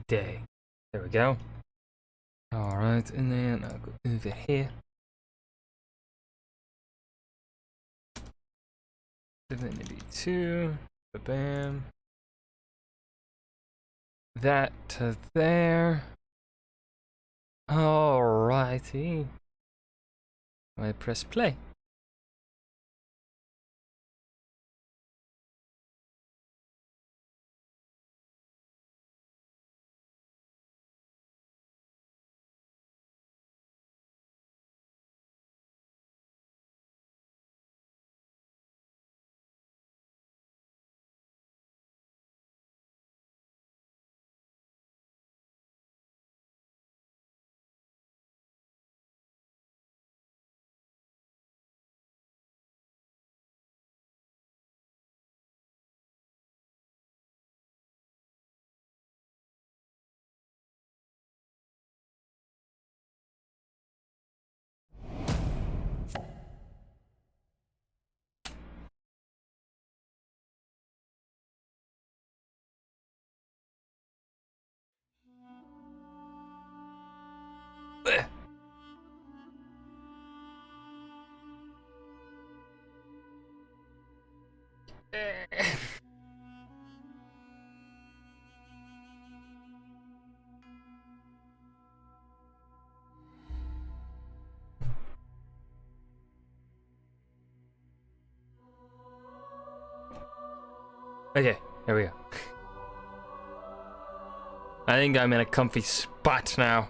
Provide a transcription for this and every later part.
day. There we go. Alright, and then I'll go over here. Divinity 2. Bam. That to there. Alrighty. I press play. Okay, there we go. I think I'm in a comfy spot now.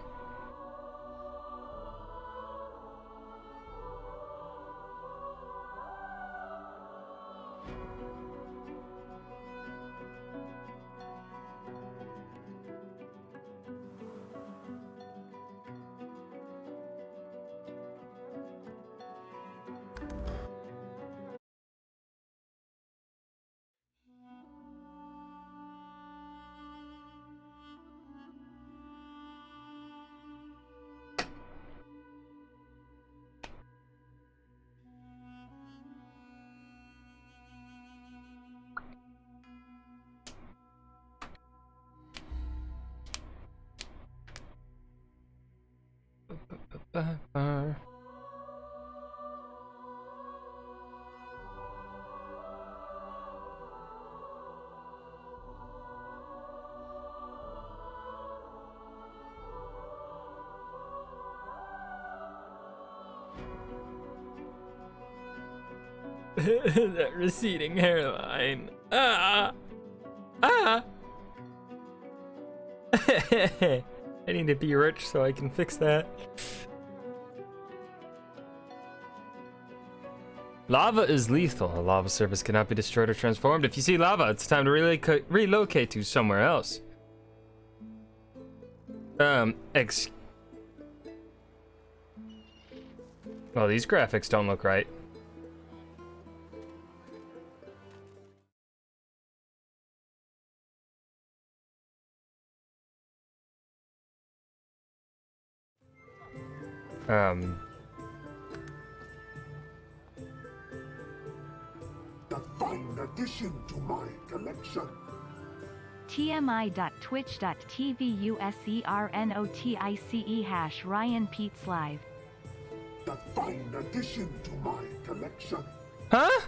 That receding hairline. I need to be rich so I can fix that. Lava is lethal. A lava surface cannot be destroyed or transformed. If you see lava, it's time to relocate to somewhere else. Well, these graphics don't look right. The fine addition to my collection. tmi.twitch.tv /Ryan Pete's live. The fine addition to my collection. Huh?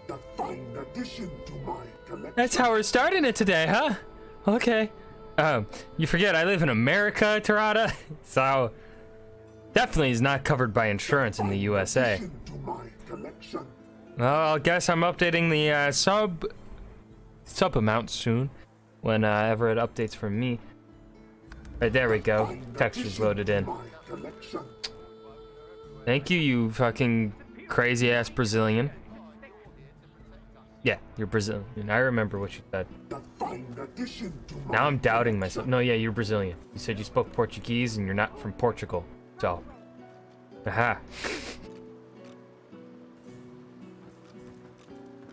The fine addition to my collection. That's how we're starting it today, huh? Okay. You forget I live in America, Tarada, so definitely is not covered by insurance in the USA. To my collection. Well, I guess I'm updating the sub amount soon, whenever it updates for me. Right, there we go. Textures loaded in. Thank you, you fucking crazy ass Brazilian. Yeah, you're Brazilian. I remember what you said. Now I'm doubting myself. No, yeah, you're Brazilian. You said you spoke Portuguese and you're not from Portugal. So, aha.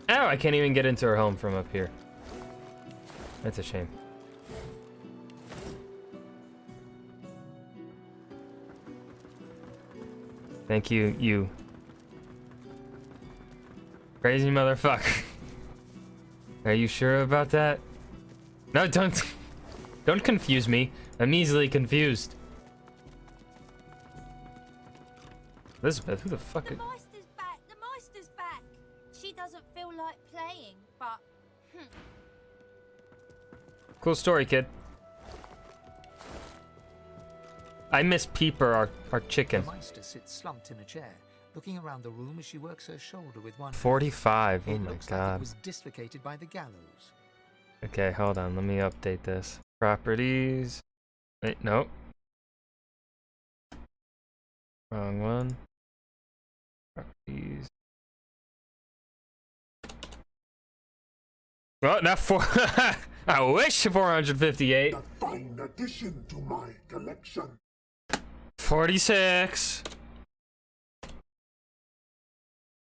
Oh, I can't even get into her home from up here. That's a shame. Thank you, you. Crazy motherfucker. Are you sure about that? No, don't confuse me. I'm easily confused. Elizabeth, who the fuck The is... Meister's back! The Meister's back! She doesn't feel like playing, but... Cool story, kid. I miss Peeper, our chicken. The Meister sits slumped in a chair, looking around the room as she works her shoulder with one hand. 45. Oh It my looks like god. it was dislocated by the gallows. Okay, hold on. Let me update this. Properties. Wait, no. Wrong one. Properties. Well, not four. I wish 458. A fine addition to my collection. 46.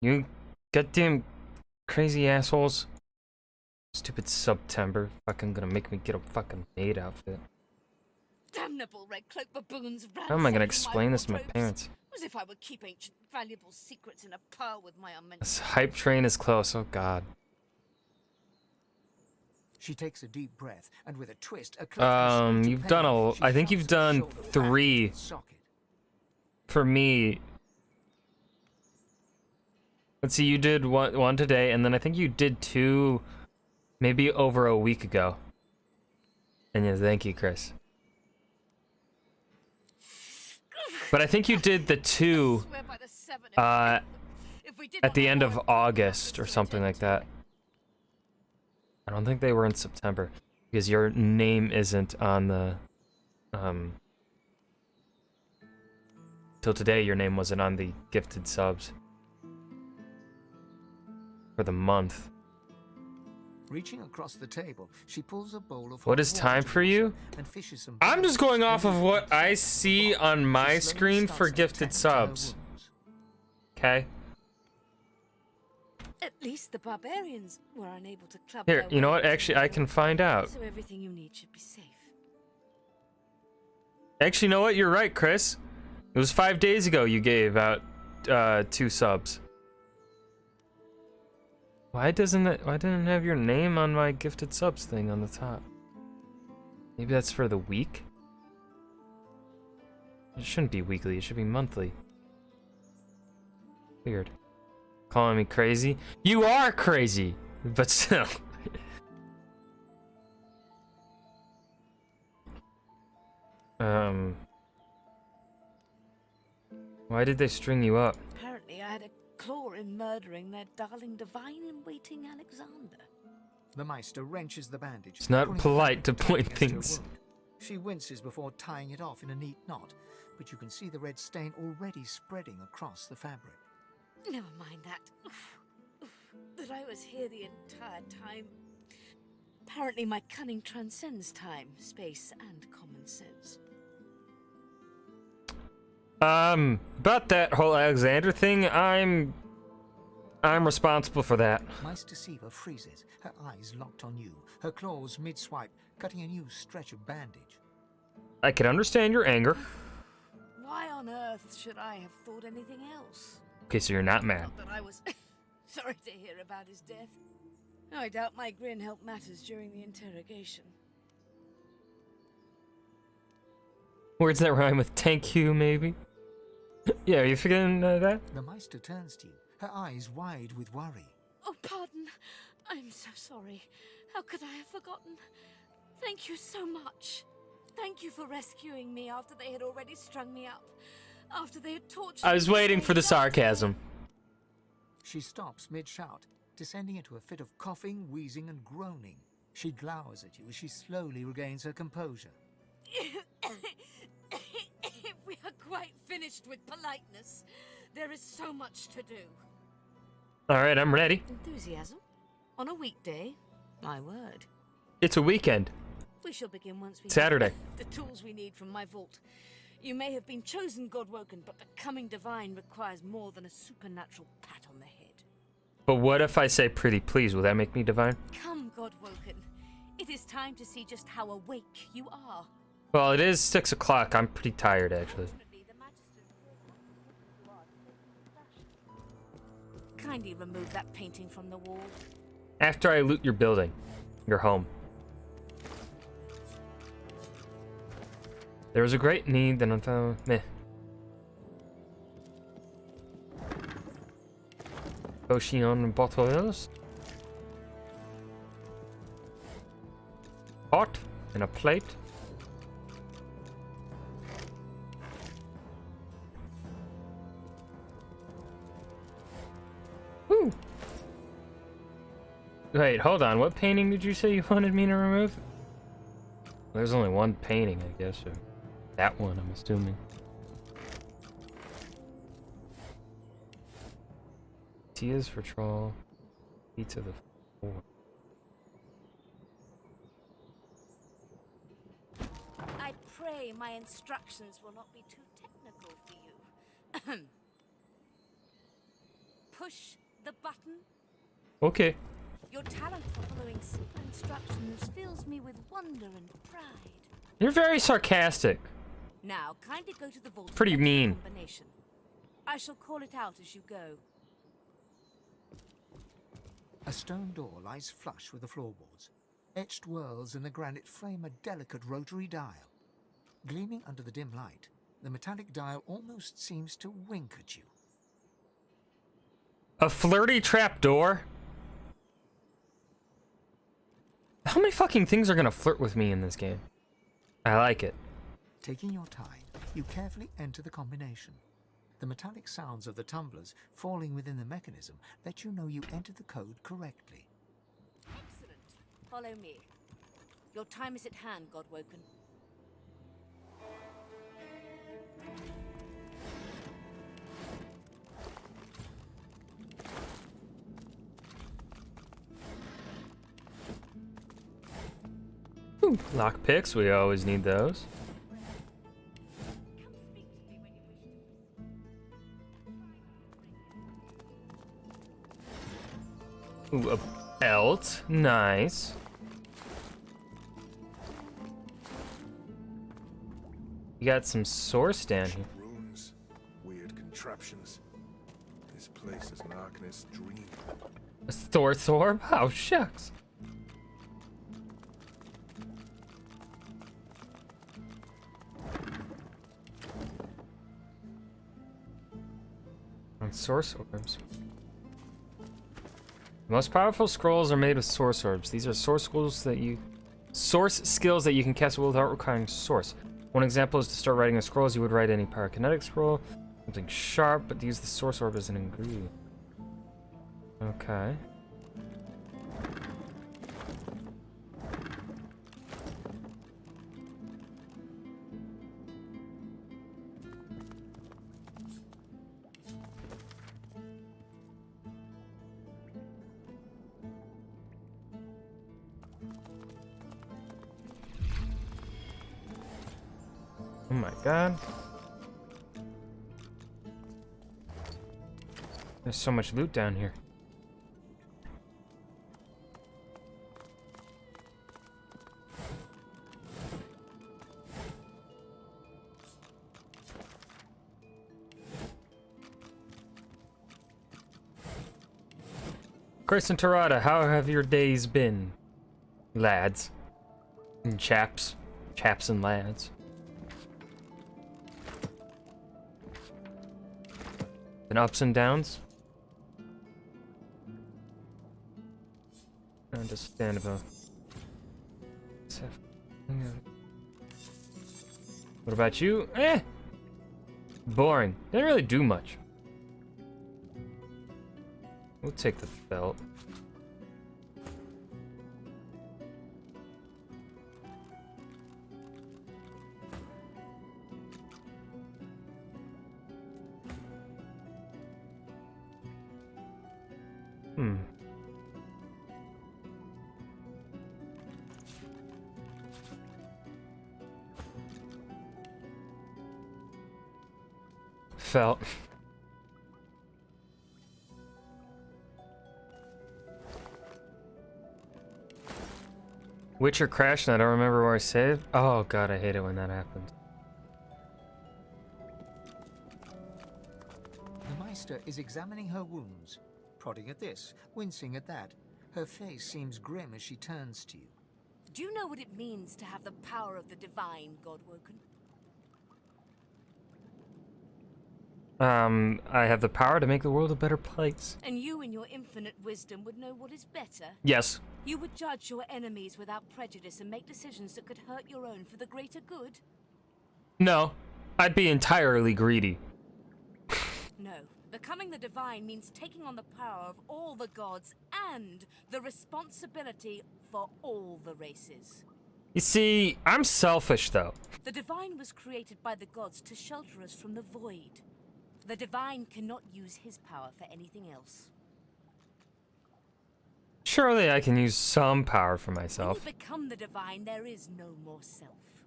You goddamn crazy assholes. Stupid September. Fucking gonna make me get a fucking maid outfit. Damnable red cloak baboons How am I gonna ransacking explain this to my wardrobes, parents? as if I would keep ancient valuable secrets in a pile with my unmentioned... This hype train is close. Oh god. She takes a deep breath and with a twist, a cleft You've done I think you've done 3 for me. Let's see, you did one today, and then I think you did 2 maybe over a week ago. And yeah, thank you, Chris. But I think you did the 2 at the end of August or something like that. I don't think they were in September because your name isn't on the till today your name wasn't on the gifted subs for the month. Reaching across the table, she pulls a bowl of What is time for you? and fishes some I'm just going off of what berries. I see on my She slowly screen starts for to gifted tend to her subs. wounds. Okay? At least the barbarians were unable to club Here, their you know way what? into Actually, the I can wall, find out. so everything you need should be safe. Actually, you know what? You're right, Chris. It was 5 days ago you gave out 2 subs. Why didn't it have your name on my gifted subs thing on the top? Maybe that's for the week? It shouldn't be weekly, it should be monthly. Weird. Calling me crazy? You are crazy! But still. Why did they string you up? Apparently I had a claw in murdering their darling divine-in-waiting Alexander. The Meister wrenches the bandage. It's not pulling polite the to fabric point tight against her things. wound. She winces before tying it off in a neat knot, but you can see the red stain already spreading across the fabric. Never mind that. That I was here the entire time. Apparently my cunning transcends time, space, and common sense. About that whole Alexander thing, I'm responsible for that. Meister Siva freezes, her eyes locked on you, her claws mid-swipe, cutting a new stretch of bandage. I can understand your anger. Why on earth should I have thought anything else? Okay, so you're not mad. Not that I was sorry to hear about his death. I doubt my grin helped matters during the interrogation. Words that rhyme with thank you, maybe? Yeah, are you forgetting that? The Meister turns to you, her eyes wide with worry. Oh, pardon. I'm so sorry. How could I have forgotten? Thank you so much. Thank you for rescuing me after they had already strung me up. After they had tortured me. I was waiting for the sarcasm. She stops mid-shout, descending into a fit of coughing, wheezing, and groaning. She glowers at you as she slowly regains her composure. We are quite finished with politeness. There is so much to do. Alright, I'm ready. Enthusiasm? On a weekday? My word. It's a weekend. We shall begin once we Saturday. have the tools we need from my vault. You may have been chosen Godwoken, but becoming divine requires more than a supernatural pat on the head. But what if I say pretty please? Will that make me divine? Come, Godwoken. It is time to see just how awake you are. Well, it is 6 o'clock. I'm pretty tired, actually. kindly remove that painting from the wall? After I loot your building. Your home. There was a great need that I found. Meh. Ocean bottles. Pot and a plate. Woo! Wait, hold on. What painting did you say you wanted me to remove? There's only one painting, I guess. Or that one, I'm assuming. Tears for troll. Pizza the floor. I pray my instructions will not be too technical for you. Push the button. Okay. Your talent for following simple instructions fills me with wonder and pride. You're very sarcastic. Now, kindly go to the vault. Pretty and enter the mean. combination. I shall call it out as you go. A stone door lies flush with the floorboards. Etched whorls in the granite frame a delicate rotary dial. Gleaming under the dim light, the metallic dial almost seems to wink at you. A flirty trapdoor? How many fucking things are gonna flirt with me in this game? I like it. Taking your time, you carefully enter the combination. The metallic sounds of the tumblers falling within the mechanism let you know you entered the code correctly. Excellent. Follow me. Your time is at hand, Godwoken. Ooh, lockpicks, we always need those. Ooh, a belt. Nice. You got some source down here. Runes, weird contraptions. This place is an Arcanist's dream. A Thor's orb? Oh, shucks. On source orbs. The most powerful scrolls are made with source orbs. These are source skills that you can cast without requiring source. One example is to start writing a scroll as you would write any pyrokinetic scroll. Something sharp, but use the source orb as an ingredient. Okay. Oh my god. There's so much loot down here. Grace and Tarada, how have your days been? Lads. And chaps. Chaps and lads. And ups and downs. Understandable. What about you? Eh! Boring. Didn't really do much. We'll take the belt. Felt. Witcher crashed and I don't remember where I saved. Oh god, I hate it when that happens. The Meister is examining her wounds. prodding at this, wincing at that. Her face seems grim as she turns to you. Do you know what it means to have the power of the divine, Godwoken? I have the power to make the world a better place. And you in your infinite wisdom would know what is better? Yes. You would judge your enemies without prejudice and make decisions that could hurt your own for the greater good? No. I'd be entirely greedy. No. Becoming the divine means taking on the power of all the gods and the responsibility for all the races. You see, I'm selfish, though. The divine was created by the gods to shelter us from the void. The divine cannot use his power for anything else. Surely I can use some power for When myself. you become the divine, there is no more self.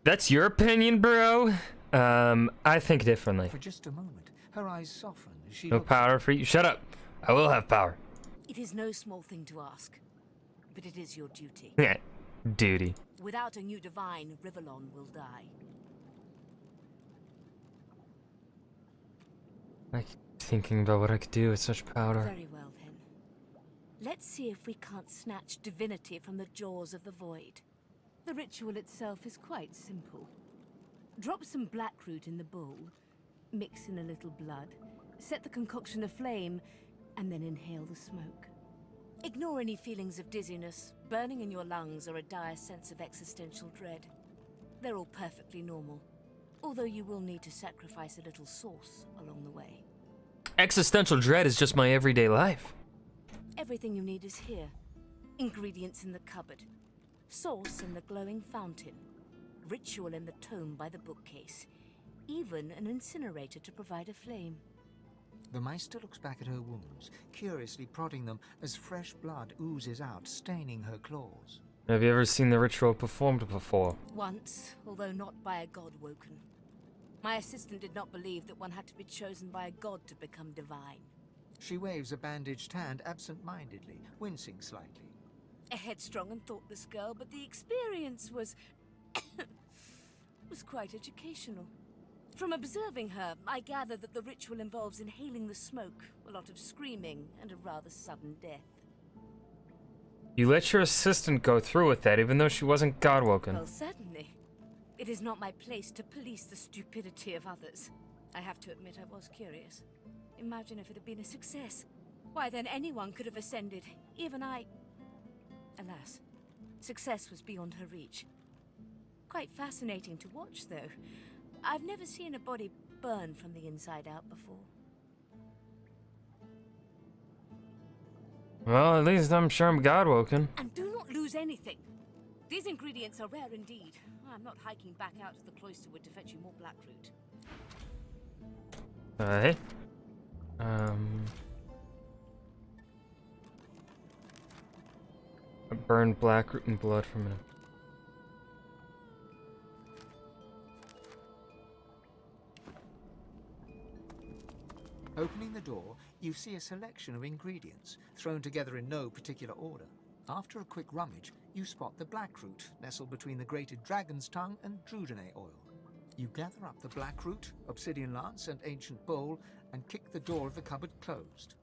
That's your opinion, bro? I think differently. For just a moment, her eyes soften as she No looks power for you. Shut up. I will have power. It is no small thing to ask, but it is your duty. Yeah. Duty. Without a new divine, Rivellon will die. I keep thinking about what I could do with such power. Very well, then. Let's see if we can't snatch divinity from the jaws of the void. The ritual itself is quite simple. Drop some blackroot in the bowl, mix in a little blood, set the concoction aflame, and then inhale the smoke. Ignore any feelings of dizziness, burning in your lungs, or a dire sense of existential dread. They're all perfectly normal, although you will need to sacrifice a little sauce along the way. Existential dread is just my everyday life. Everything you need is here. Ingredients in the cupboard. Sauce in the glowing fountain. Ritual in the tome by the bookcase. Even an incinerator to provide a flame. The Meister looks back at her wounds, curiously prodding them as fresh blood oozes out, staining her claws. Have you ever seen the ritual performed before? Once, although not by a god woken. My assistant did not believe that one had to be chosen by a god to become divine. She waves a bandaged hand absent-mindedly, wincing slightly. A headstrong and thoughtless girl, but the experience was quite educational. From observing her, I gather that the ritual involves inhaling the smoke, a lot of screaming, and a rather sudden death. You let your assistant go through with that even though she wasn't godwoken. Well, certainly. It is not my place to police the stupidity of others. I have to admit I was curious. Imagine if it had been a success. Why, then anyone could have ascended, even I. Alas, success was beyond her reach. Quite fascinating to watch, though. I've never seen a body burn from the inside out before. Well, at least I'm sure I'm godwoken. And do not lose anything. These ingredients are rare indeed. I'm not hiking back out to the cloisterwood to fetch you more blackroot. Hey. I burned blackroot and blood from it. Opening the door, you see a selection of ingredients, thrown together in no particular order. After a quick rummage, you spot the blackroot, nestled between the grated dragon's tongue and Drudene oil. You gather up the blackroot, obsidian lance, and ancient bowl, and kick the door of the cupboard closed.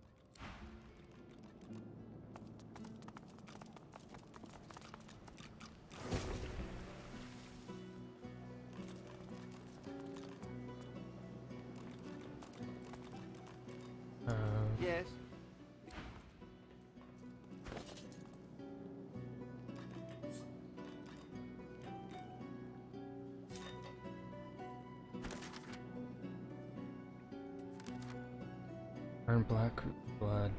Yes. Burn blackroot blood.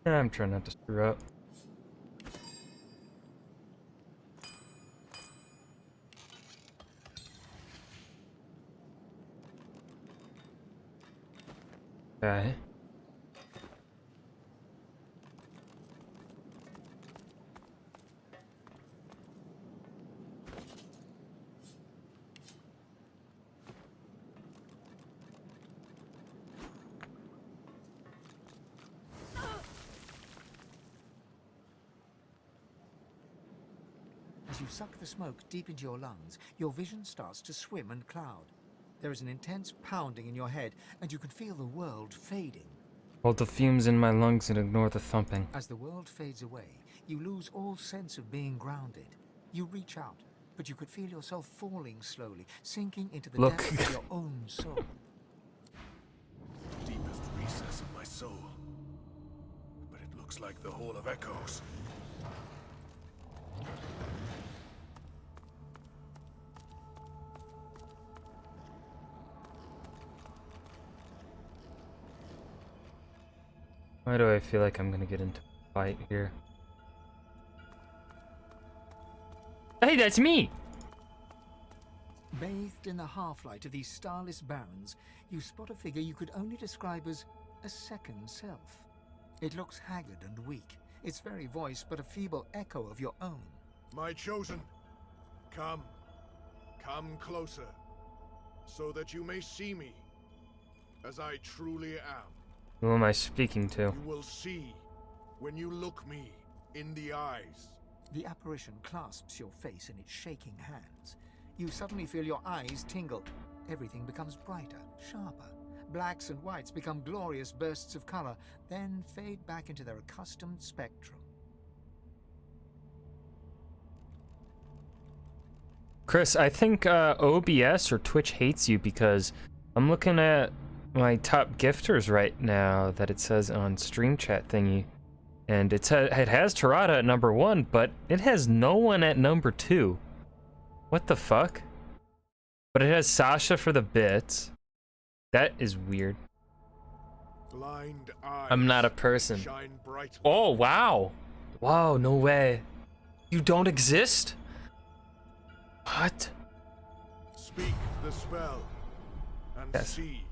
I'm trying not to screw up. Okay. As you suck the smoke deep into your lungs, your vision starts to swim and cloud. There is an intense pounding in your head, and you can feel the world fading. Hold the fumes in my lungs and ignore the thumping. As the world fades away, you lose all sense of being grounded. You reach out, but you could feel yourself falling slowly, sinking into the Look. depths of your own soul. Deepest recess of my soul. But it looks like the Hall of Echoes. Why do I feel like I'm gonna get into a fight here? Hey, that's me! Bathed in the half-light of these starless barrens, you spot a figure you could only describe as a second self. It looks haggard and weak, its very voice but a feeble echo of your own. My chosen, come. Come closer, so that you may see me as I truly am. Who am I speaking to? You will see when you look me in the eyes. The apparition clasps your face in its shaking hands. You suddenly feel your eyes tingle. Everything becomes brighter, sharper. Blacks and whites become glorious bursts of color, then fade back into their accustomed spectrum. Chris, I think OBS or Twitch hates you because I'm looking at my top gifters right now that it says on stream chat thingy, and it has Tarada at number 1, but it has no one at number 2. What the fuck? But it has Sasha for the bits. That is weird. Blind eyes I'm not a person. shine brightly. Oh wow, wow, no way. You don't exist? What? Speak the spell and Yes. see.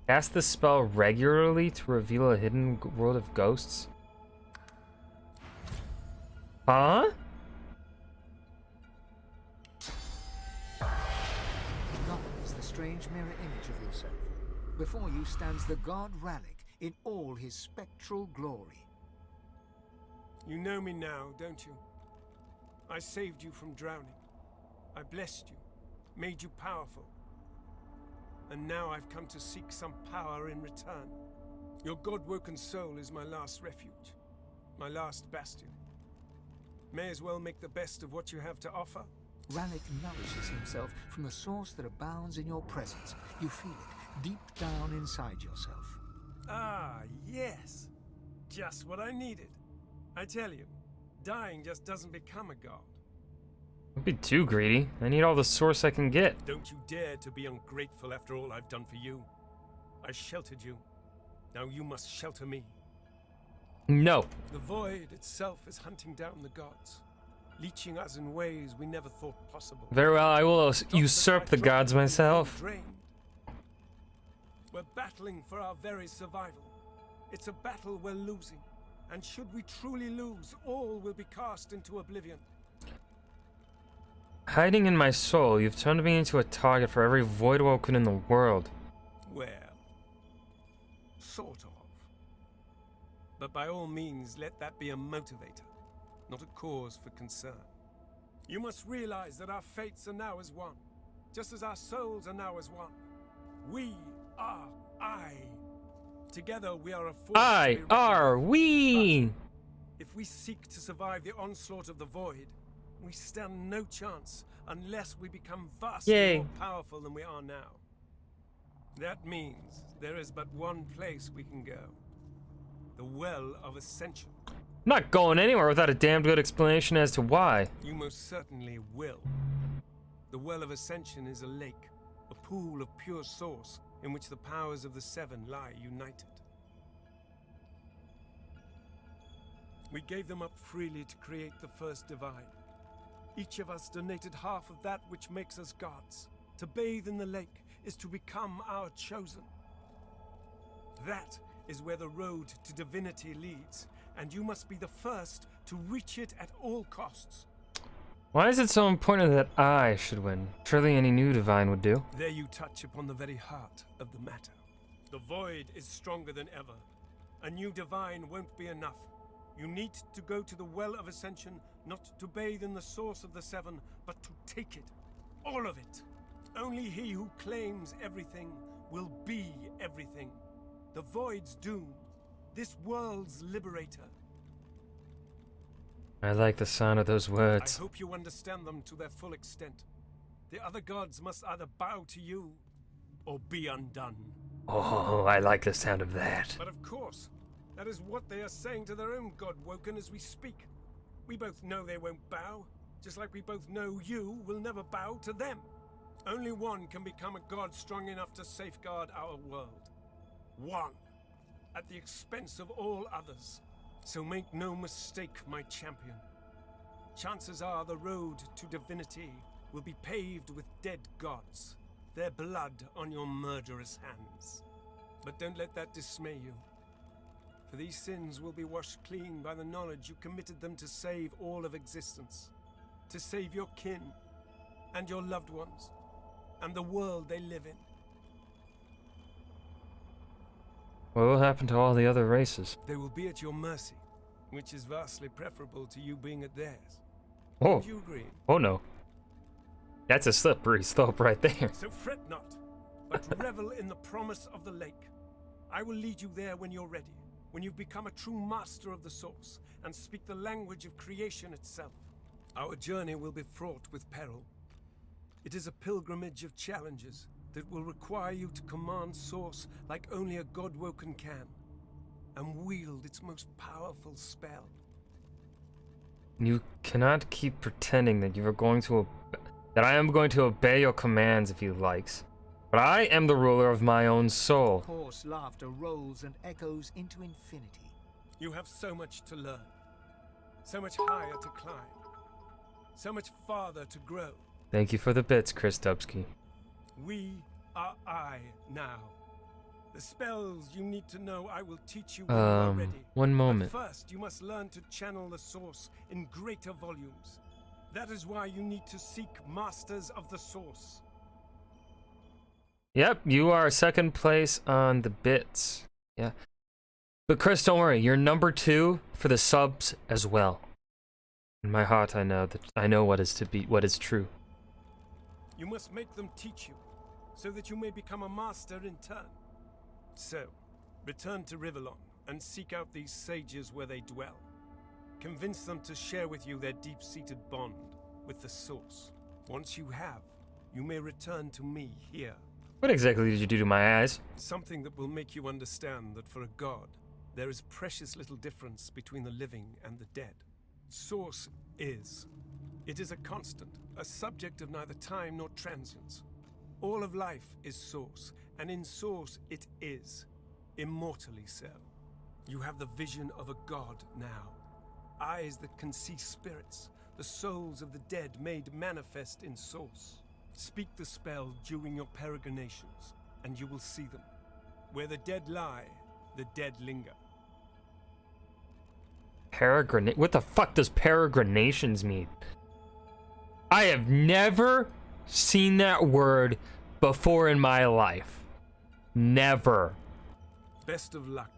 Cast the spell regularly to reveal a hidden world of ghosts? Huh? God is the strange mirror image of yourself. Before you stands the god Ralik in all his spectral glory. You know me now, don't you? I saved you from drowning. I blessed you, made you powerful. And now I've come to seek some power in return. Your god-woken soul is my last refuge, my last bastion. May as well make the best of what you have to offer. Ralik nourishes himself from the source that abounds in your presence. You feel it deep down inside yourself. Ah, yes. Just what I needed. I tell you, dying just doesn't become a god. Don't be too greedy. I need all the source I can get. Don't you dare to be ungrateful after all I've done for you. I sheltered you. Now you must shelter me. No. The void itself is hunting down the gods, leeching us in ways we never thought possible. Very well, I will Not that usurp I the thought gods we were myself. drained. We're battling for our very survival. It's a battle we're losing. And should we truly lose, all will be cast into oblivion. Hiding in my soul, you've turned me into a target for every void woken in the world. Well, sort of. But by all means, let that be a motivator, not a cause for concern. You must realize that our fates are now as one, just as our souls are now as one. We are I. Together we are a force. I are we. If we seek to survive the onslaught of the void, we stand no chance unless we become vastly Yay. more powerful than we are now. That means there is but one place we can go. The Well of Ascension. I'm not going anywhere without a damn good explanation as to why. You most certainly will. The Well of Ascension is a lake, a pool of pure source in which the powers of the Seven lie united. We gave them up freely to create the first divide. Each of us donated half of that which makes us gods. To bathe in the lake is to become our chosen. That is where the road to divinity leads, and you must be the first to reach it at all costs. Why is it so important that I should win? Surely any new divine would do. There you touch upon the very heart of the matter. The void is stronger than ever. A new divine won't be enough. You need to go to the Well of Ascension, not to bathe in the source of the seven, but to take it. All of it. Only he who claims everything will be everything. The void's doom. This world's liberator. I like the sound of those words. I hope you understand them to their full extent. The other gods must either bow to you or be undone. Oh, I like the sound of that. But of course, that is what they are saying to their own god Woken as we speak. We both know they won't bow, just like we both know you will never bow to them. Only one can become a god strong enough to safeguard our world. One, at the expense of all others. So make no mistake, my champion. Chances are the road to divinity will be paved with dead gods, their blood on your murderous hands. But don't let that dismay you. For these sins will be washed clean by the knowledge you committed them to save all of existence. To save your kin, and your loved ones, and the world they live in. What will happen to all the other races? They will be at your mercy, which is vastly preferable to you being at theirs. Oh. Would you agree? Oh no. That's a slippery slope right there. So fret not, but revel in the promise of the lake. I will lead you there when you're ready, when you've become a true master of the source, and speak the language of creation itself. Our journey will be fraught with peril. It is a pilgrimage of challenges that will require you to command Source like only a god Woken can, and wield its most powerful spell. You cannot keep pretending that you are going to that I am going to obey your commands if you likes. But I am the ruler of my own soul. Hoarse laughter rolls and echoes into infinity. You have so much to learn, so much higher to climb, so much farther to grow. Thank you for the bits, Chris Dubsky. We are I now. The spells you need to know I will teach you when you are ready. One moment. But first, you must learn to channel the source in greater volumes. That is why you need to seek masters of the source. Yep, you are second place on the bits. Yeah. But Chris, don't worry, you're number 2 for the subs as well. In my heart, I know what is true. You must make them teach you, so that you may become a master in turn. So, return to Rivellon and seek out these sages where they dwell. Convince them to share with you their deep-seated bond with the source. Once you have, you may return to me here. What exactly did you do to my eyes? Something that will make you understand that for a god, there is precious little difference between the living and the dead. Source is. It is a constant, a subject of neither time nor transience. All of life is Source, and in Source it is, immortally so. You have the vision of a god now. Eyes that can see spirits, the souls of the dead made manifest in Source. Speak the spell during your peregrinations, and you will see them. Where the dead lie, the dead linger. What the fuck does peregrinations mean? I have never seen that word before in my life. Never. Best of luck,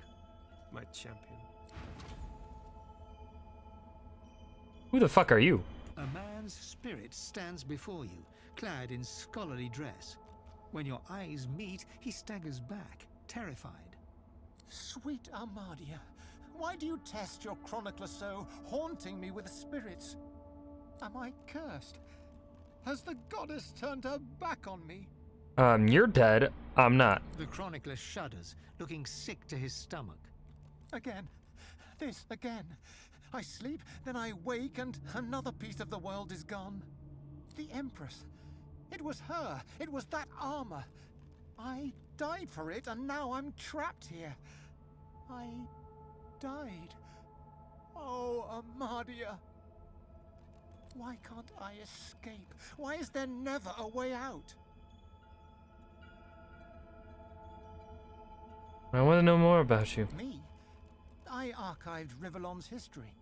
my champion. Who the fuck are you? A man's spirit stands before you, clad in scholarly dress. When your eyes meet, he staggers back, terrified. Sweet Armadia, why do you test your chronicler so, haunting me with spirits? Am I cursed? Has the goddess turned her back on me? You're dead. I'm not. The chronicler shudders, looking sick to his stomach. Again. This again. I sleep, then I wake, and another piece of the world is gone. The Empress. It was her. It was that armor. I died for it, and now I'm trapped here. I died. Oh, Armadia. Why can't I escape? Why is there never a way out? I want to know more about you. Me? I archived Rivellon's history.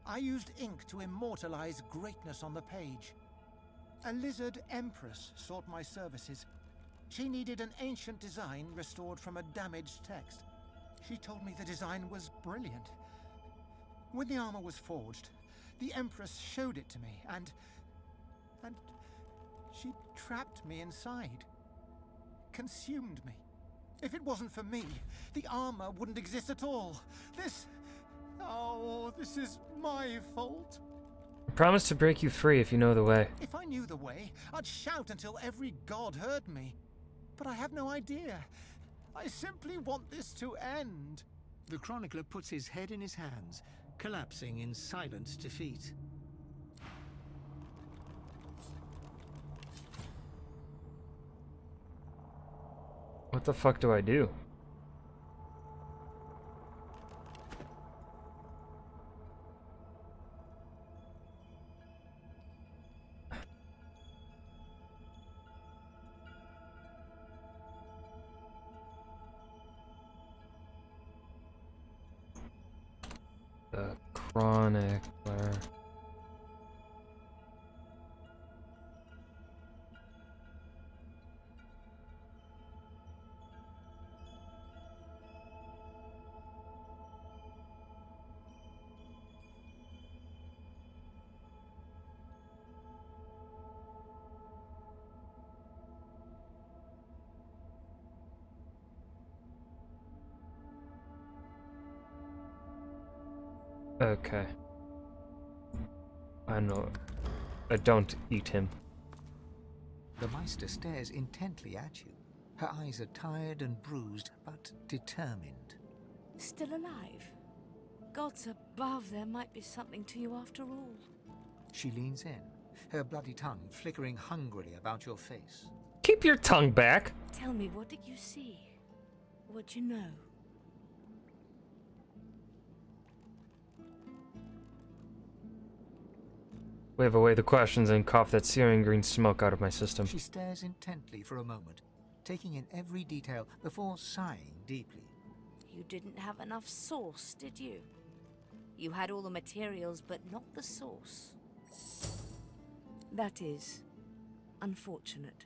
I used ink to immortalize greatness on the page. A lizard empress sought my services. She needed an ancient design restored from a damaged text. She told me the design was brilliant. When the armor was forged, the empress showed it to me, and she trapped me inside. Consumed me. If it wasn't for me, the armor wouldn't exist at all. This is my fault. I promise to break you free if you know the way. If I knew the way, I'd shout until every god heard me. But I have no idea. I simply want this to end. The chronicler puts his head in his hands, collapsing in silent defeat. What the fuck do I do? The chronicler. Okay. I know. Don't eat him. The Meister stares intently at you. Her eyes are tired and bruised, but determined. Still alive? Gods above, there might be something to you after all. She leans in, her bloody tongue flickering hungrily about your face. Keep your tongue back. Tell me, what did you see? What'd you know? Wave away the questions and cough that searing green smoke out of my system. She stares intently for a moment, taking in every detail before sighing deeply. You didn't have enough source, did you? You had all the materials, but not the source. That is unfortunate.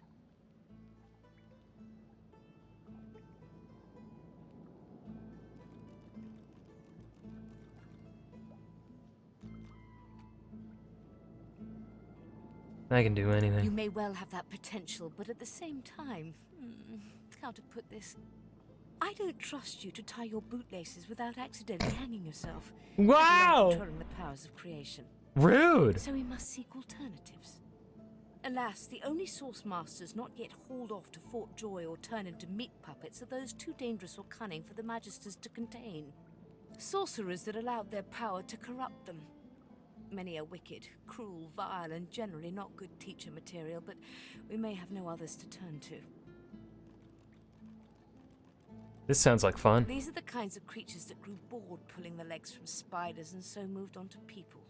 I can do anything. You may well have that potential, but at the same time, how to put this? I don't trust you to tie your bootlaces without accidentally hanging yourself. Wow! Controlling the powers of creation. Rude! So we must seek alternatives. Alas, the only source masters not yet hauled off to Fort Joy or turn into meat puppets are those too dangerous or cunning for the Magisters to contain. Sorcerers that allowed their power to corrupt them. Many are wicked, cruel, vile, and generally not good teacher material, but we may have no others to turn to. This sounds like fun. These are the kinds of creatures that grew bored pulling the legs from spiders and so moved on to people.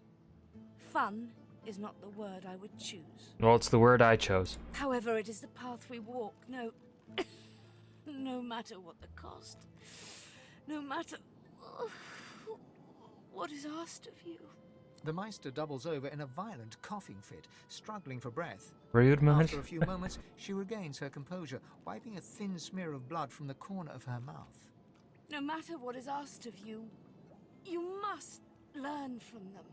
Fun is not the word I would choose. Well, it's the word I chose. However, it is the path we walk, no matter what the cost. No matter what is asked of you. The Meister doubles over in a violent coughing fit, struggling for breath. Rude, man. After a few moments, she regains her composure, wiping a thin smear of blood from the corner of her mouth. No matter what is asked of you, you must learn from them.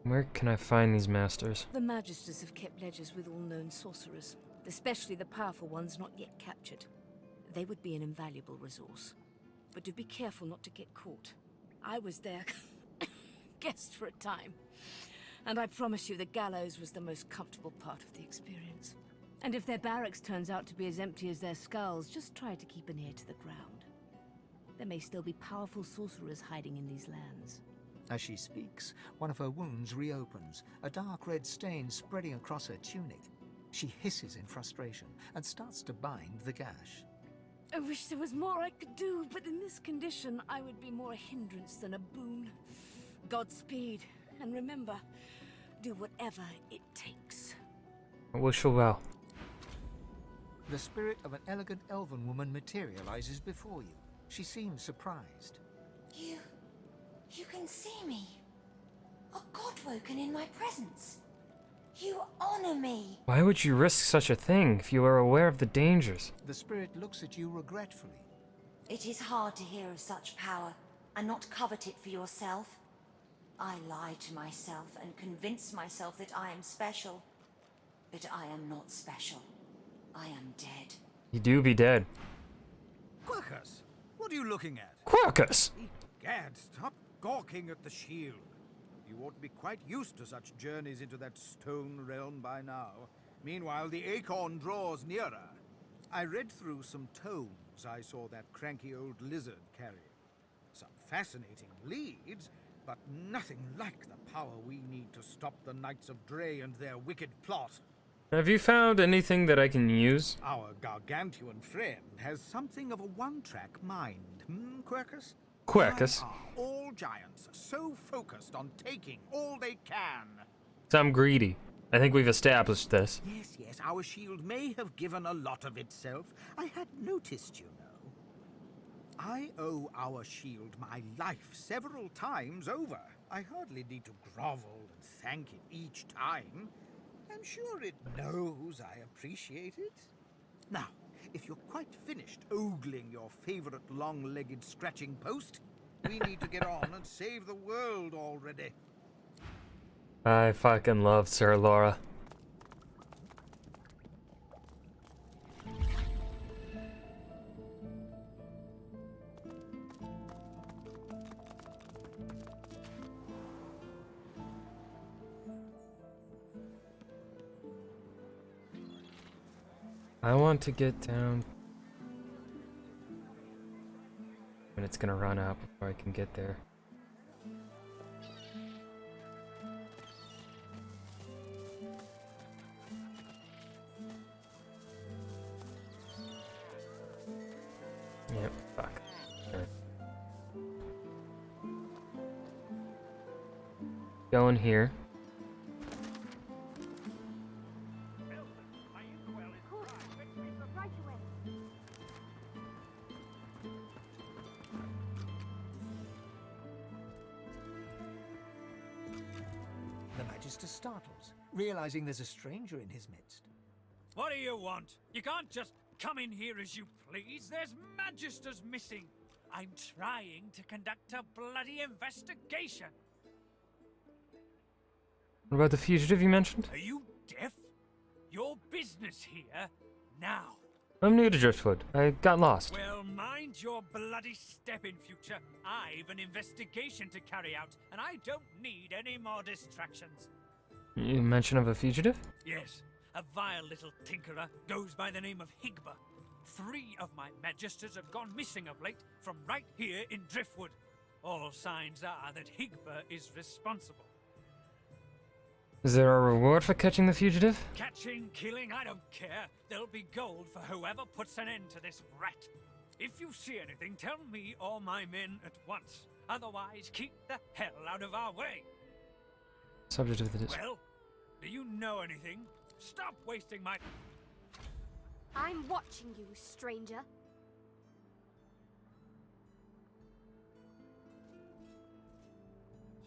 Where can I find these masters? The Magisters have kept ledgers with all known sorcerers, especially the powerful ones not yet captured. They would be an invaluable resource. But do be careful not to get caught. I was their guest for a time, and I promise you the gallows was the most comfortable part of the experience. And if their barracks turns out to be as empty as their skulls, just try to keep an ear to the ground. There may still be powerful sorcerers hiding in these lands. As she speaks, one of her wounds reopens, a dark red stain spreading across her tunic. She hisses in frustration and starts to bind the gash. I wish there was more I could do, but in this condition, I would be more a hindrance than a boon. Godspeed, and remember, do whatever it takes. I wish her well. The spirit of an elegant elven woman materializes before you. She seems surprised. You can see me. A god woken in my presence. You honor me. Why would you risk such a thing if you were aware of the dangers? The spirit looks at you regretfully. It is hard to hear of such power and not covet it for yourself. I lie to myself and convince myself that I am special. But I am not special. I am dead. You do be dead. Quercus, what are you looking at? Quercus! Gad, stop gawking at the shield. You ought to be quite used to such journeys into that stone realm by now. Meanwhile, the acorn draws nearer. I read through some tomes I saw that cranky old lizard carry. Some fascinating leads, but nothing like the power we need to stop the Knights of Dre and their wicked plot. Have you found anything that I can use? Our gargantuan friend has something of a one-track mind, Quercus? Quercus? Why are all giants so focused on taking all they can? So I'm greedy. I think we've established this. Yes, our shield may have given a lot of itself. I had noticed, you know. I owe our shield my life several times over. I hardly need to grovel and thank it each time. I'm sure it knows I appreciate it. Now, if you're quite finished ogling your favorite long-legged scratching post, we need to get on and save the world already. I fucking love Sir Laura. I want to get down. And it's gonna run out before I can get there. Yep, fuck. Alright. Go in here. The Magister startles, realizing there's a stranger in his midst. What do you want? You can't just come in here as you please. There's Magisters missing. I'm trying to conduct a bloody investigation. What about the fugitive you mentioned? Are you deaf? Your business here now. I'm new to Driftwood. I got lost. Well, mind your bloody step in future. I've an investigation to carry out, and I don't need any more distractions. You mention of a fugitive? Yes, a vile little tinkerer goes by the name of Higba. 3 of my Magisters have gone missing of late from right here in Driftwood. All signs are that Higba is responsible. Is there a reward for catching the fugitive? Catching, killing, I don't care. There'll be gold for whoever puts an end to this rat. If you see anything, tell me or my men at once. Otherwise, keep the hell out of our way. Subject of the district. Well, do you know anything? Stop wasting my... I'm watching you, stranger.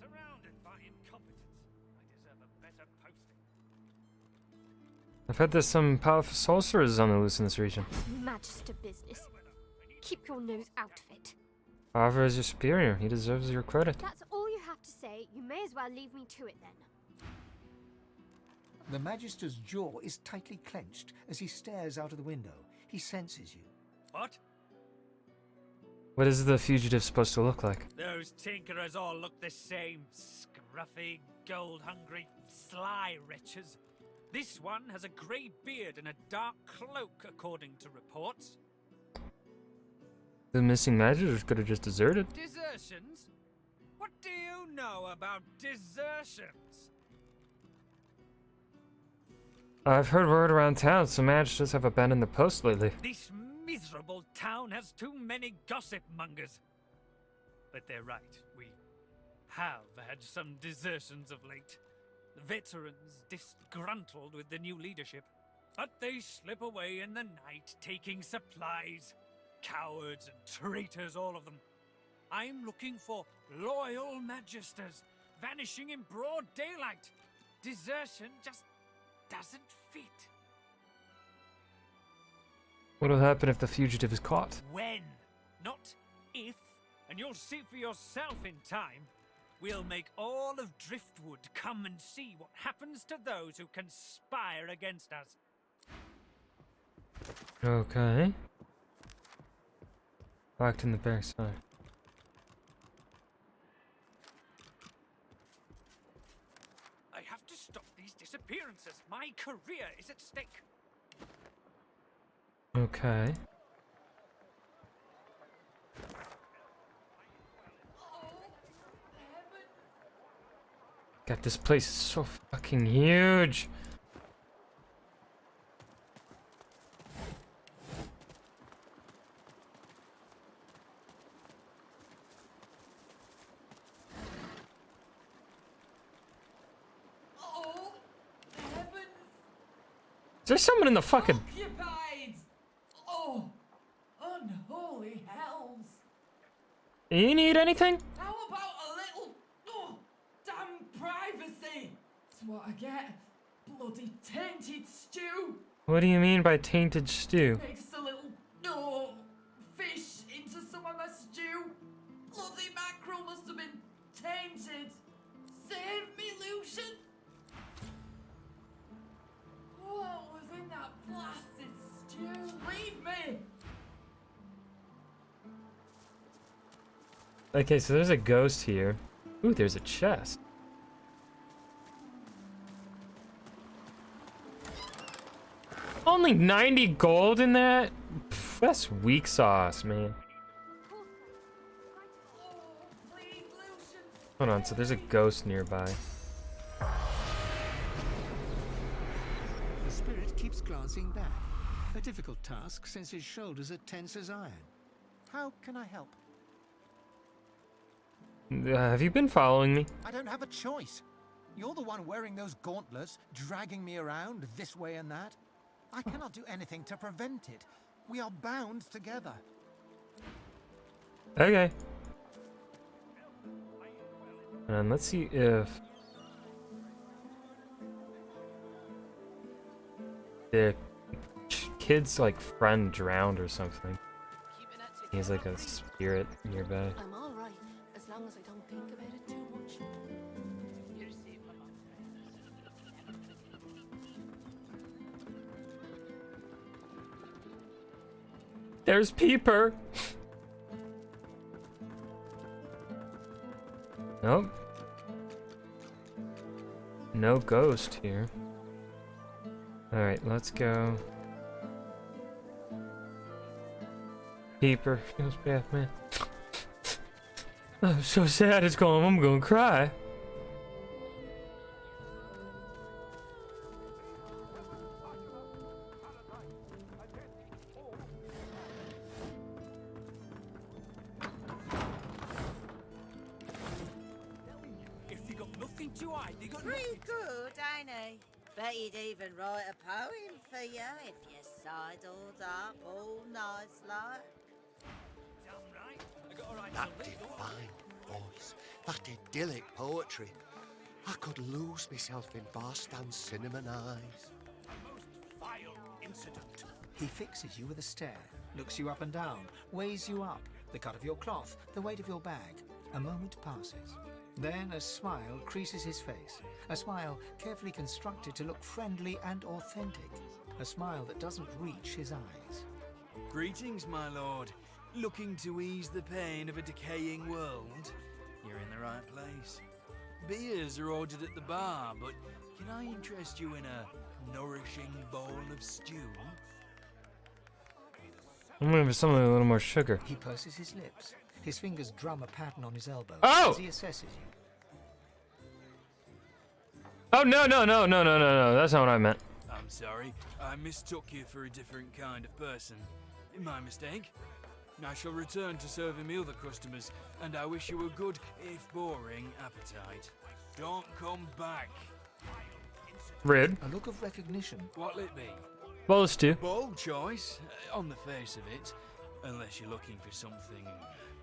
Surrounded by incompetence. I deserve a better posting. I've heard there's some powerful sorcerers on the loose in this region. Magister business. Keep your nose out of it. However, as your superior, he deserves your credit. That's all you have to say. You may as well leave me to it then. The Magister's jaw is tightly clenched as he stares out of the window. He senses you. What? What is the fugitive supposed to look like? Those tinkerers all look the same. Scruffy, gold-hungry, sly wretches. This one has a grey beard and a dark cloak, according to reports. The missing magicians could have just deserted. Desertions? What do you know about desertions? I've heard word around town some magicians have abandoned the post lately. This miserable town has too many gossip mongers. But they're right, we have had some desertions of late. Veterans disgruntled with the new leadership. But they slip away in the night, taking supplies. Cowards and traitors, all of them. I'm looking for loyal magisters, vanishing in broad daylight. Desertion just doesn't fit. What'll happen if the fugitive is caught? When, not if, and you'll see for yourself in time. We'll make all of Driftwood come and see what happens to those who conspire against us. Okay. Locked in the backside. I have to stop these disappearances. My career is at stake. Okay. God, this place is so fucking huge. Is there someone in the fucking... Occupied! Oh, unholy hells! You need anything? How about a little, damn privacy? That's what I get. Bloody tainted stew. What do you mean by tainted stew? Mix a little, fish into some of my stew. Bloody mackerel must have been tainted. Save me, Lucian. What was in that blasted stew? Leave me! Okay, so there's a ghost here. Ooh, there's a chest. Only 90 gold in that? Pff, that's weak sauce, man. Hold on, so there's a ghost nearby. The spirit keeps glancing back. A difficult task since his shoulders are tense as iron. How can I help? Have you been following me? I don't have a choice. You're the one wearing those gauntlets, dragging me around this way and that. I cannot do anything to prevent it. We are bound together. Okay. And let's see if the kid's like friend drowned or something. He's like a spirit nearby. I'm alright, as long as I don't think about it too much. There's Peeper. Nope. No ghost here. Alright, let's go. Peeper feels bad, man. I'm so sad it's going. I'm gonna cry. If you got nothing to hide, you got Pretty nothing. good, ain't he? Bet he'd even write a poem for you if you sidled up all nice like. Damn right. I got a right That to live. divine voice, that idyllic poetry. I could lose myself in Barstan's cinnamon eyes. Most vile incident. He fixes you with a stare, looks you up and down, weighs you up, the cut of your cloth, the weight of your bag. A moment passes. Then a smile creases his face. A smile carefully constructed to look friendly and authentic. A smile that doesn't reach his eyes. Greetings, my lord. Looking to ease the pain of a decaying world? You're in the right place. Beers are ordered at the bar, but can I interest you in a nourishing bowl of stew? I'm looking for something with a little more sugar. He purses his lips. His fingers drum a pattern on his elbow Oh! as he assesses you. Oh, no. That's not what I meant. I'm sorry, I mistook you for a different kind of person. My mistake. I shall return to serving the other customers, and I wish you a good, if boring, appetite. Don't come back. Red. A look of recognition. What'll it be? Both do. Bold choice, on the face of it. Unless you're looking for something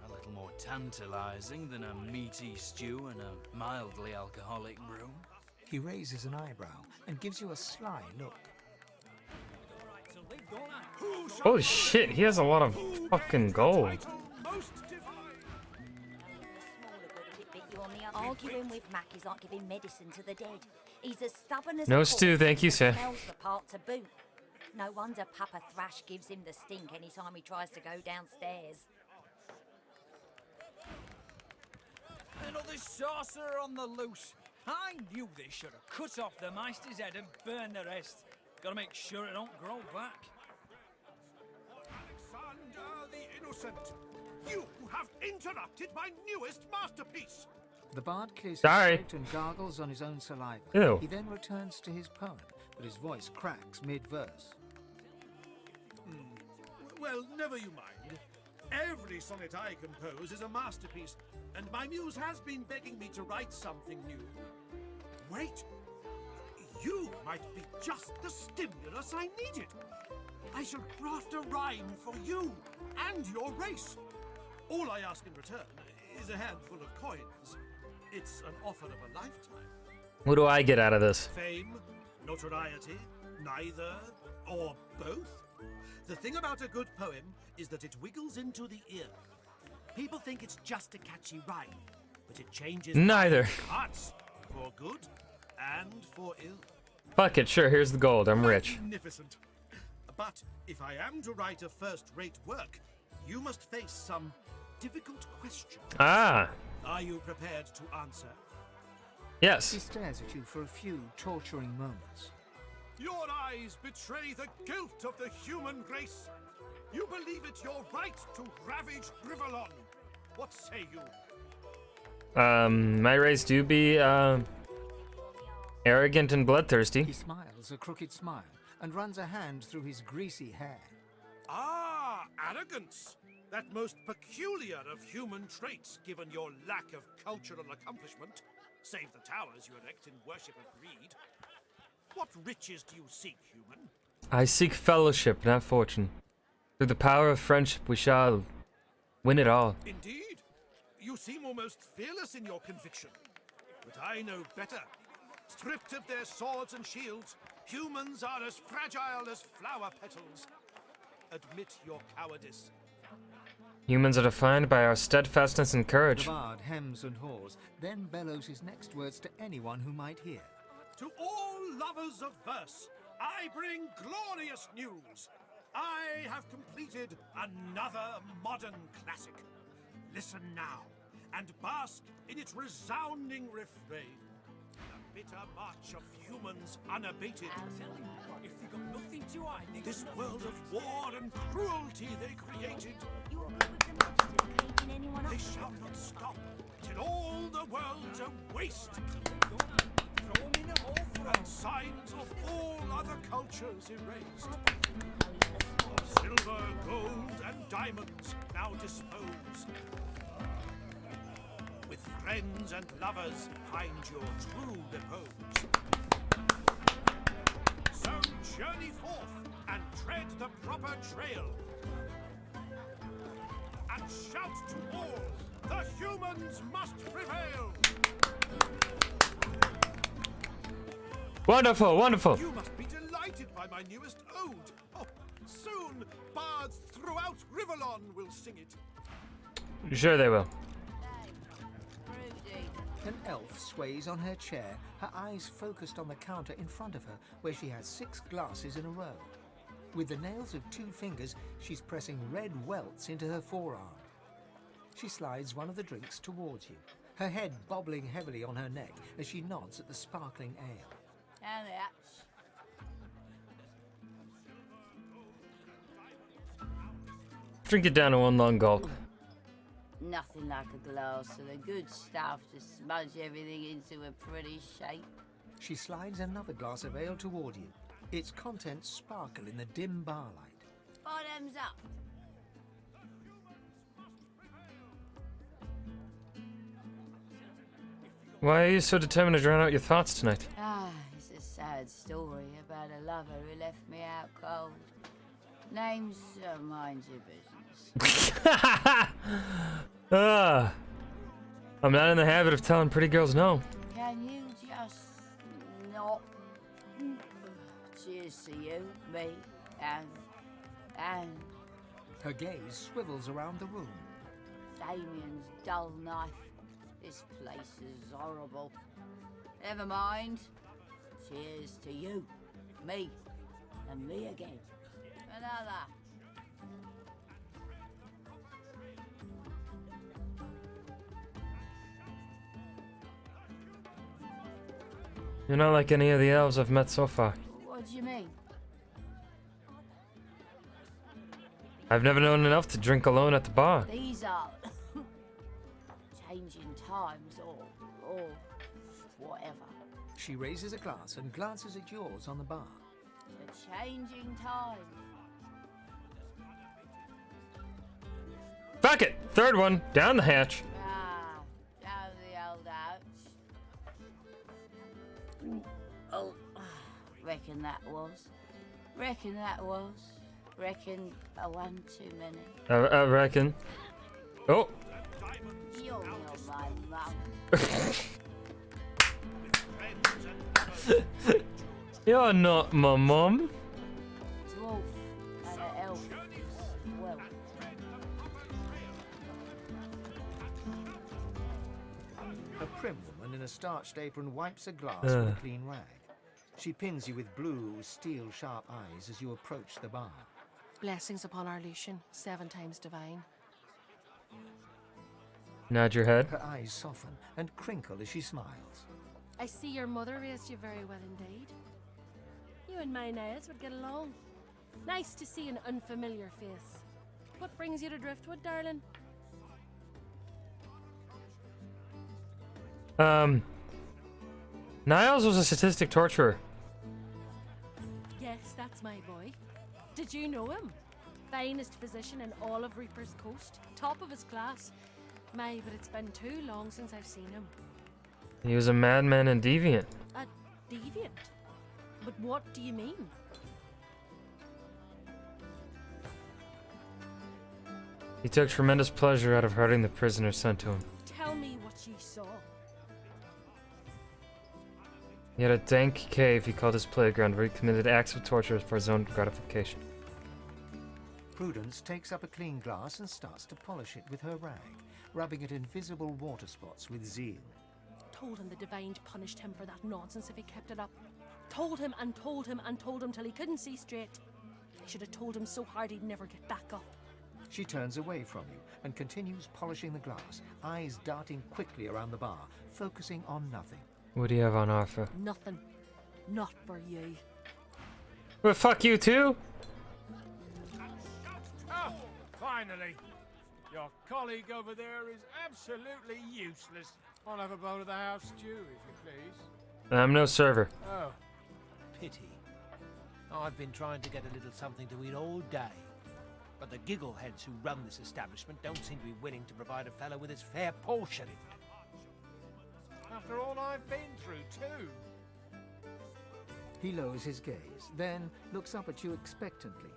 a little more tantalizing than a meaty stew and a mildly alcoholic brew. He raises an eyebrow and gives you a sly look. Holy shit, he has a lot of fucking gold. Arguing with Mac is like giving medicine to the dead. He's as stubborn as No a stew, horse thank you, and sir. smells the part to boot. No wonder Papa Thrash gives him the stink anytime he tries to go downstairs. Another sorcerer on the loose. I knew they should have cut off the Meister's head and burned the rest. Gotta make sure it don't grow back. Alexander the Innocent, you have interrupted my newest masterpiece. The bard clears his Sorry. throat and gargles on his own saliva. Ew. He then returns to his poem, but his voice cracks mid-verse. Well, never you mind. Every sonnet I compose is a masterpiece, and my muse has been begging me to write something new. Wait! You might be just the stimulus I needed. I shall craft a rhyme for you and your race. All I ask in return is a handful of coins. It's an offer of a lifetime. What do I get out of this? Fame, notoriety, neither, or both? The thing about a good poem is that it wiggles into the ear. People think it's just a catchy rhyme, but it changes Neither. hearts for good and for ill. Fuck it, sure, here's the gold. I'm rich. Magnificent. But if I am to write a first-rate work, you must face some difficult questions. Ah. Are you prepared to answer? Yes. He stares at you for a few torturing moments. Your eyes betray the guilt of the human race. You believe it your right to ravage Rivalon. What say you? My race do be, arrogant and bloodthirsty. He smiles a crooked smile and runs a hand through his greasy hair. Ah, arrogance. That most peculiar of human traits, given your lack of cultural accomplishment. Save the towers you erect in worship of greed. What riches do you seek, human? I seek fellowship, not fortune. Through the power of friendship, we shall win it all. Indeed. You seem almost fearless in your conviction. But I know better. Stripped of their swords and shields, humans are as fragile as flower petals. Admit your cowardice. Humans are defined by our steadfastness and The courage. bard hems and haws, then bellows his next words to anyone who might hear. To all lovers of verse, I bring glorious news. I have completed another modern classic. Listen now, and bask in its resounding refrain. The bitter march of humans unabated. If they got nothing to hide, This world of war and cruelty they created. They shall not stop till all the world's a waste. And signs of all other cultures erased. Of silver, gold, and diamonds now disposed. With friends and lovers find your true repose. So journey forth and tread the proper trail. And shout to all, the humans must prevail! Wonderful, wonderful. You must be delighted by my newest ode. Oh, soon bards throughout Rivalon will sing it. Sure they will. An elf sways on her chair, her eyes focused on the counter in front of her, where she has 6 glasses in a row. With the nails of 2 fingers, she's pressing red welts into her forearm. She slides one of the drinks towards you, her head bobbling heavily on her neck as she nods at the sparkling ale. And that. Drink it down in one long gulp. Nothing like a glass of the good stuff to smudge everything into a pretty shape. She slides another glass of ale toward you. Its contents sparkle in the dim bar light. Bottoms up. Why are you so determined to drown out your thoughts tonight? Ah, it's a sad story about a lover who left me out cold. Name's mind your business. I'm not in the habit of telling pretty girls no. Can you just not? Cheers to you, me, and... Her gaze swivels around the room. Damien's dull knife. This place is horrible. Never mind. Cheers to you, me, and me again. Another. You're not like any of the elves I've met so far. What do you mean? I've never known enough to drink alone at the bar. These are changing times or whatever. She raises a glass and glances at yours on the bar. The changing times. Fuck it! Third one, down the hatch. Ah, down the old ouch. Oh, reckon that was. Reckon a one too many. I reckon. Oh. You're not my mum. You're not my mum. Dwarf and an elf. Well. A prim woman in a starched apron wipes a glass with a clean rag. She pings you with blue, steel-sharp eyes as you approach the bar. Blessings upon our Lucian, 7 times divine. Nod your head. Her eyes soften and crinkle as she smiles. I see your mother raised you very well indeed. You and my Niles would get along. Nice to see an unfamiliar face. What brings you to Driftwood, darling? Niles was a sadistic torturer. Yes, that's my boy. Did you know him? Finest physician in all of Reaper's Coast. Top of his class. My, but it's been too long since I've seen him. He was a madman and deviant. A deviant? But what do you mean? He took tremendous pleasure out of hurting the prisoners sent to him. Tell me what you saw. He had a dank cave he called his playground where he committed acts of torture for his own gratification. Prudence takes up a clean glass and starts to polish it with her rag, rubbing at invisible water spots with zeal. Told him the Divine punished him for that nonsense if he kept it up. Told him and told him and told him till he couldn't see straight. I should have told him so hard he'd never get back up. She turns away from you and continues polishing the glass, eyes darting quickly around the bar, focusing on nothing. What do you have on offer? Nothing. Not for you. Well, fuck you too. Oh, finally. Your colleague over there is absolutely useless. I'll have a bowl of the house stew, if you please. I'm no server. Oh, pity. I've been trying to get a little something to eat all day. But the giggleheads who run this establishment don't seem to be willing to provide a fellow with his fair portion. After all I've been through, too. He lowers his gaze, then looks up at you expectantly.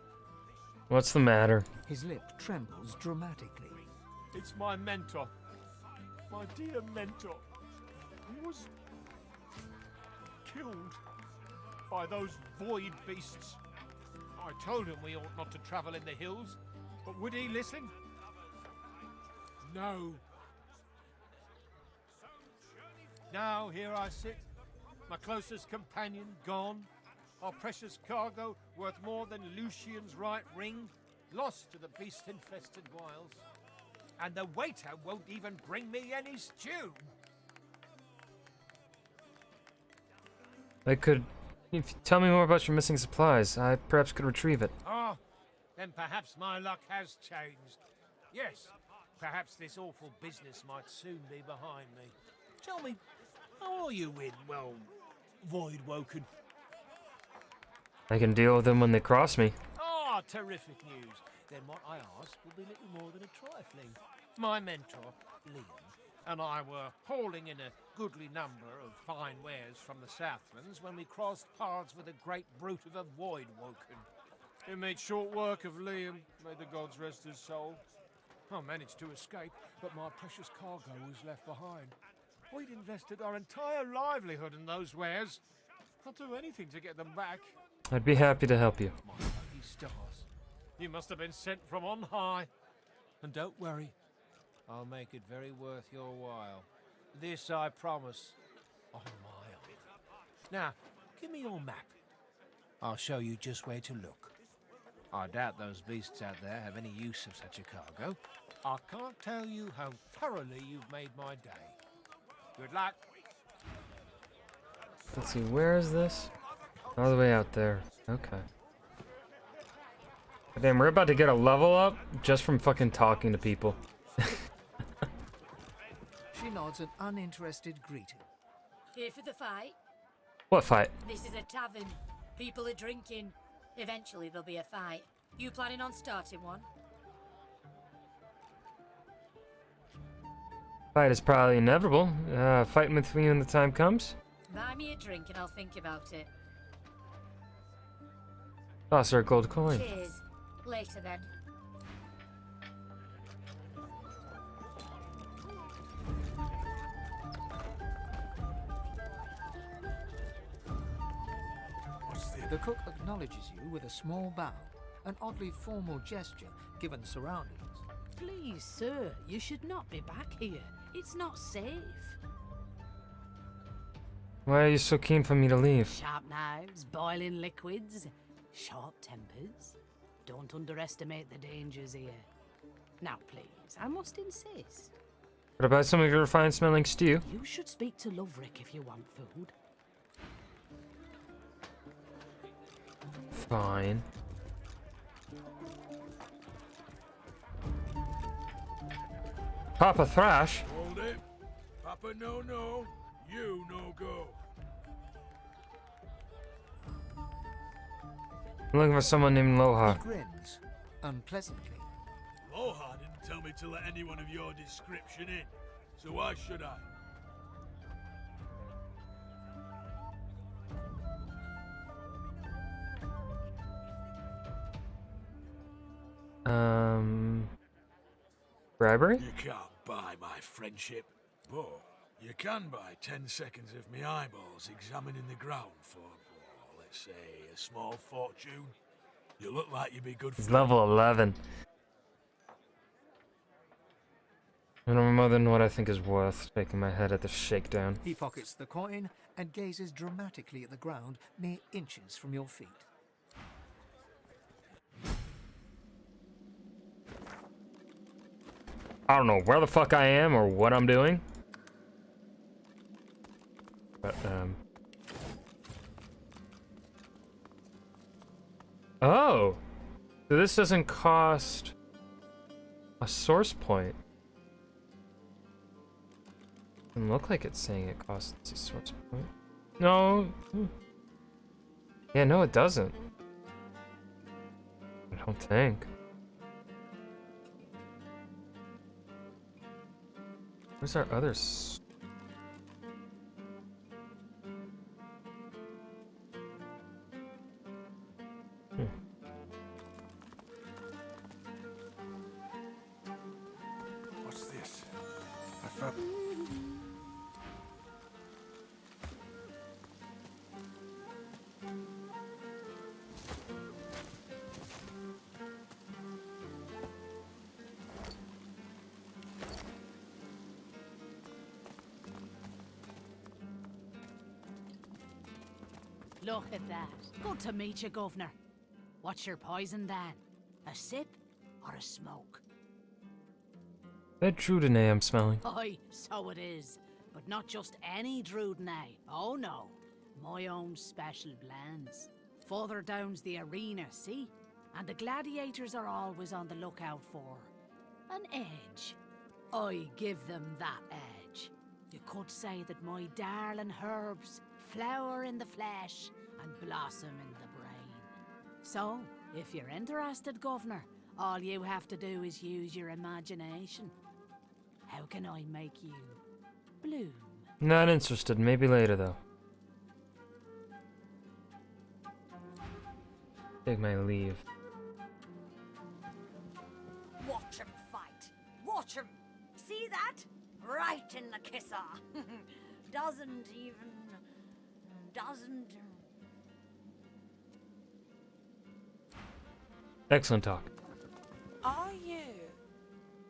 What's the matter? His lip trembles dramatically. It's my mentor. My dear mentor. He was killed by those void beasts. I told him we ought not to travel in the hills, but would he listen? No. Now here I sit, my closest companion gone, our precious cargo worth more than Lucian's right ring, lost to the beast-infested wilds. And the waiter won't even bring me any stew. If you tell me more about your missing supplies, I perhaps could retrieve it. Ah, then perhaps my luck has changed. Yes, perhaps this awful business might soon be behind me. Tell me, how are you in, well, Void Woken? I can deal with them when they cross me. Ah, terrific news. Then what I ask will be little more than a trifling. My mentor, Liam, and I were hauling in a goodly number of fine wares from the Southlands when we crossed paths with a great brute of a void woken. It made short work of Liam, may the gods rest his soul. I managed to escape, but my precious cargo was left behind. We'd invested our entire livelihood in those wares. I'll do anything to get them back. I'd be happy to help you. My lucky stars. You must have been sent from on high. And don't worry, I'll make it very worth your while. This I promise, on my honor. Now, give me your map. I'll show you just where to look. I doubt those beasts out there have any use of such a cargo. I can't tell you how thoroughly you've made my day. Good luck. Let's see, where is this? All the way out there. Okay. Damn, we're about to get a level up just from fucking talking to people. She nods an uninterested greeting. Here for the fight? What fight? This is a tavern. People are drinking. Eventually there'll be a fight. You planning on starting one? Fight is probably inevitable. Fighting with me when the time comes. Buy me a drink and I'll think about it. Toss her a gold coin. Cheers. Later then. The cook acknowledges you with a small bow, an oddly formal gesture given the surroundings. Please, sir, you should not be back here. It's not safe. Why are you so keen for me to leave? Sharp knives, boiling liquids, short tempers. Don't underestimate the dangers here. Now, please, I must insist. What about some of your fine smelling stew? You should speak to Loverick if you want food. Fine. Papa Thrash? Hold it. Papa no, you no go. I'm looking for someone named Loha. He grins, unpleasantly. Loha didn't tell me to let anyone of your description in, so why should I? Bribery? You can't buy my friendship, but you can buy 10 seconds of me eyeballs examining the ground for, well, let's say, a small fortune. You look like you'd be good for He's level 11. I know more than what I think is worth, shaking my head at the shakedown. He pockets the coin and gazes dramatically at the ground mere inches from your feet. I don't know where the fuck I am or what I'm doing. But, oh! So this doesn't cost a source point. Doesn't look like it's saying it costs a source point. No. Yeah, no, it doesn't. I don't think. Where's our others? What's this? I found... Look at that. Good to meet you, Governor. What's your poison, Dan? A sip or a smoke? That Druidine I'm smelling. Aye, so it is. But not just any Druidine. Oh no. My own special blends. Further down's the arena, see? And the gladiators are always on the lookout for an edge. I give them that edge. You could say that my darling herbs flower in the flesh and blossom in the brain. So, if you're interested, Governor, all you have to do is use your imagination. How can I make you bloom? Not interested. Maybe later, though. Take my leave. Watch him fight. Watch him. See that? Right in the kisser. Doesn't. Excellent talk. Are you?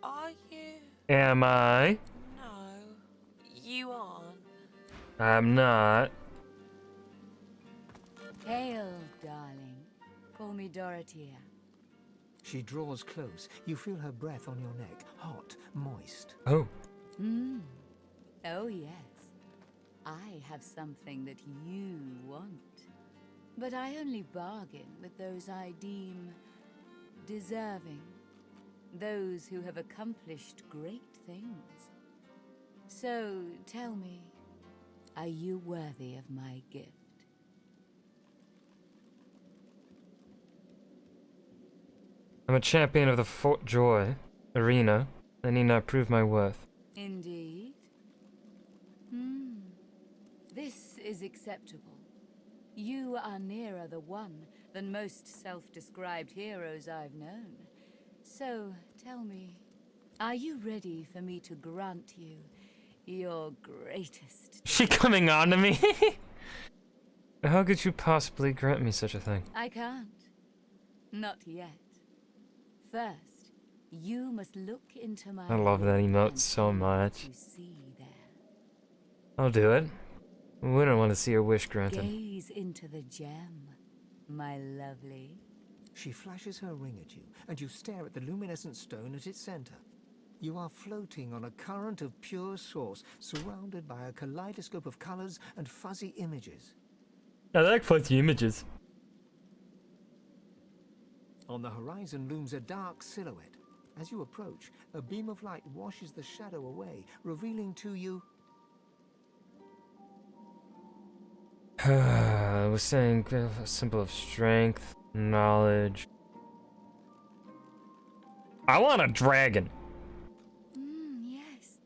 Are you? Am I? No, you aren't. I'm not. Hail, darling. Call me Dorothea. She draws close. You feel her breath on your neck, hot, moist. Oh. Oh, yes. I have something that you want. But I only bargain with those I deem deserving. Those who have accomplished great things. So, tell me, are you worthy of my gift? I'm a champion of the Fort Joy arena. I need not prove my worth. Indeed. This is acceptable. You are nearer the one than most self-described heroes I've known. So, tell me, are you ready for me to grant you your greatest? She coming on to me? How could you possibly grant me such a thing? I can't. Not yet. First, you must look into my I love that eyes emote and so see much. what you see there. I'll do it. Wouldn't want to see her wish granted. Gaze into the gem, my lovely. She flashes her ring at you, and you stare at the luminescent stone at its center. You are floating on a current of pure source, surrounded by a kaleidoscope of colors and fuzzy images. I like fuzzy images. On the horizon looms a dark silhouette. As you approach, a beam of light washes the shadow away, revealing to you... I was saying a symbol of strength, knowledge. I want a dragon. Yes.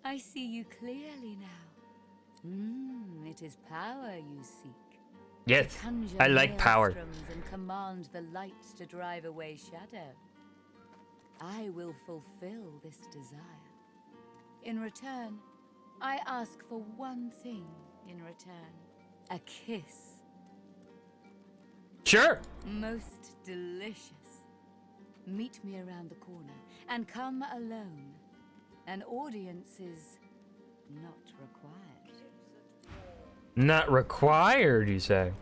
I see you clearly now. It is power you seek. Yes, To conjure I like power. maelstroms and command the lights to drive away shadow. I will fulfill this desire. In return, I ask for one thing in return. A kiss. Sure. Most delicious. Meet me around the corner and come alone. An audience is not required. Not required, you say?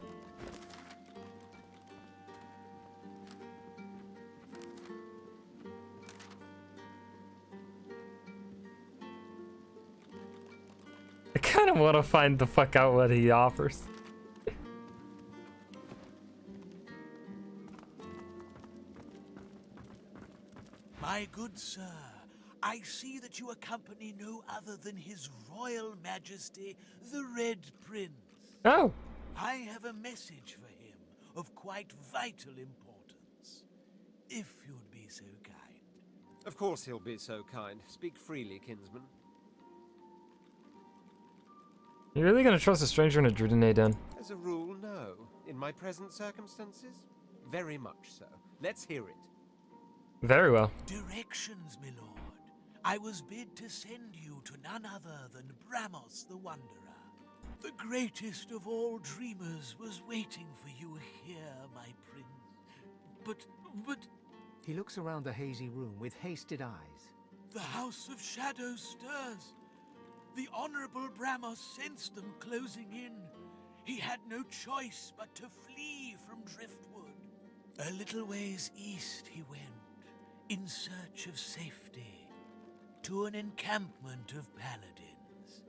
I kind of want to find the fuck out what he offers. My good sir, I see that you accompany no other than His Royal Majesty, the Red Prince. Oh. I have a message for him of quite vital importance. If you'd be so kind. Of course he'll be so kind. Speak freely, kinsman. You really gonna trust a stranger in a Druidine den? As a rule, no. In my present circumstances, very much so. Let's hear it. Very well. Directions, my lord. I was bid to send you to none other than Bramos the Wanderer. The greatest of all dreamers was waiting for you here, my prince. But... He looks around the hazy room with hasted eyes. The House of Shadows stirs. The Honorable Bramos sensed them closing in. He had no choice but to flee from Driftwood. A little ways east he went, in search of safety, to an encampment of paladins.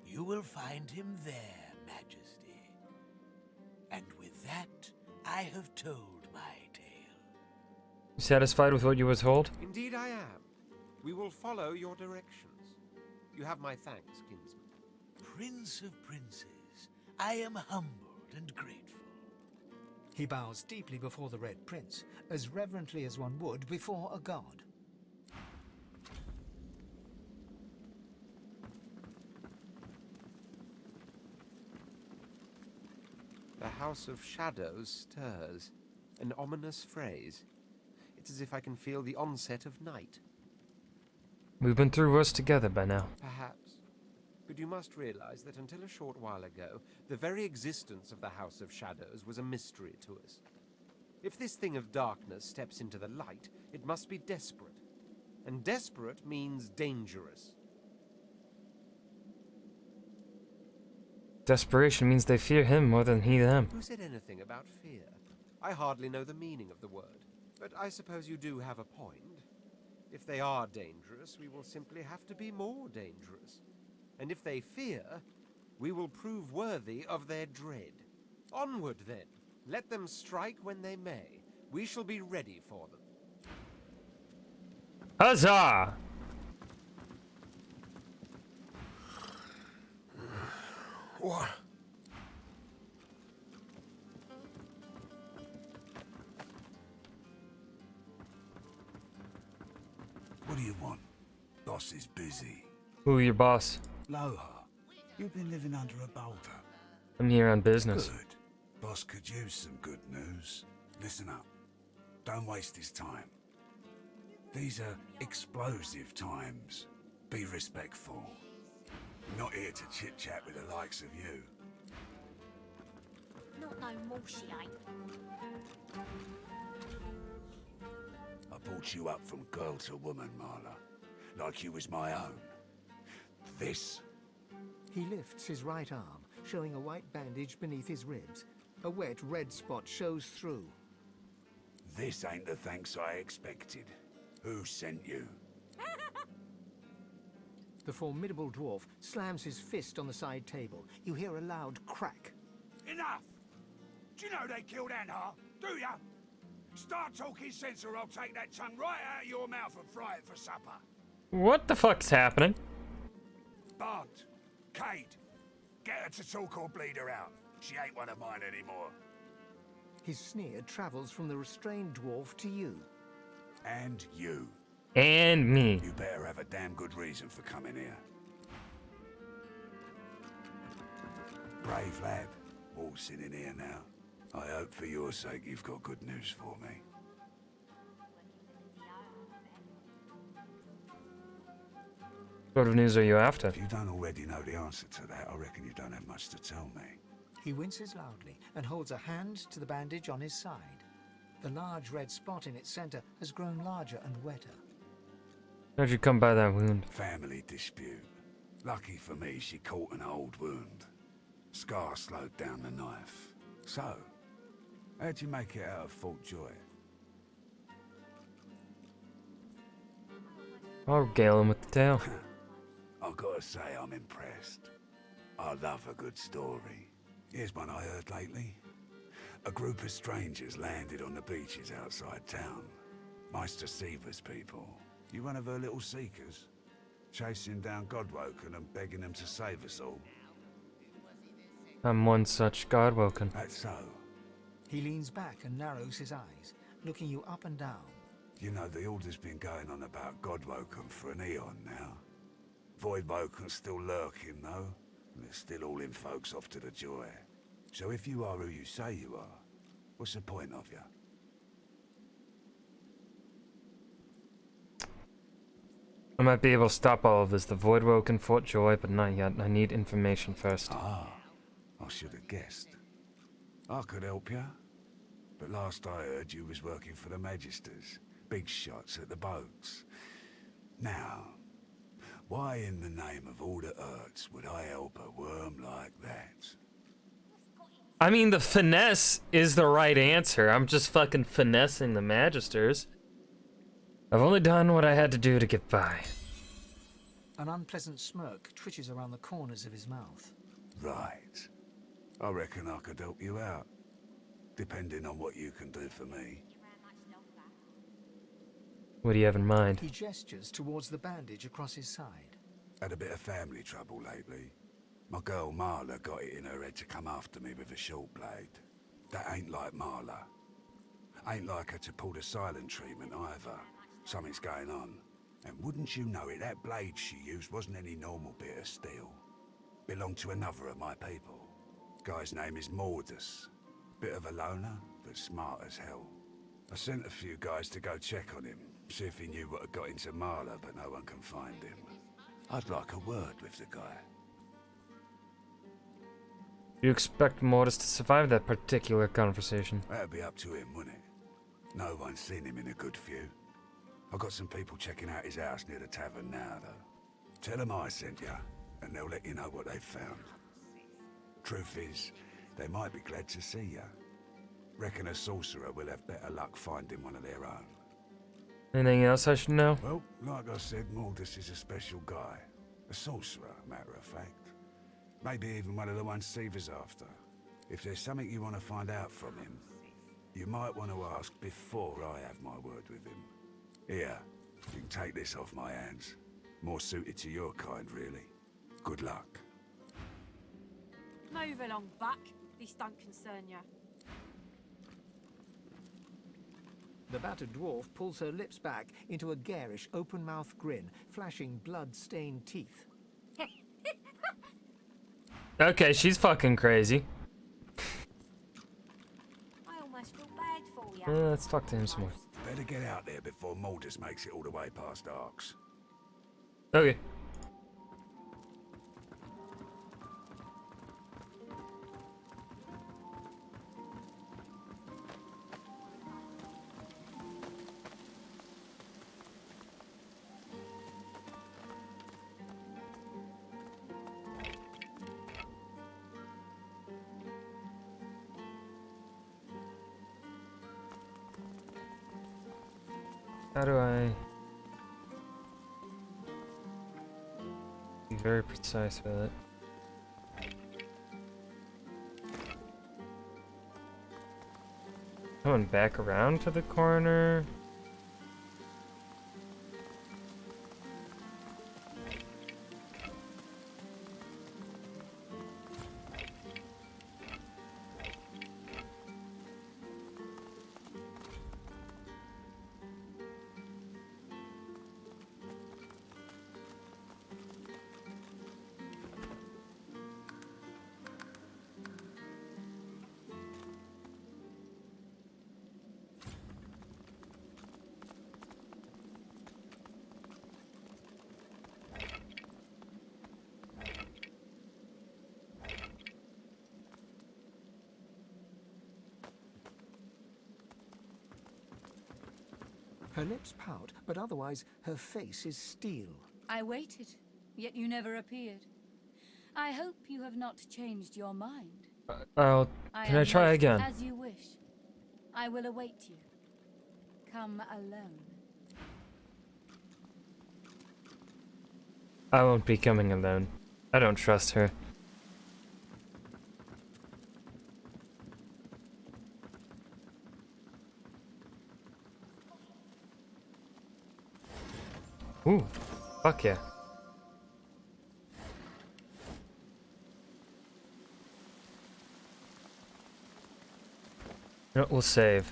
You will find him there, Majesty. And with that, I have told my tale. You satisfied with what you were told? Indeed I am. We will follow your directions. You have my thanks, kinsman. Prince of Princes, I am humbled and grateful. He bows deeply before the Red Prince, as reverently as one would before a god. The House of Shadows stirs. An ominous phrase. It's as if I can feel the onset of night. We've been through worse together by now. Perhaps. But you must realize that until a short while ago, the very existence of the House of Shadows was a mystery to us. If this thing of darkness steps into the light, it must be desperate. And desperate means dangerous. Desperation means they fear him more than he them. Who said anything about fear? I hardly know the meaning of the word, but I suppose you do have a point. If they are dangerous, we will simply have to be more dangerous. And if they fear, we will prove worthy of their dread. Onward, then. Let them strike when they may. We shall be ready for them. Huzzah! What? What do you want? Boss is busy. Who, your boss? Loha, you've been living under a boulder. I'm here on business. Good. Boss could use some good news. Listen up. Don't waste his time. These are explosive times. Be respectful. I'm not here to chit-chat with the likes of you. Not no more, she ain't. I brought you up from girl to woman, Marla. Like you was my own. This? He lifts his right arm, showing a white bandage beneath his ribs. A wet red spot shows through. This ain't the thanks I expected. Who sent you? The formidable dwarf slams his fist on the side table. You hear a loud crack. Enough! Do you know they killed Anhar? Do ya? Start talking sense or I'll take that tongue right out of your mouth and fry it for supper. What the fuck's happening? Bart, Kate, get her to talk or bleed her out. She ain't one of mine anymore. His sneer travels from the restrained dwarf to you. And you. And me. You better have a damn good reason for coming here. Brave lad, waltzing in here now. I hope for your sake you've got good news for me. What sort of news are you after? If you don't already know the answer to that, I reckon you don't have much to tell me. He winces loudly and holds a hand to the bandage on his side. The large red spot in its center has grown larger and wetter. How'd you come by that wound? Family dispute. Lucky for me, she caught an old wound. Scar slowed down the knife. So, how'd you make it out of Fort Joy? I'll regale him with the tale. I've got to say I'm impressed. I love a good story. Here's one I heard lately. A group of strangers landed on the beaches outside town. Meister Seaver's people. You one of her little seekers? Chasing down Godwoken and begging them to save us all. I'm one such Godwoken. That's so. He leans back and narrows his eyes, looking you up and down. You know, the order's been going on about Godwoken for an eon now. Voidwoken's still lurking, though. And they're still hauling folks off to the Joy. So if you are who you say you are, what's the point of you? I might be able to stop all of this. The Voidwoken Fort Joy, but not yet. I need information first. Ah, I should have guessed. I could help you. But last I heard, you was working for the Magisters. Big shots at the boats. Now, why in the name of all the Earths would I help a worm like that? I mean, the finesse is the right answer. I'm just fucking finessing the Magisters. I've only done what I had to do to get by. An unpleasant smirk twitches around the corners of his mouth. Right. I reckon I could help you out. Depending on what you can do for me. What do you have in mind? He gestures towards the bandage across his side. Had a bit of family trouble lately. My girl Marla got it in her head to come after me with a short blade. That ain't like Marla. Ain't like her to pull the silent treatment either. Something's going on. And wouldn't you know it, that blade she used wasn't any normal bit of steel. Belonged to another of my people. Guy's name is Mordus. Bit of a loner, but smart as hell. I sent a few guys to go check on him, see if he knew what had got into Marla, but no one can find him. I'd like a word with the guy. You expect Mortis to survive that particular conversation? That'd be up to him, wouldn't it? No one's seen him in a good few. I've got some people checking out his house near the tavern now, though. Tell them I sent you, and they'll let you know what they've found. Truth is, they might be glad to see you. Reckon a sorcerer will have better luck finding one of their own. Anything else I should know? Well, like I said, Mortis is a special guy. A sorcerer, matter of fact. Maybe even one of the ones Seaver's after. If there's something you want to find out from him, you might want to ask before I have my word with him. Here, you can take this off my hands. More suited to your kind, really. Good luck. Move along, Buck. This don't concern you. The battered dwarf pulls her lips back into a garish, open-mouthed grin, flashing blood-stained teeth. Okay, she's fucking crazy. I almost feel bad for you. Let's talk to him some more. Better get out there before Mortis makes it all the way past Arks. Okay. How do I be very precise with it? Coming back around to the corner. Her lips pout, but otherwise her face is steel. I waited, yet you never appeared. I hope you have not changed your mind. Can I try again? As you wish. I will await you. Come alone. I won't be coming alone. I don't trust her. Ooh, fuck yeah. You know, we'll save.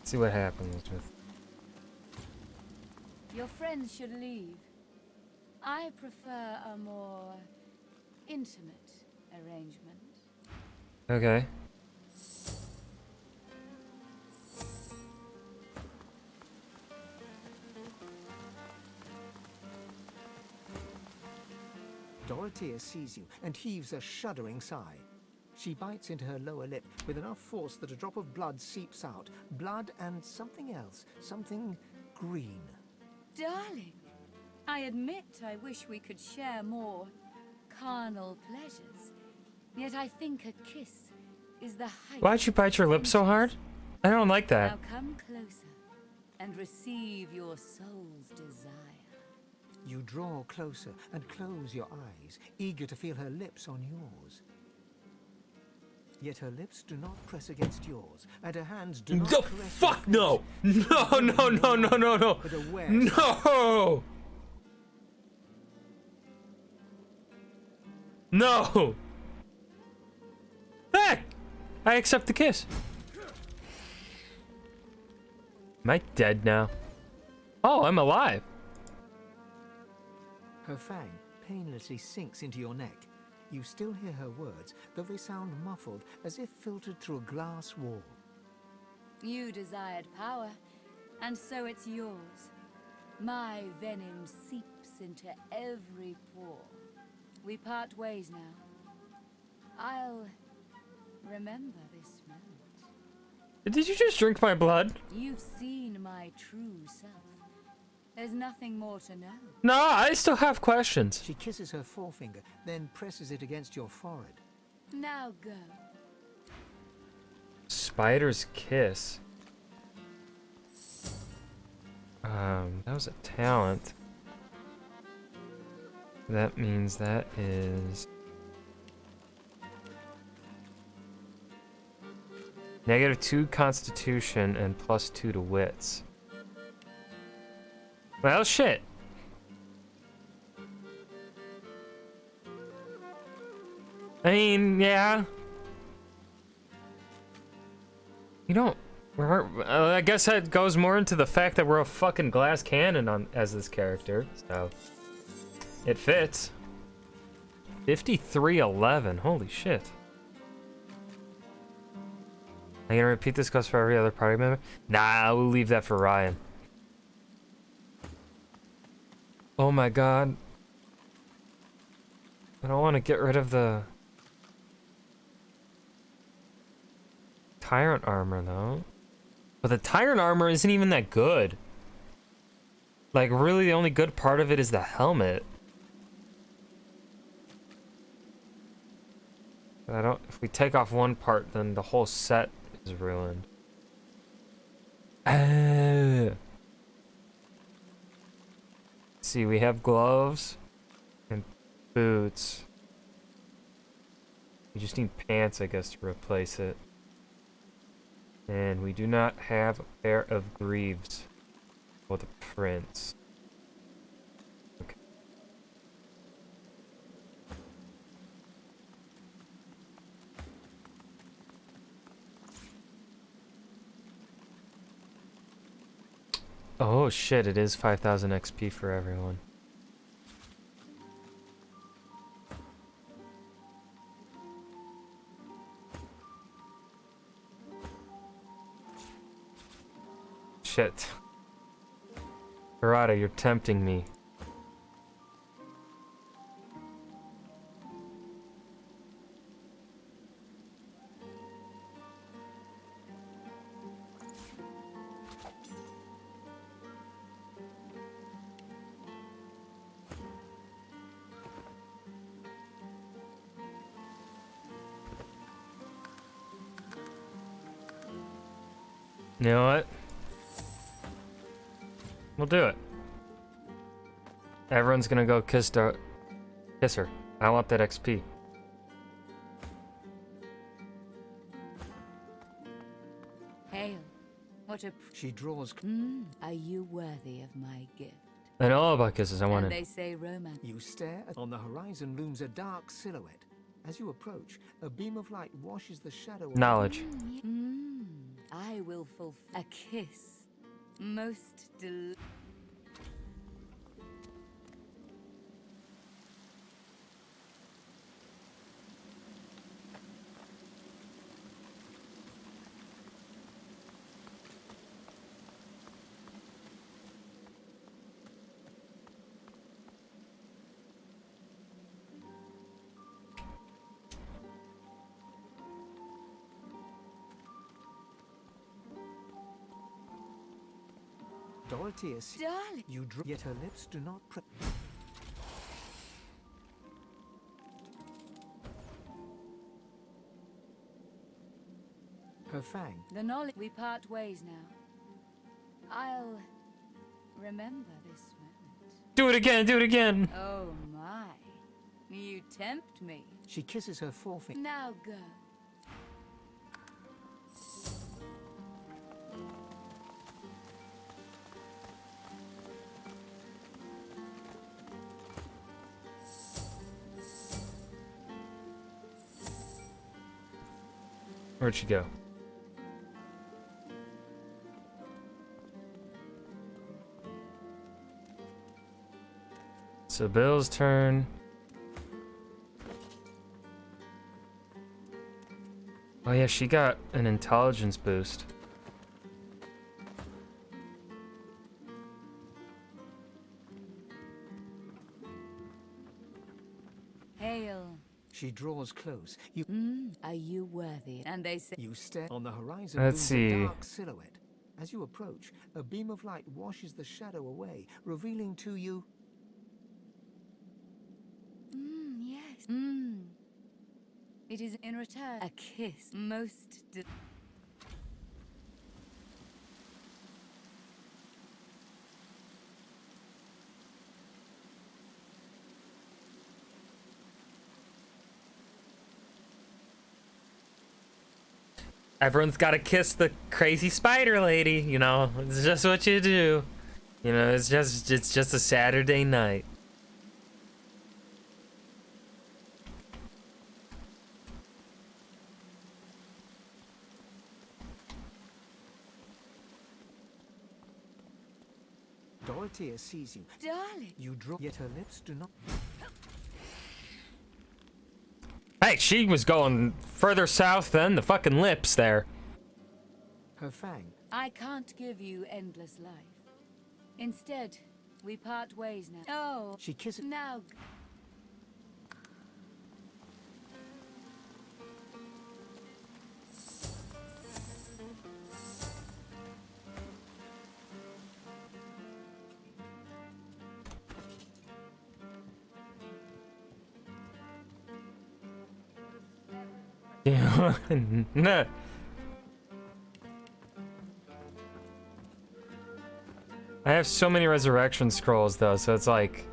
See what happens with. Your friends should leave. I prefer a more intimate arrangement. Okay. Dorothea sees you and heaves a shuddering sigh. She bites into her lower lip with enough force that a drop of blood seeps out. Blood and something else. Something green. Darling, I admit I wish we could share more carnal pleasures. Yet I think a kiss is the height. Why'd you bite your lip so hard? I don't like that. Now come closer and receive your soul's desire. You draw closer and close your eyes, eager to feel her lips on yours. Yet her lips do not press against yours, and her hands do not caress fuck no! No, no, no, no, no, no! No! No! Hey! I accept the kiss. Am I dead now? Oh, I'm alive. Her fang painlessly sinks into your neck. You still hear her words, though they sound muffled, as if filtered through a glass wall. You desired power, and so it's yours. My venom seeps into every pore. We part ways now. I'll remember this moment. Did you just drink my blood? You've seen my true self. There's nothing more to know. No, I still have questions. She kisses her forefinger, then presses it against your forehead. Now go. Spider's kiss. That was a talent. That means that is -2 Constitution and +2 to wits. Well, shit. I mean, yeah. You don't. I guess that goes more into the fact that we're a fucking glass cannon on as this character, so it fits. 5311. Holy shit. Are you gonna repeat this quest for every other party member? Nah, we'll leave that for Ryan. Oh my god. I don't want to get rid of the Tyrant armor though. But the Tyrant armor isn't even that good. Like, really the only good part of it is the helmet. If we take off one part, then the whole set is ruined. Let's see, we have gloves and boots. We just need pants, I guess, to replace it. And we do not have a pair of greaves for the prince. Okay. Oh shit, it is 5,000 XP for everyone. Shit. Harada, you're tempting me. You know what? We'll do it. Everyone's gonna go kiss her. I want that XP. Hail. What a... She draws... Are you worthy of my gift? I know all about kisses, I want And it. they say romance. You stare. On the horizon looms a dark silhouette. As you approach, a beam of light washes the shadow... Knowledge. I will fulfill a kiss. Most Dorotheus, darling. You yet her lips do not her fang. The knowledge we part ways now. I'll remember this moment. Do it again, do it again. Oh my. You tempt me. She kisses her forefinger. Now go. Where'd she go? So Bill's turn. Oh yeah, she got an intelligence boost. Hail. She draws close. Are you worthy? And they say You stare on the horizon. Let's looms see. a dark silhouette. As you approach, a beam of light washes the shadow away, revealing to you. Yes. It is in return a kiss most. Everyone's got to kiss the crazy spider lady, you know. It's just what you do. You know, it's just a Saturday night. Dorothea sees you. Darling. You draw, yet her lips do not. Hey, she was going further south than the fucking lips there. Her fang. I can't give you endless life. Instead, we part ways now. Oh, She kisses. now. Yeah. No. I have so many resurrection scrolls though, so it's like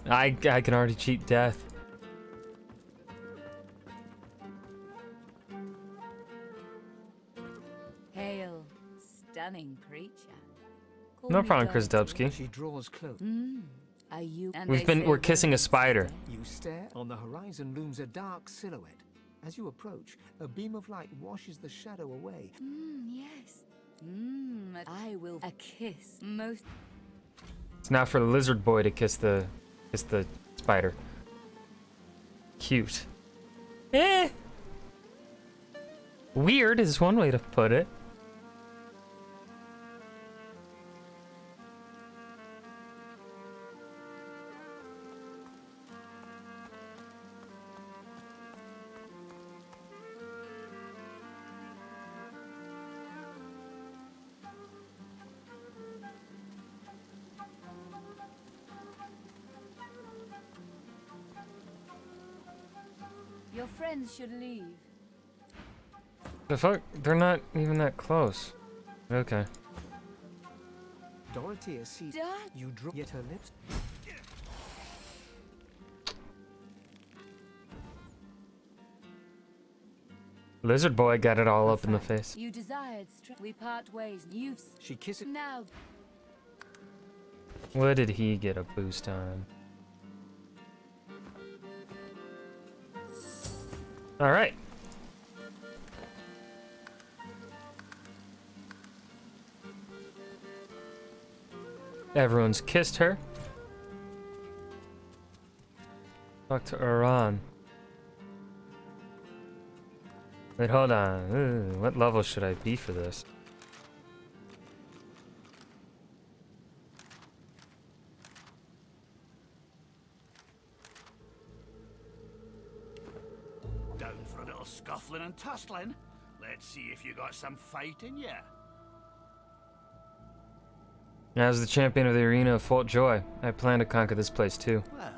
I can already cheat death. Hail, stunning creature. Call No me problem, Chris Dorothy. Dubsky. She draws close. Are you? And We're kissing a spider. You stare. On the horizon looms a dark silhouette. As you approach, a beam of light washes the shadow away. Yes. I will. A kiss most. It's now for the lizard boy to kiss the spider. Cute. Eh. Weird is one way to put it. Your friends should leave. The fuck? They're not even that close. Okay. Dorothea sees. You draw. Yet her lips. Lizard boy got it all up in the face. You desired strength. We part ways. You've. She kisses. Now. What did he get a boost on? All right. Everyone's kissed her. Talk to Iran. Wait, hold on. Ooh, what level should I be for this? Down for a little scuffling and tussling? Let's see if you got some fight in ya. As the champion of the arena of Fort Joy, I plan to conquer this place too. Well,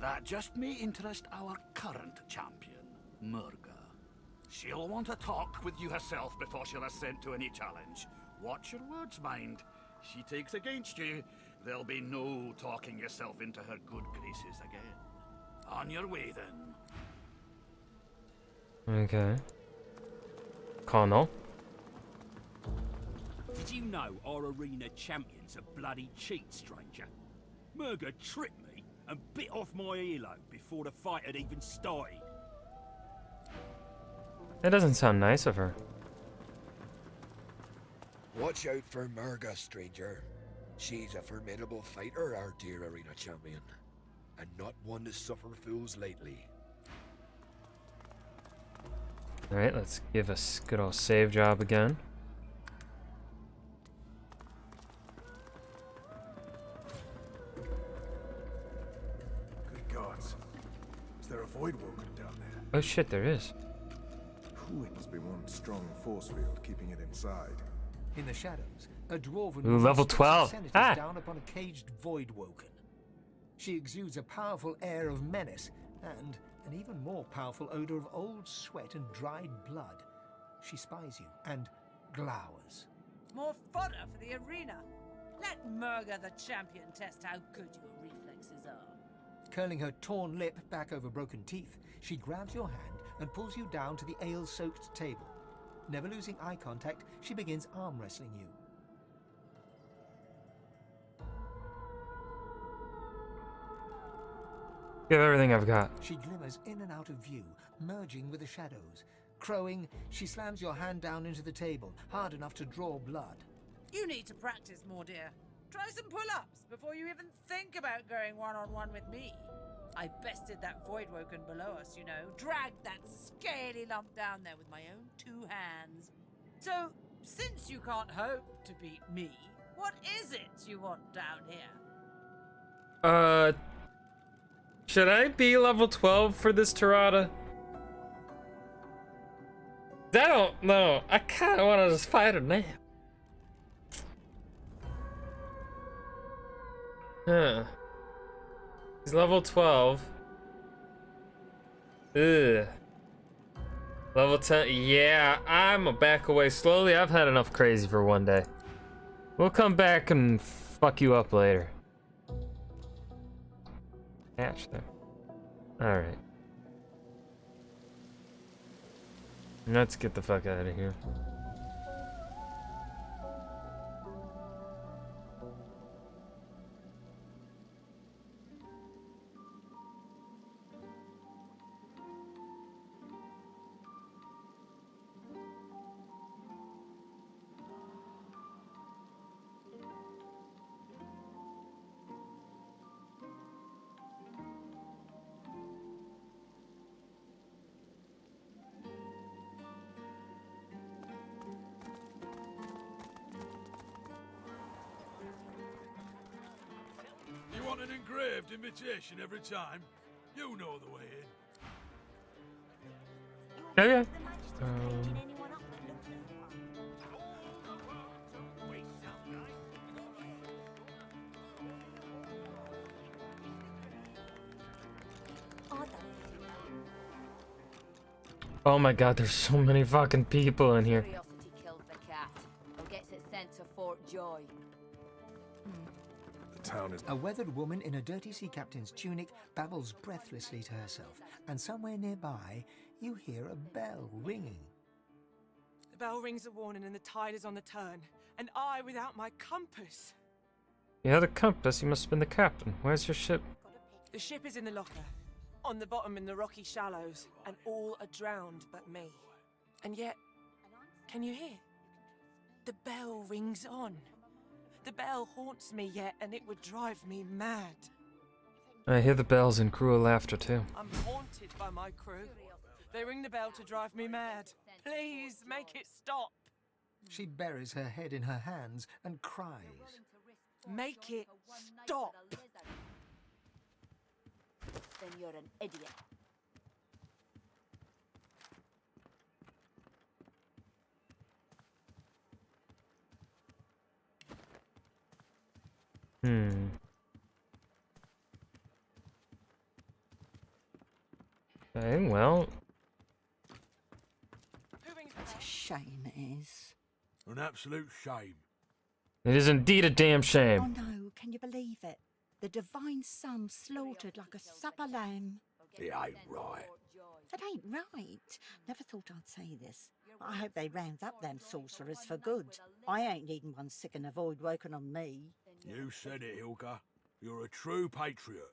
that just may interest our current champion, Murga. She'll want to talk with you herself before she'll assent to any challenge. Watch your words, mind. She takes against you, there'll be no talking yourself into her good graces again. On your way, then. Okay. Connell. Did you know our arena champion's a bloody cheat, stranger? Murga tricked me and bit off my earlobe before the fight had even started. That doesn't sound nice of her. Watch out for Murga, stranger. She's a formidable fighter, our dear arena champion, and not one to suffer fools lately. Alright, let's give us good old save job again. Good gods. Is there a void woken down there? Oh shit, there is. Ooh, it must be one strong force field keeping it inside. In the shadows, a dwarven Ooh, level 12. senators Ah! down upon a caged void woken. She exudes a powerful air of menace and an even more powerful odor of old sweat and dried blood. She spies you and glowers. More fodder for the arena. Let Murga the champion test how good your reflexes are. Curling her torn lip back over broken teeth, she grabs your hand and pulls you down to the ale-soaked table. Never losing eye contact, she begins arm wrestling you. Give everything I've got. She glimmers in and out of view, merging with the shadows. Crowing, she slams your hand down into the table, hard enough to draw blood. You need to practice more, dear. Try some pull-ups before you even think about going one-on-one with me. I bested that void woken below us, you know. Dragged that scaly lump down there with my own 2 hands. So, since you can't hope to beat me, what is it you want down here? Should I be level 12 for this Tirada? I don't know. I kind of want to just fight her now. Huh. He's level 12. Ugh. Level 10. Yeah, I'm a back away slowly. I've had enough crazy for one day. We'll come back and fuck you up later. Catch there. Alright. Let's get the fuck out of here. You want an engraved invitation every time? You know the way in. Okay. Oh my god, there's so many fucking people in here. Curiosity kills the cat, or gets it sent to Fort Joy. The town is... A weathered woman in a dirty sea captain's tunic babbles breathlessly to herself, and somewhere nearby, you hear a bell ringing. The bell rings a warning and the tide is on the turn, and I without my compass. You had a compass, you must have been the captain. Where's your ship? The ship is in the locker, on the bottom in the rocky shallows, and all are drowned but me. And yet, can you hear? The bell rings on. The bell haunts me yet, and it would drive me mad. I hear the bells and cruel laughter too. I'm haunted by my crew. They ring the bell to drive me mad. Please make it stop. She buries her head in her hands and cries. Make it stop. Then you're an idiot. Okay, well. It's a shame, it is. An absolute shame. It is indeed a damn Oh shame. no, can you believe it? The divine son slaughtered like a supper lamb. It ain't right. It ain't right. Never thought I'd say this. I hope they round up them sorcerers for good. I ain't needing one sick and a void woken on me. You said it, Hilka. You're a true patriot.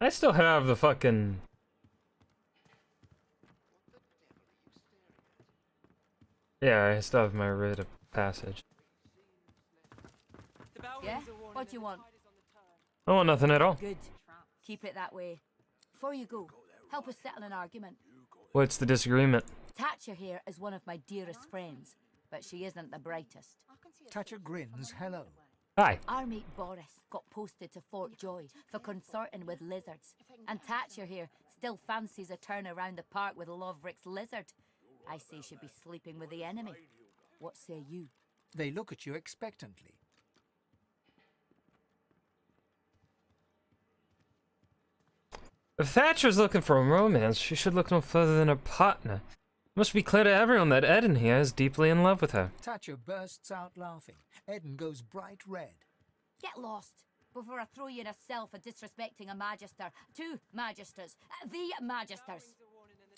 I still have the fucking... Yeah, I still have my rite of passage. Yeah? What do you want? I want nothing at all. Good. Keep it that way. Before you go, help us settle an argument. What's the disagreement? Thatcher here is one of my dearest friends, but she isn't the brightest. Thatcher grins hello. Hi. Our mate Boris got posted to Fort Joy for consorting with lizards, and Thatcher here still fancies a turn around the park with Loverick's lizard. I say she'd be sleeping with the enemy. What say you? They look at you expectantly. If Thatcher's looking for a romance, she should look no further than her partner. It must be clear to everyone that Eden here is deeply in love with her. Thatcher bursts out laughing. Eden goes bright red. Get lost before I throw you in a cell for disrespecting a magister. 2 magisters. The magisters.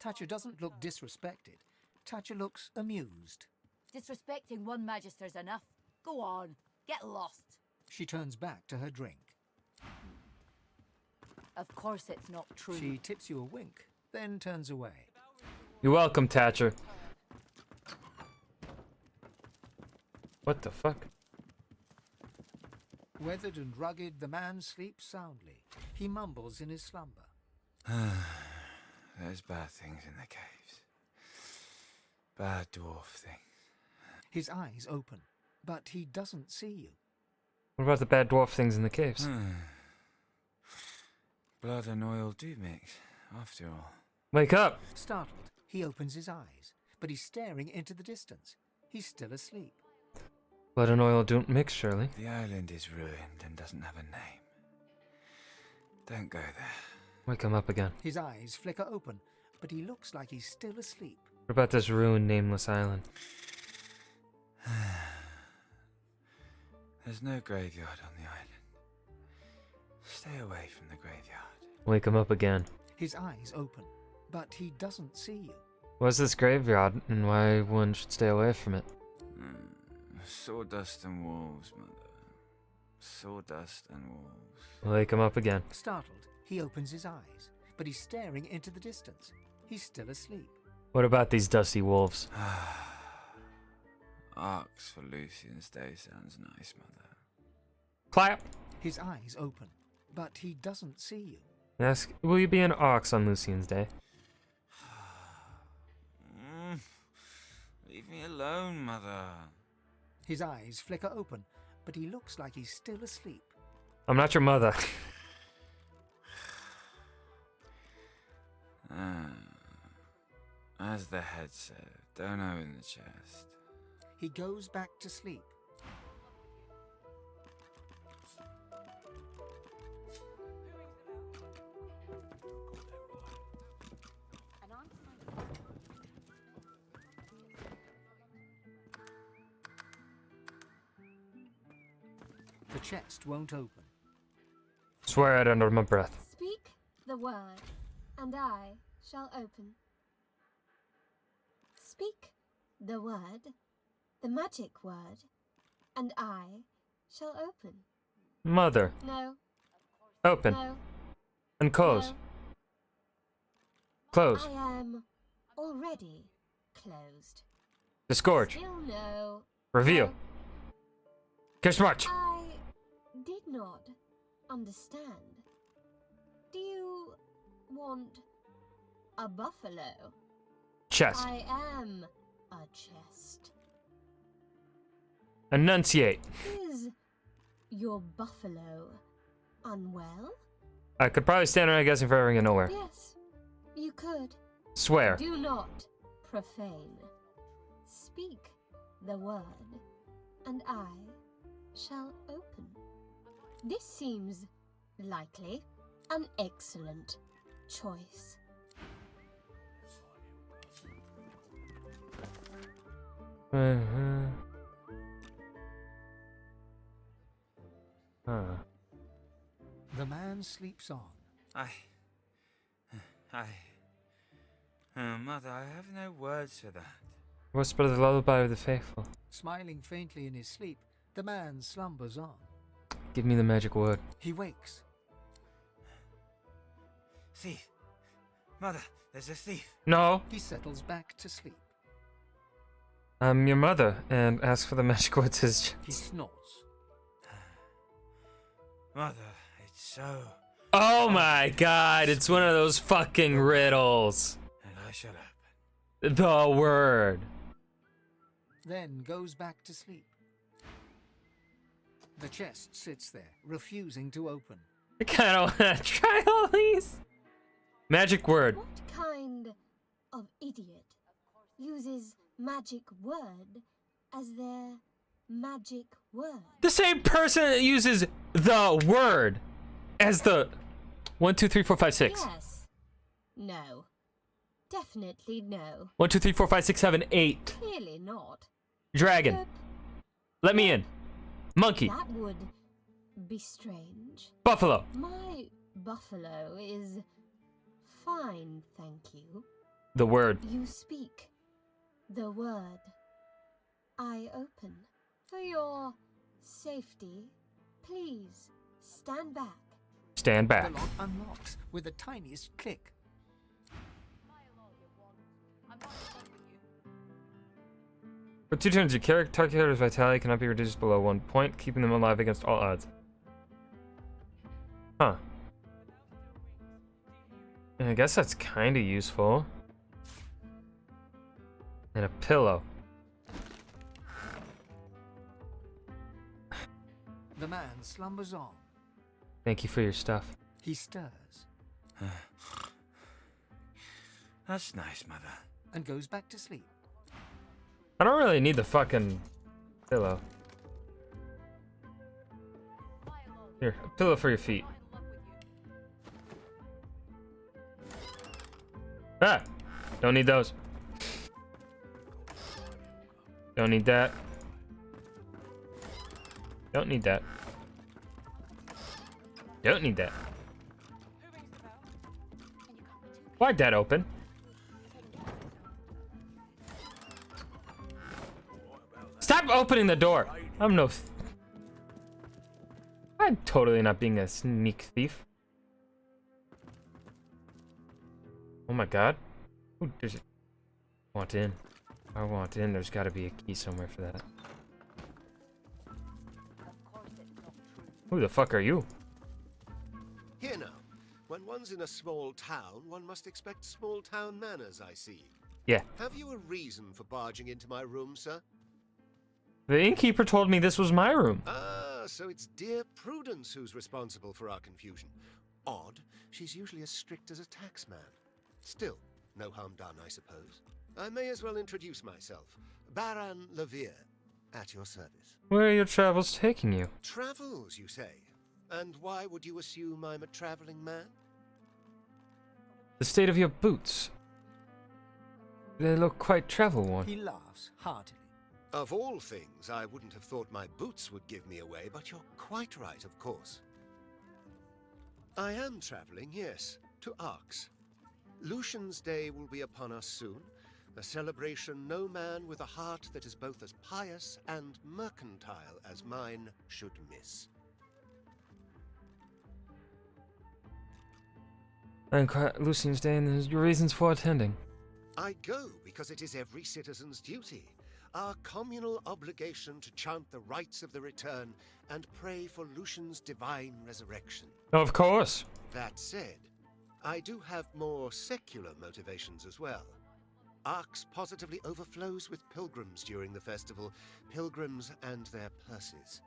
Thatcher doesn't look disrespected. Thatcher looks amused. Disrespecting 1 magister's enough. Go on. Get lost. She turns back to her drink. Of course it's not true. She tips you a wink, then turns away. You're welcome, Thatcher. What the fuck? Weathered and rugged, the man sleeps soundly. He mumbles in his slumber. There's bad things in the caves. Bad dwarf things. His eyes open, but he doesn't see you. What about the bad dwarf things in the caves? Blood and oil do mix, after all. Wake up! Startled, he opens his eyes, but he's staring into the distance. He's still asleep. Blood and oil don't mix, surely. The island is ruined and doesn't have a name. Don't go there. Wake him up again. His eyes flicker open, but he looks like he's still asleep. What about this ruined, nameless island? There's no graveyard on the island. Stay away from the graveyard. Wake him up again. His eyes open, but he doesn't see you. What's this graveyard, and why one should stay away from it? Sawdust and wolves, mother. Sawdust and wolves. Wake him up again. Startled, he opens his eyes, but he's staring into the distance. He's still asleep. What about these dusty wolves? Arcs for Lucian's Day sounds nice, mother. Clap! His eyes open, but he doesn't see you. Ask, will you be an ox on Lucian's Day? Leave me alone, mother. His eyes flicker open, but he looks like he's still asleep. I'm not your mother. As the head said, don't open the chest. He goes back to sleep. The chest won't open. Swear it under my breath. Speak the word, and I shall open. Speak the word, the magic word, and I shall open. Mother. No. Open. No. And close. No. Close. I am already closed. Disgorge. Still no. Reveal. No. Kiss march. I did not understand. Do you want a buffalo? Chest. I am a chest. Enunciate. Is your buffalo unwell? I could probably stand around guessing forever and get nowhere. Yes, you could. Swear. Do not profane. Speak the word, and I shall open. This seems likely an excellent choice. The man sleeps on. Mother, I have no words for that. Whisper the lullaby of the faithful. Smiling faintly in his sleep, the man slumbers on. Give me the magic word. He wakes. Thief! Mother, there's a thief! No! He settles back to sleep. I'm your mother, and ask for the magic word to his chest. He snorts. Mother, it's so... Oh my god, it's one of those fucking riddles. And I shall open. The word. Then goes back to sleep. The chest sits there, refusing to open. I kind of want to try all these. Magic word. What kind of idiot uses magic word as their magic word? The same person that uses the word as the 1, 2, 3, 4, 5, 6. Yes. No. Definitely no. 1, 2, 3, 4, 5, 6, 7, 8. Clearly not. Dragon. Let me in. Monkey. That would be strange. Buffalo. My buffalo is fine, thank you. The word. You speak the word. I open. For your safety, please stand back. Stand back. The lock unlocks with the tiniest click. For 2 turns, your target character's vitality cannot be reduced below 1 point, keeping them alive against all odds. Huh. And I guess that's kind of useful. And a pillow. The man slumbers on. Thank you for your stuff. He stirs. That's nice, Mother. And goes back to sleep. I don't really need the fucking pillow. Here, a pillow for your feet. Ah! Don't need those. Don't need that. Don't need that. Don't need that. Why'd that open? Stop opening the door! I'm no... I'm totally not being a sneak thief. Oh my god. Ooh, there's a... Want in. I want in. There's gotta be a key somewhere for that. Who the fuck are you? Here now, when one's in a small town, one must expect small town manners, I see. Yeah. Have you a reason for barging into my room, sir? The innkeeper told me this was my room. Ah, so it's dear Prudence who's responsible for our confusion. Odd, she's usually as strict as a taxman. Still, no harm done, I suppose. I may as well introduce myself. Baron Levere, at your service. Where are your travels taking you? Travels, you say? And why would you assume I'm a traveling man? The state of your boots. They look quite travel-worn. He laughs heartily. Of all things, I wouldn't have thought my boots would give me away, but you're quite right, of course. I am traveling, yes, to Arx. Lucian's Day will be upon us soon, a celebration no man with a heart that is both as pious and mercantile as mine should miss. Lucian's Day and your reasons for attending. I go because it is every citizen's duty, our communal obligation to chant the rites of the return and pray for Lucian's divine resurrection. Of course. That said, I do have more secular motivations as well. Arx positively overflows with pilgrims during the festival, pilgrims and their purses.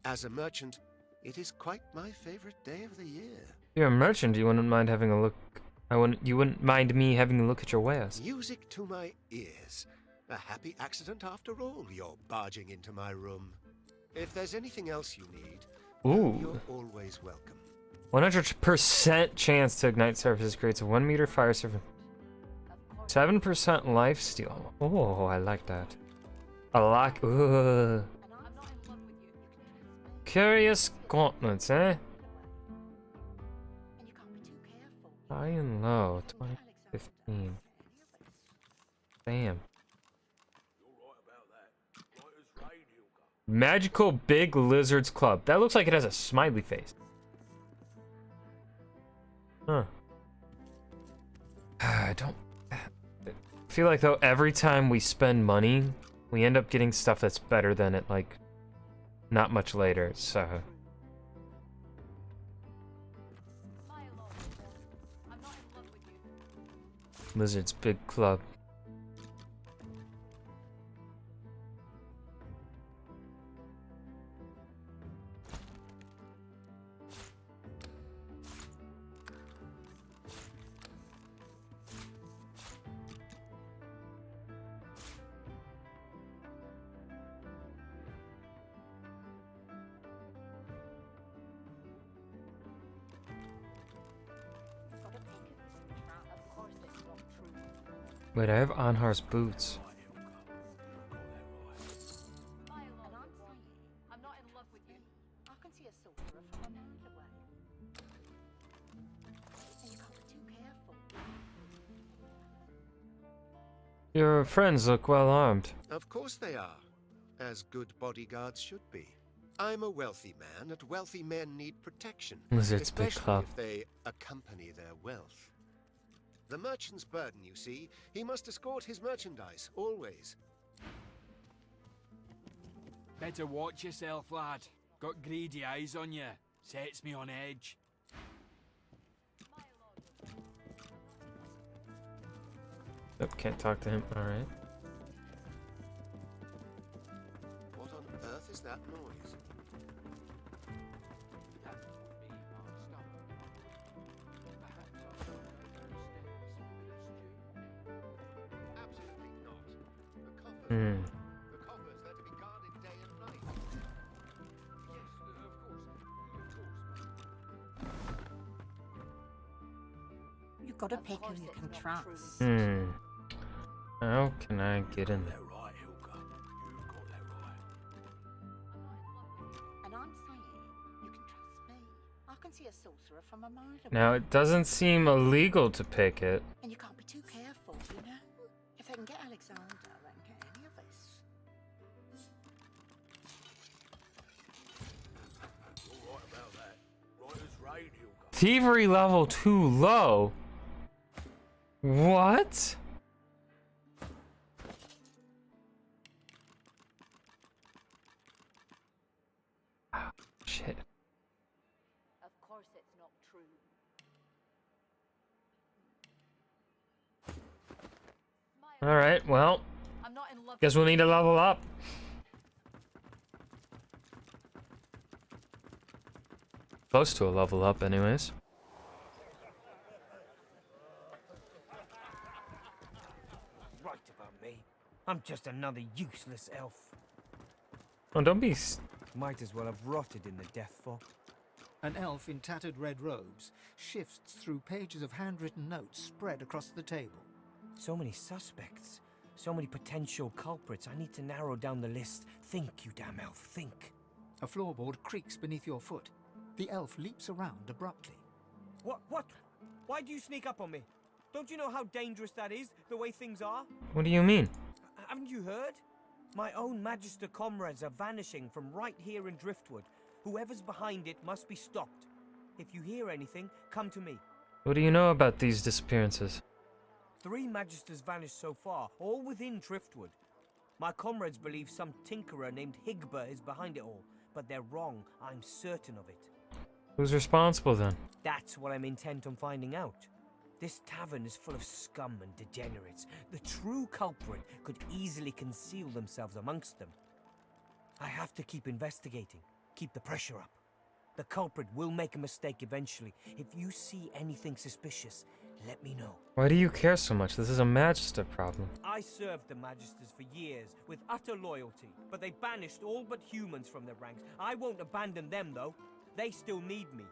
As a merchant, it is quite my favorite day of the year. You're a merchant, you wouldn't mind having a look... You wouldn't mind me having a look at your wares. Music to my ears. A happy accident after all, you're barging into my room. If there's anything else you need, you're always welcome. 100% chance to ignite surfaces creates a 1 meter fire surface. 7% lifesteal. Oh, I like that. I like... Curious gauntlets, eh? High and low, 2015. Bam. Magical Big Lizards Club. That looks like it has a smiley face. Huh. I feel like though every time we spend money, we end up getting stuff that's better than it like not much later, so Lizard's big club. Wait, I have Anhar's boots. I'm not in love with you. I can see a sorcerer from a mile away. And you can't be too careful. Your friends look well armed. Of course they are, as good bodyguards should be. I'm a wealthy man, and wealthy men need protection, Lizard's big especially club. if they accompany their wealth. The merchant's burden, you see. He must escort his merchandise, always. Better watch yourself, lad. Got greedy eyes on you. Sets me on edge. Nope, can't talk to him. Alright. What on earth is that noise? Absolutely not. Hmm. The coffers, they're to be guarded day and night. Yes, of course. You've got to pick who you can trust. How can I get in there? And I'm saying you can trust me. I can see a sorcerer from a mile away. Now, it doesn't seem illegal to pick it. And you can't be too careful, you know? If they can get Alexander, they can get any of us. All right about that. Right as rain, Hilga. Thievery level too low? What? Oh, shit. Of course it's not true. Alright, well. I'm not in love. Guess we'll need to level up. Close to a level up, anyways. Right about me. I'm just another useless elf. Oh, don't be. Might as well have rotted in the death fog. An elf in tattered red robes shifts through pages of handwritten notes spread across the table. So many suspects. So many potential culprits. I need to narrow down the list. Think, you damn elf, think. A floorboard creaks beneath your foot. The elf leaps around abruptly. What? Why do you sneak up on me? Don't you know how dangerous that is, the way things are? What do you mean? Haven't you heard? My own Magister comrades are vanishing from right here in Driftwood. Whoever's behind it must be stopped. If you hear anything, come to me. What do you know about these disappearances? 3 Magisters vanished so far, all within Driftwood. My comrades believe some tinkerer named Higba is behind it all, but they're wrong. I'm certain of it. Who's responsible then? That's what I'm intent on finding out. This tavern is full of scum and degenerates. The true culprit could easily conceal themselves amongst them. I have to keep investigating, keep the pressure up. The culprit will make a mistake eventually. If you see anything suspicious, let me know. Why do you care so much? This is a Magister problem. I served the Magisters for years with utter loyalty, but they banished all but humans from their ranks. I won't abandon them, though. They still need me.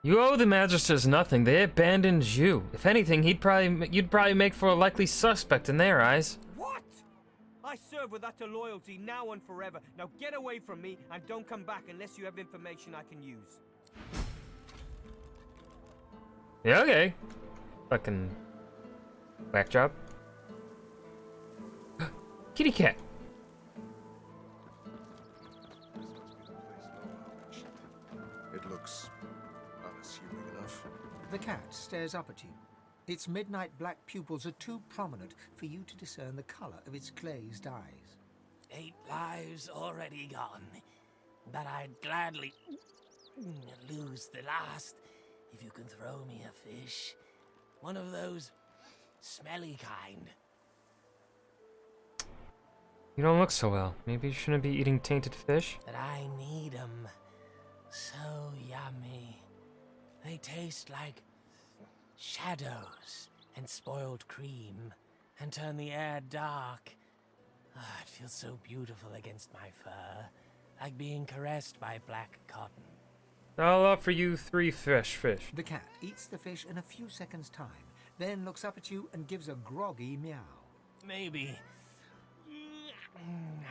You owe the Magisters nothing. They abandoned you. If anything, you'd probably make for a likely suspect in their eyes. What? I serve with utter loyalty now and forever. Now get away from me and don't come back unless you have information I can use. Yeah, okay. Fucking whack job. Kitty cat. It looks unassuming enough. The cat stares up at you. Its midnight black pupils are too prominent for you to discern the color of its glazed eyes. 8 lives already gone, but I'd gladly lose the last if you can throw me a fish. One of those smelly kind. You don't look so well. Maybe you shouldn't be eating tainted fish? But I need 'em. So yummy. They taste like shadows and spoiled cream and turn the air dark. It feels so beautiful against my fur, like being caressed by black cotton. I'll offer you 3 fish. The cat eats the fish in a few seconds' time, then looks up at you and gives a groggy meow. Maybe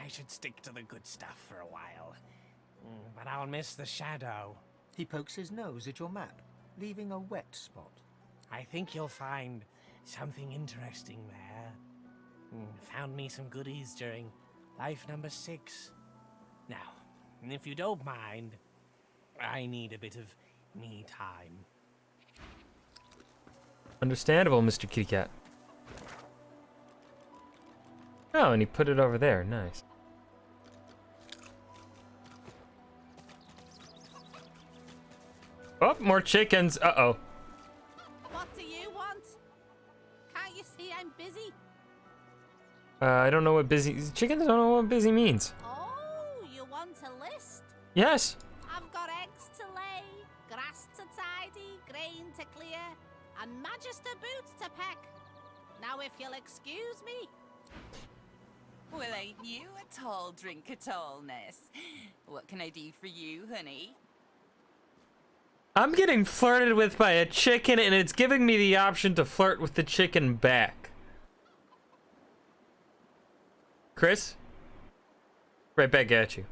I should stick to the good stuff for a while. But I'll miss the shadow. He pokes his nose at your map, leaving a wet spot. I think you'll find something interesting there. Found me some goodies during life number 6. Now, if you don't mind, I need a bit of me time. Understandable, Mr. Kitty Cat. Oh, and he put it over there. Nice. Oh, more chickens. Uh-oh. What do you want? Can't you see I'm busy? I don't know what busy... Chickens don't know what busy means. Oh, you want a list? Yes. I've got eggs to lay, grass to tidy, grain to clear, and magister boots to peck. Now if you'll excuse me. Well, ain't you a tall drink of tallness? What can I do for you, honey? I'm getting flirted with by a chicken, and it's giving me the option to flirt with the chicken back. Chris? Right back at you.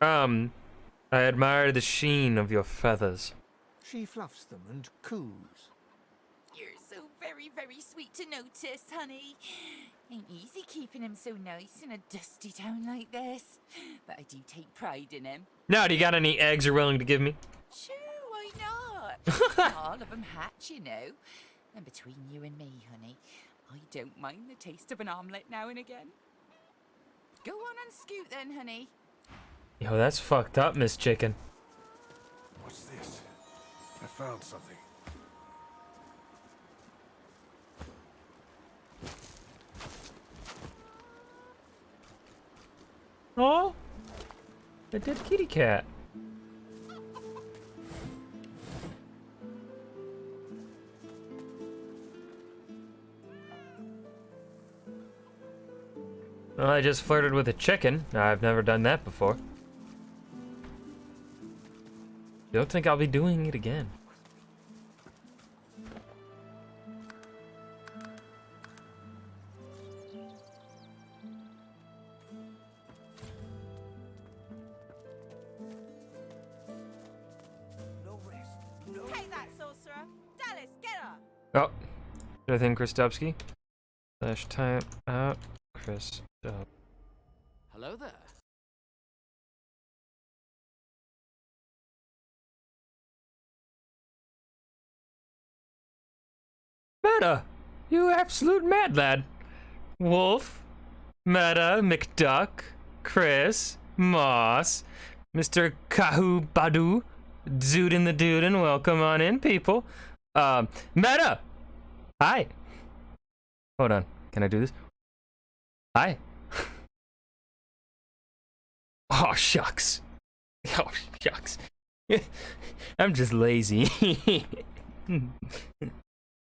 I admire the sheen of your feathers. She fluffs them and coos. You're so very, very sweet to notice, honey. Ain't easy keeping him so nice in a dusty town like this. But I do take pride in him. Now, do you got any eggs you're willing to give me? Sure, why not? All of them hatch, you know. And between you and me, honey, I don't mind the taste of an omelette now and again. Go on and scoot then, honey. Yo, that's fucked up, Miss Chicken. What's this? I found something. Oh, a dead kitty cat. Well, I just flirted with a chicken. I've never done that before. Don't think I'll be doing it again. Take that, sorcerer. Dallas, get her. Oh, I think Christopsky. / time out. Chris. Hello there. Meta, you absolute mad lad. Wolf, Meta, McDuck, Chris, Moss, Mr. Kahu Badu, Zoodin the Dudin, welcome on in, people. Meta! Hi. Hold on, can I do this? Hi. Oh, shucks. Oh, shucks. I'm just lazy.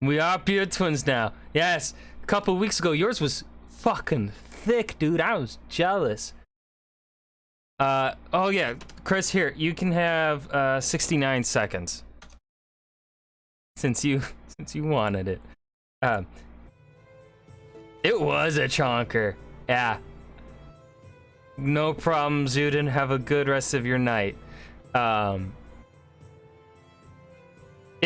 We are beard twins now. Yes, a couple weeks ago, yours was fucking thick, dude. I was jealous. Oh yeah, Chris, here, you can have 69 seconds. Since you wanted it. It was a chonker. Yeah. No problem, Zoodin. Have a good rest of your night. Yeah,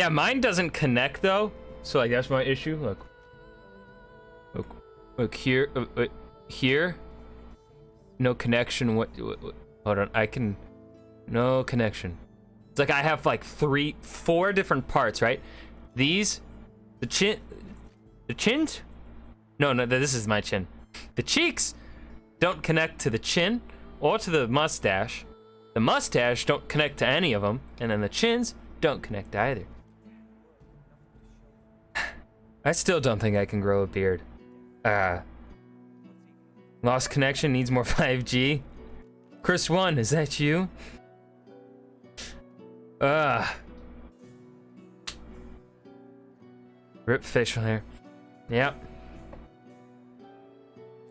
mine doesn't connect though. So like that's my issue. Look here, here. No connection. What? Hold on. I can. No connection. It's like I have like 4 different parts, right? These, the chins. No, this is my chin. The cheeks don't connect to the chin or to the mustache. The mustache don't connect to any of them, and then the chins don't connect either. I still don't think I can grow a beard. Lost connection, needs more 5G. Chris 1, is that you? Rip facial hair. Yep.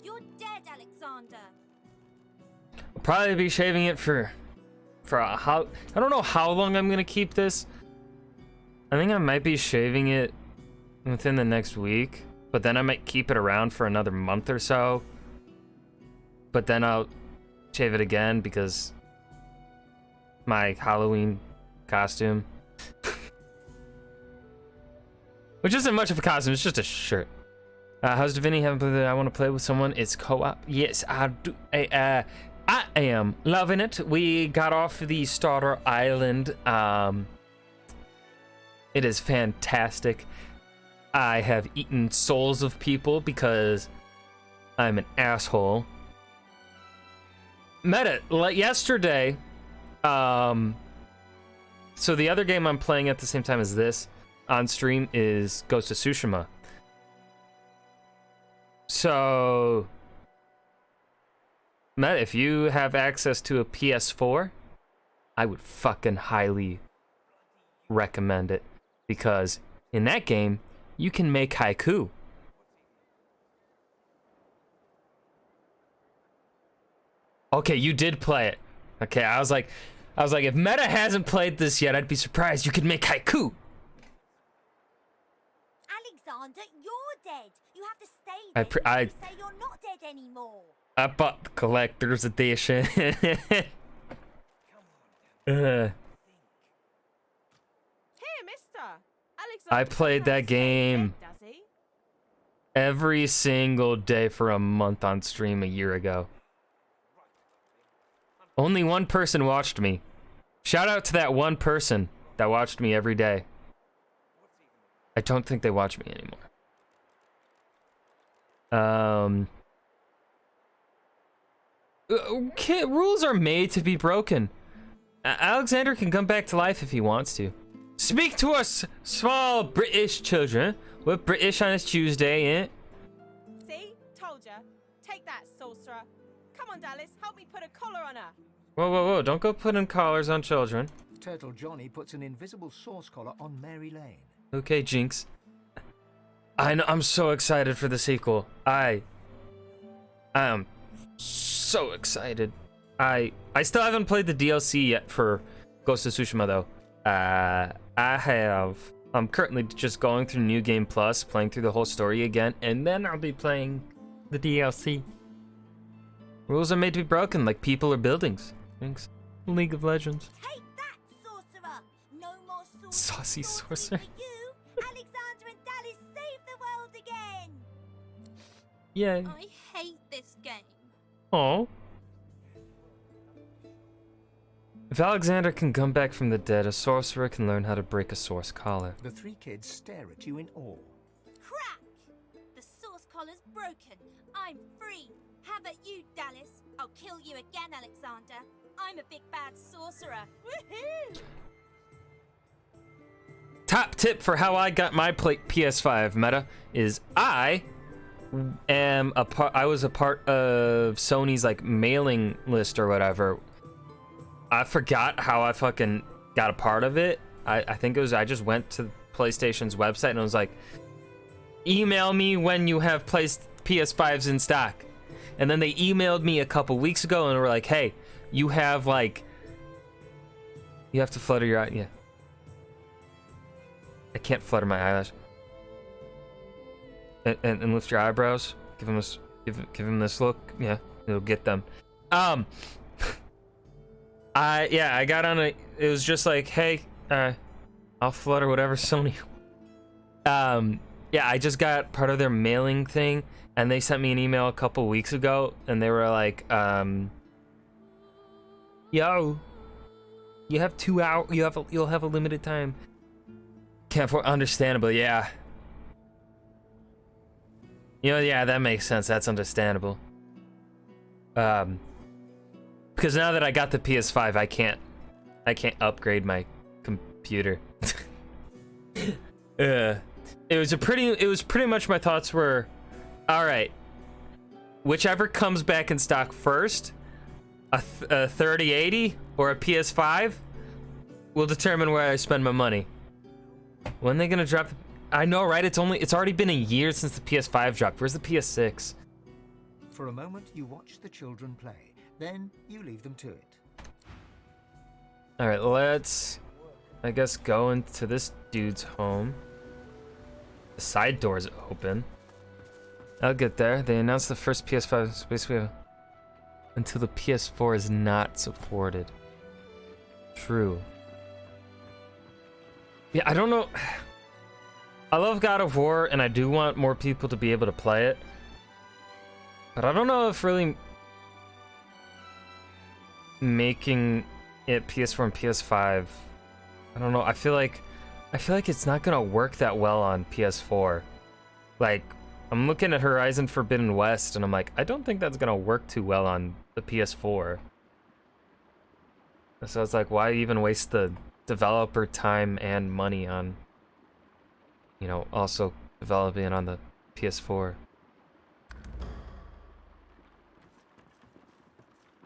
You're dead, Alexander. I'll probably be shaving it for how, I don't know how long I'm gonna keep this. I think I might be shaving it within the next week, but then I might keep it around for another month or so. But then I'll shave it again because my Halloween costume, which isn't much of a costume, it's just a shirt. How's Divinity? Haven't played it. I want to play with someone. It's co-op. Yes, I do. I am loving it. We got off the starter island. It is fantastic. I have eaten souls of people because I'm an asshole. Met it like yesterday. So the other game I'm playing at the same time as this on stream is Ghost of Tsushima. So, Matt, if you have access to a PS4, I would fucking highly recommend it, because in that game you can make haiku. Okay, you did play it. Okay, I was like, if Meta hasn't played this yet, I'd be surprised. You could make haiku. Alexander, you're dead. You have to stay I dead. Say you're not dead anymore. I bought the collector's edition. Hey, mister. Alexander I played that game dead, does he? every single day for a month on stream a year ago. Only one person watched me. Shout out to that one person that watched me every day. I don't think they watch me anymore. Okay, rules are made to be broken. Alexander can come back to life if he wants to. Speak to us, small British children. We're British on this Tuesday, eh? See? Told ya. Take that, sorcerer. Come on, Dallas. Help me put a collar on her. Whoa, whoa, whoa. Don't go putting collars on children. Turtle Johnny puts an invisible source collar on Mary Lane. Okay, Jinx. I'm so excited for the sequel. I am so excited. I still haven't played the DLC yet for Ghost of Tsushima though. I'm currently just going through New Game Plus, playing through the whole story again, and then I'll be playing the DLC. Rules are made to be broken, like people or buildings. Thanks. League of Legends. Take that, sorcerer. No more Saucy sorcerer. for you. Alexander and Dallas save the world again. Yay. I hate this game. Oh. If Alexander can come back from the dead, a sorcerer can learn how to break a source collar. The three kids stare at you in awe. Crack! The source collar's broken. I'm free. How about you, Dallas? I'll kill you again, Alexander. I'm a big bad sorcerer. Woohoo! Top tip for how I got my PS5 meta is I was a part of Sony's like mailing list or whatever. I forgot how I fucking got a part of it. I think it was I just went to PlayStation's website and it was like, email me when you have PS5s in stock. And then they emailed me a couple weeks ago and were like, hey, you have to flutter your eye. Yeah. I can't flutter my eyelash. And lift your eyebrows. Give him this look. Yeah, it'll get them. I got on it. It was just like, hey, I'll flutter whatever Sony. I just got part of their mailing thing, and they sent me an email a couple weeks ago, and they were like, yo, you have 2 hours. You'll have a limited time. Can't afford. Understandable, yeah. Yeah, that makes sense. That's understandable. Because now that I got the PS5, I can't upgrade my computer. It was pretty much my thoughts were, all right, whichever comes back in stock first, a 3080 or a PS5 will determine where I spend my money. When are they gonna drop? I know, right? It's already been a year since the PS5 dropped. Where's the PS6? For a moment, you watch the children play. Then you leave them to it. All right, let's, I guess, go into this dude's home. The side door's open. I'll get there. They announced the first PS5 space wheel until the PS4 is not supported. True. Yeah, I don't know. I love God of War, and I do want more people to be able to play it. But I don't know if really making it PS4 and PS5, I don't know. I feel like it's not gonna work that well on PS4. Like, I'm looking at Horizon Forbidden West, and I'm like, I don't think that's gonna work too well on the PS4. So it's like, why even waste the developer time and money on, you know, also developing it on the PS4?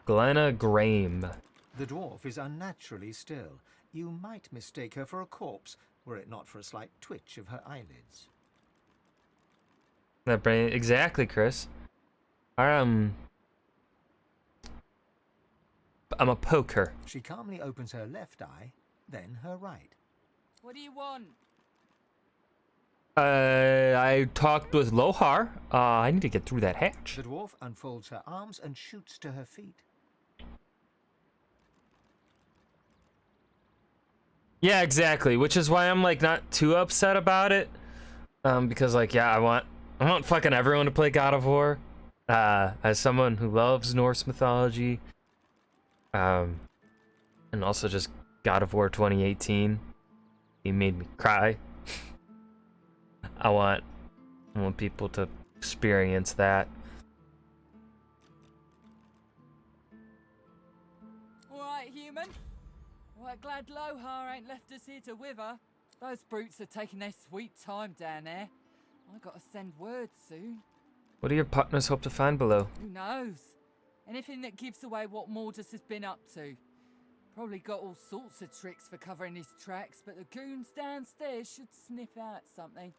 Glenna Graham. The dwarf is unnaturally still. You might mistake her for a corpse, were it not for a slight twitch of her eyelids. That brain, exactly, Chris. I'm a poker. She calmly opens her left eye, then her right. What do you want? I talked with Lohar. I need to get through that hatch. The dwarf unfolds her arms and shoots to her feet. Yeah, exactly. Which is why I'm like not too upset about it. Because like, yeah, I want fucking everyone to play God of War. As someone who loves Norse mythology. And also just God of War 2018. He made me cry. I want people to experience that. Alright, human. Right, glad Lohar ain't left us here to wither. Those brutes are taking their sweet time down there. I gotta send word soon. What do your partners hope to find below? Who knows? Anything that gives away what Mordus has been up to. Probably got all sorts of tricks for covering his tracks, but the goons downstairs should sniff out something.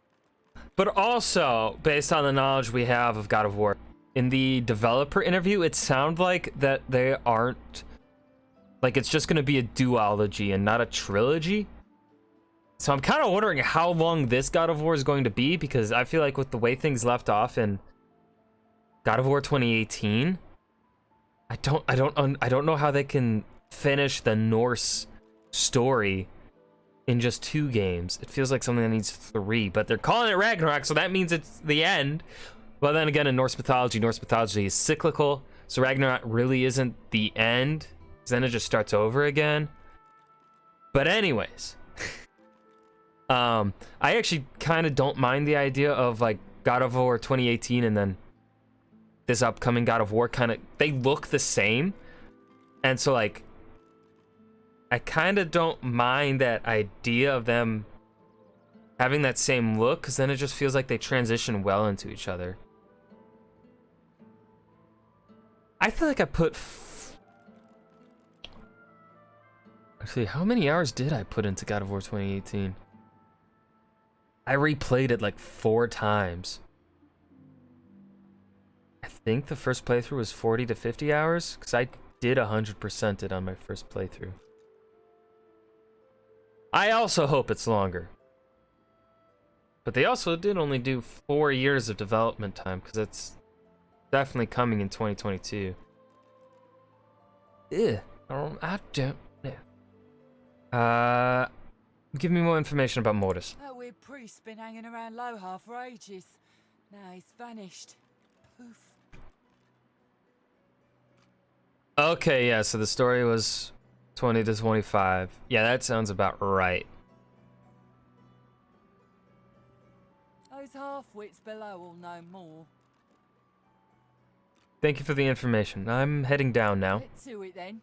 But also, based on the knowledge we have of God of War, in the developer interview, it sounds like that they aren't, like it's just going to be a duology and not a trilogy. So I'm kind of wondering how long this God of War is going to be, because I feel like with the way things left off in God of War 2018, I don't know how they can finish the Norse story in just 2 games. It feels like something that needs 3, but they're calling it Ragnarok, so that means it's the end. But then again, in Norse mythology is cyclical, so Ragnarok really isn't the end, because then it just starts over again. But anyways, I actually kind of don't mind the idea of like God of War 2018 and then this upcoming God of War they look the same. And so like, I kind of don't mind that idea of them having that same look, because then it just feels like they transition well into each other. I feel like I put... Actually, how many hours did I put into God of War 2018? I replayed it like 4 times. I think the first playthrough was 40 to 50 hours, because I did 100% it on my first playthrough. I also hope it's longer. But they also did only do 4 years of development time, because it's definitely coming in 2022. I don't know. Give me more information about Mordus. That weird priest's been hanging around Lohar for ages. Now he's vanished. Poof. Okay, yeah, so the story was 20 to 25. Yeah, that sounds about right. Those half-wits below will know more. Thank you for the information. I'm heading down now. Get to it then.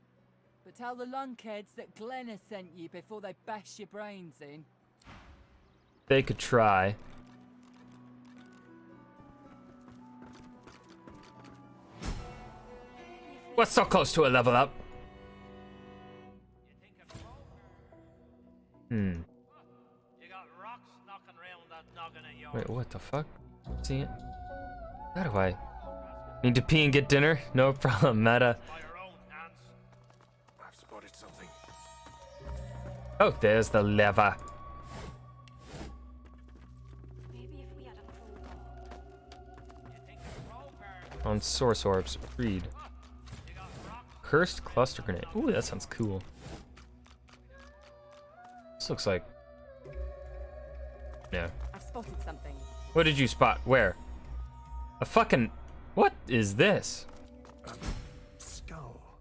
But tell the lunkheads that Glenn has sent you before they bash your brains in. They could try. We're so close to a level up. Wait, what the fuck? See it? How do I? Need to pee and get dinner? No problem, Meta. I've spotted something. Oh, there's the lever. On source orbs. Read. Cursed cluster grenade. Ooh, that sounds cool. This looks like... Yeah. I've spotted something. What did you spot? Where? A fucking... What is this? Skull.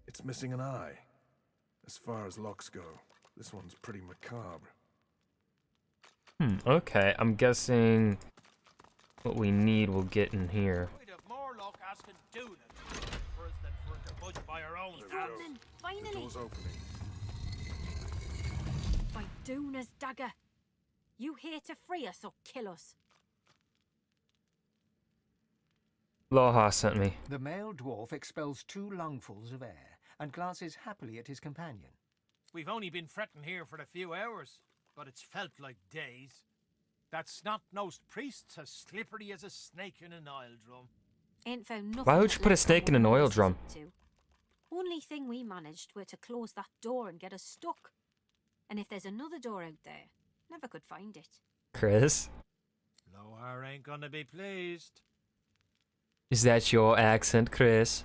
It's missing an eye. As far as locks go, this one's pretty macabre. Okay. I'm guessing what we need we'll get in here. We'd have more luck asking Duna for us than for it to budge by our own hands. Finally! The door's opening. By Duna's dagger. You here to free us or kill us? Loha sent me. The male dwarf expels 2 lungfuls of air and glances happily at his companion. We've only been fretting here for a few hours, but it's felt like days. That snot-nosed priest's as slippery as a snake in an oil drum. Ain't found nothing. Why would you put a snake in an oil drum? Only thing we managed were to close that door and get us stuck. And if there's another door out there, never could find it. Chris? Lohar ain't gonna be pleased. Is that your accent, Chris?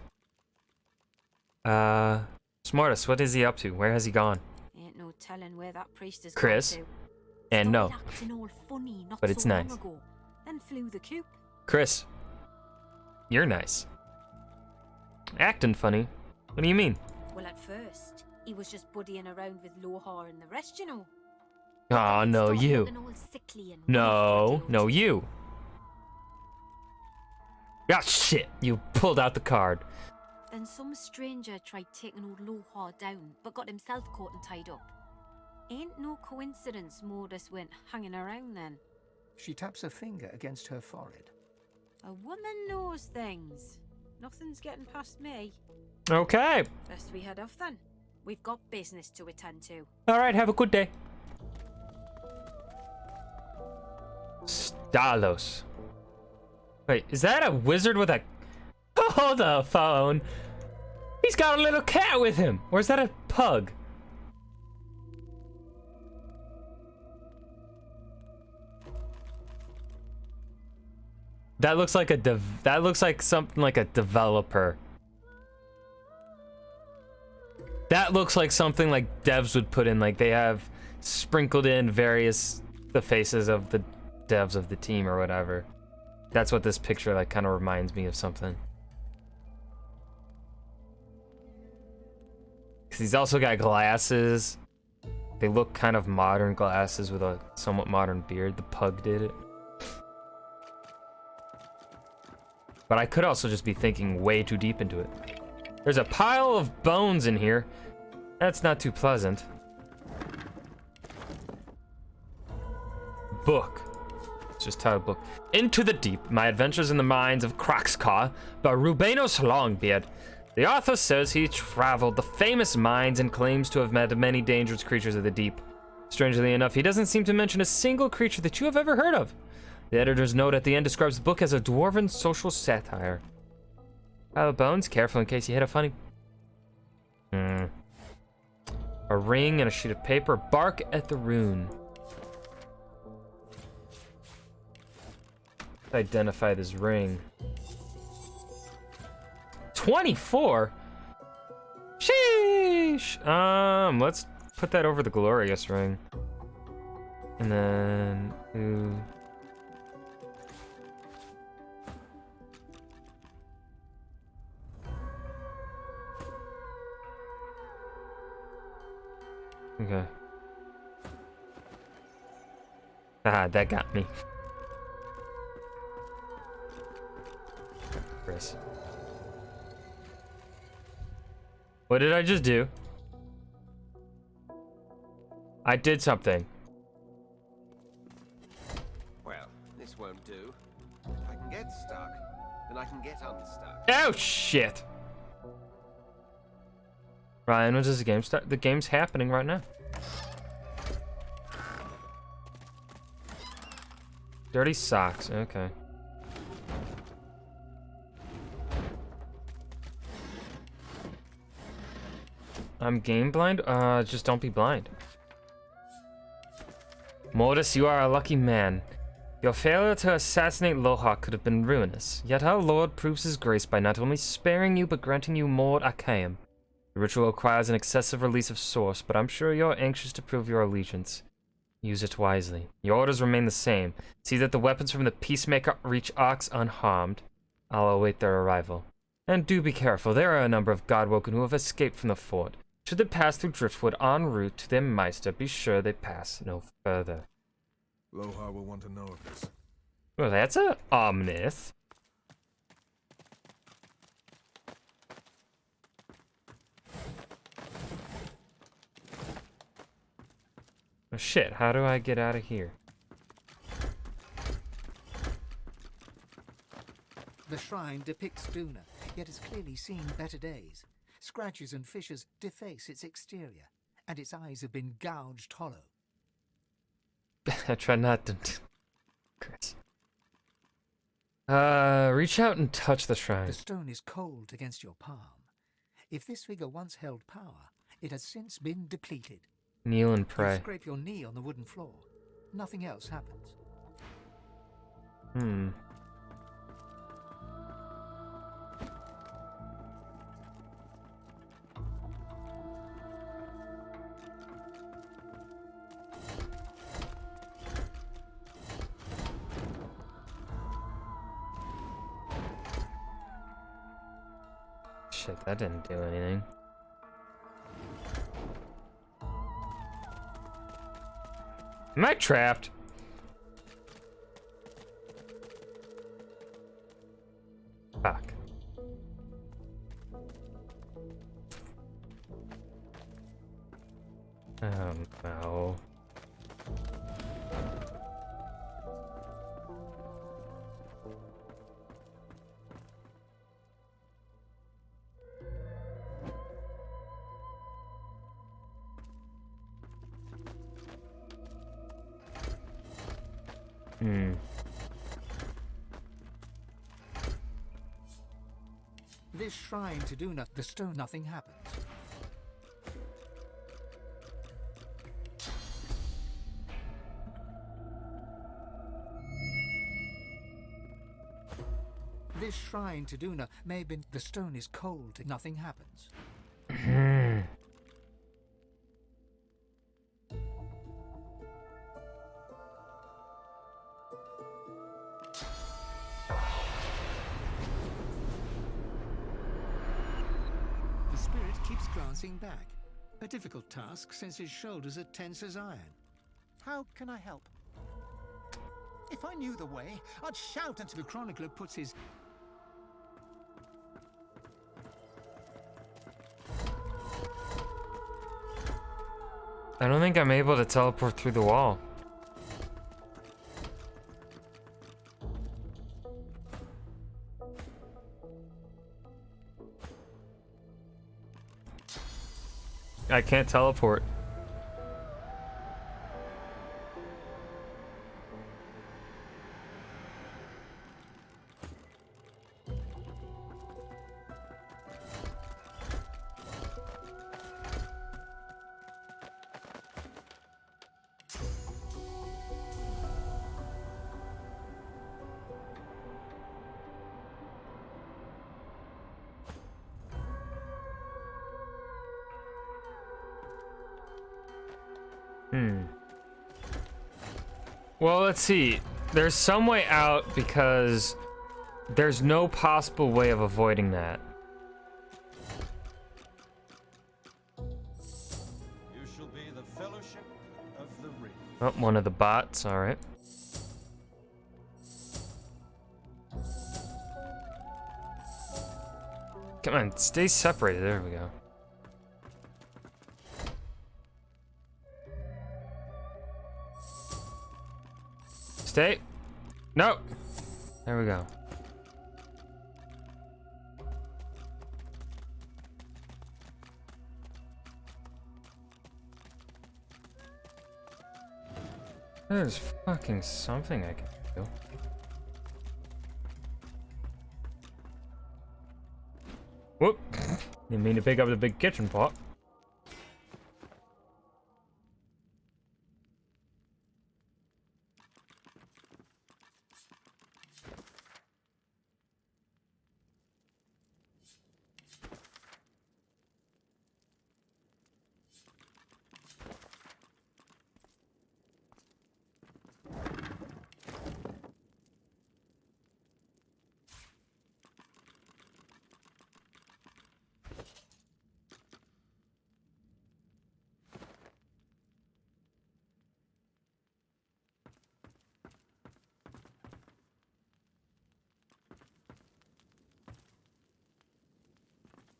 Smartest, what is he up to? Where has he gone? Ain't no telling where that priest is Chris? gone to. And no. Started acting all funny not But it's so nice. long ago, then flew the coop. Chris. You're nice. Acting funny? What do you mean? Well, at first, he was just buddying around with Lohar and the rest, you know. Aw, no, Started you. looking all sickly and No, no, you. Ah, shit. You pulled out the card. Then some stranger tried taking old Lohar down, but got himself caught and tied up. Ain't no coincidence Mordus went hanging around then. She taps a finger against her forehead. A woman knows things. Nothing's getting past me. Okay. Best we head off then. We've got business to attend to. Alright, have a good day. Stalos. Wait, is that a wizard with a... Oh, the phone. He's got a little cat with him. Or is that a pug? That looks like a that looks like something like a developer. That looks like something like devs would put in, like they have sprinkled in the faces of the devs of the team or whatever. That's what this picture like kind of reminds me of something. Cause he's also got glasses. They look kind of modern glasses with a somewhat modern beard. The pug did it. But I could also just be thinking way too deep into it. There's a pile of bones in here. That's not too pleasant. Book. It's just titled book. Into the Deep, My Adventures in the Mines of Kraxka by Rubenos Longbeard. The author says he traveled the famous mines and claims to have met many dangerous creatures of the deep. Strangely enough, he doesn't seem to mention a single creature that you have ever heard of. The editor's note at the end describes the book as a dwarven social satire. Pile of bones, careful in case you hit a funny... A ring and a sheet of paper. Bark at the rune. Identify this ring. 24? Sheesh! Let's put that over the glorious ring. And then... Ooh. Okay. Ah, that got me. Chris. What did I just do? I did something. Well, this won't do. If I can get stuck, then I can get unstuck. Oh shit! Ryan, when does the game start? The game's happening right now. Dirty socks, okay. I'm game blind? Just don't be blind. Mortis, you are a lucky man. Your failure to assassinate Lohawk could have been ruinous, yet our Lord proves his grace by not only sparing you, but granting you Mord Archaeum. The ritual requires an excessive release of source, but I'm sure you're anxious to prove your allegiance. Use it wisely. Your orders remain the same. See that the weapons from the Peacemaker reach Ox unharmed. I'll await their arrival. And do be careful, there are a number of Godwoken who have escaped from the fort. Should they pass through Driftwood en route to their Meister, be sure they pass no further. Loha will want to know of this. Well, that's a ominous. Oh shit, how do I get out of here? The shrine depicts Duna, yet has clearly seen better days. Scratches and fissures deface its exterior, and its eyes have been gouged hollow. I try not to... Chris. Reach out and touch the shrine. The stone is cold against your palm. If this figure once held power, it has since been depleted. Kneel and You pray. scrape your knee on the wooden floor. Nothing else happens. Hmm. Shit, that didn't do anything. Am I trapped? Fuck. No. This shrine to Duna, the stone, nothing happens. This shrine to Duna may have been... The stone is cold, nothing happens. The spirit keeps glancing back. A difficult task since his shoulders are tense as iron. How can I help? If I knew the way, I'd shout until the chronicler puts his... I don't think I'm able to teleport through the wall. I can't teleport. Well, let's see. There's some way out because there's no possible way of avoiding that. You shall be the fellowship of the ring. Oh, one of the bots, alright. Come on, stay separated. There we go. Stay. No. There we go. There's fucking something I can do. Whoop. Didn't mean to pick up the big kitchen pot.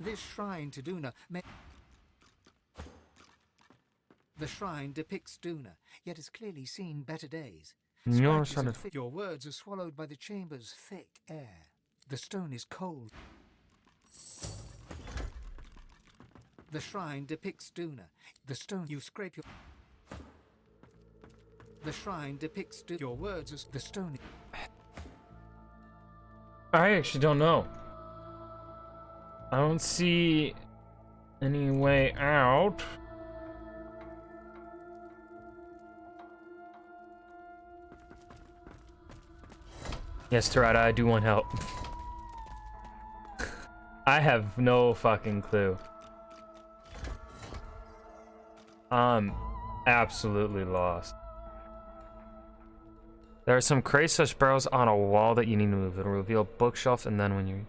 This shrine to Duna The shrine depicts Duna, yet has clearly seen better days. No, Scratches and your words are swallowed by the chamber's thick air. The stone is cold. The shrine depicts Duna. The stone you scrape your... The shrine depicts your words as the stone... I actually don't know. I don't see any way out. Yes, Tarada, I do want help. I have no fucking clue. I'm absolutely lost. There are some crates/barrels on a wall that you need to move. It'll reveal a bookshelf, and then when you...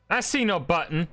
I see no button.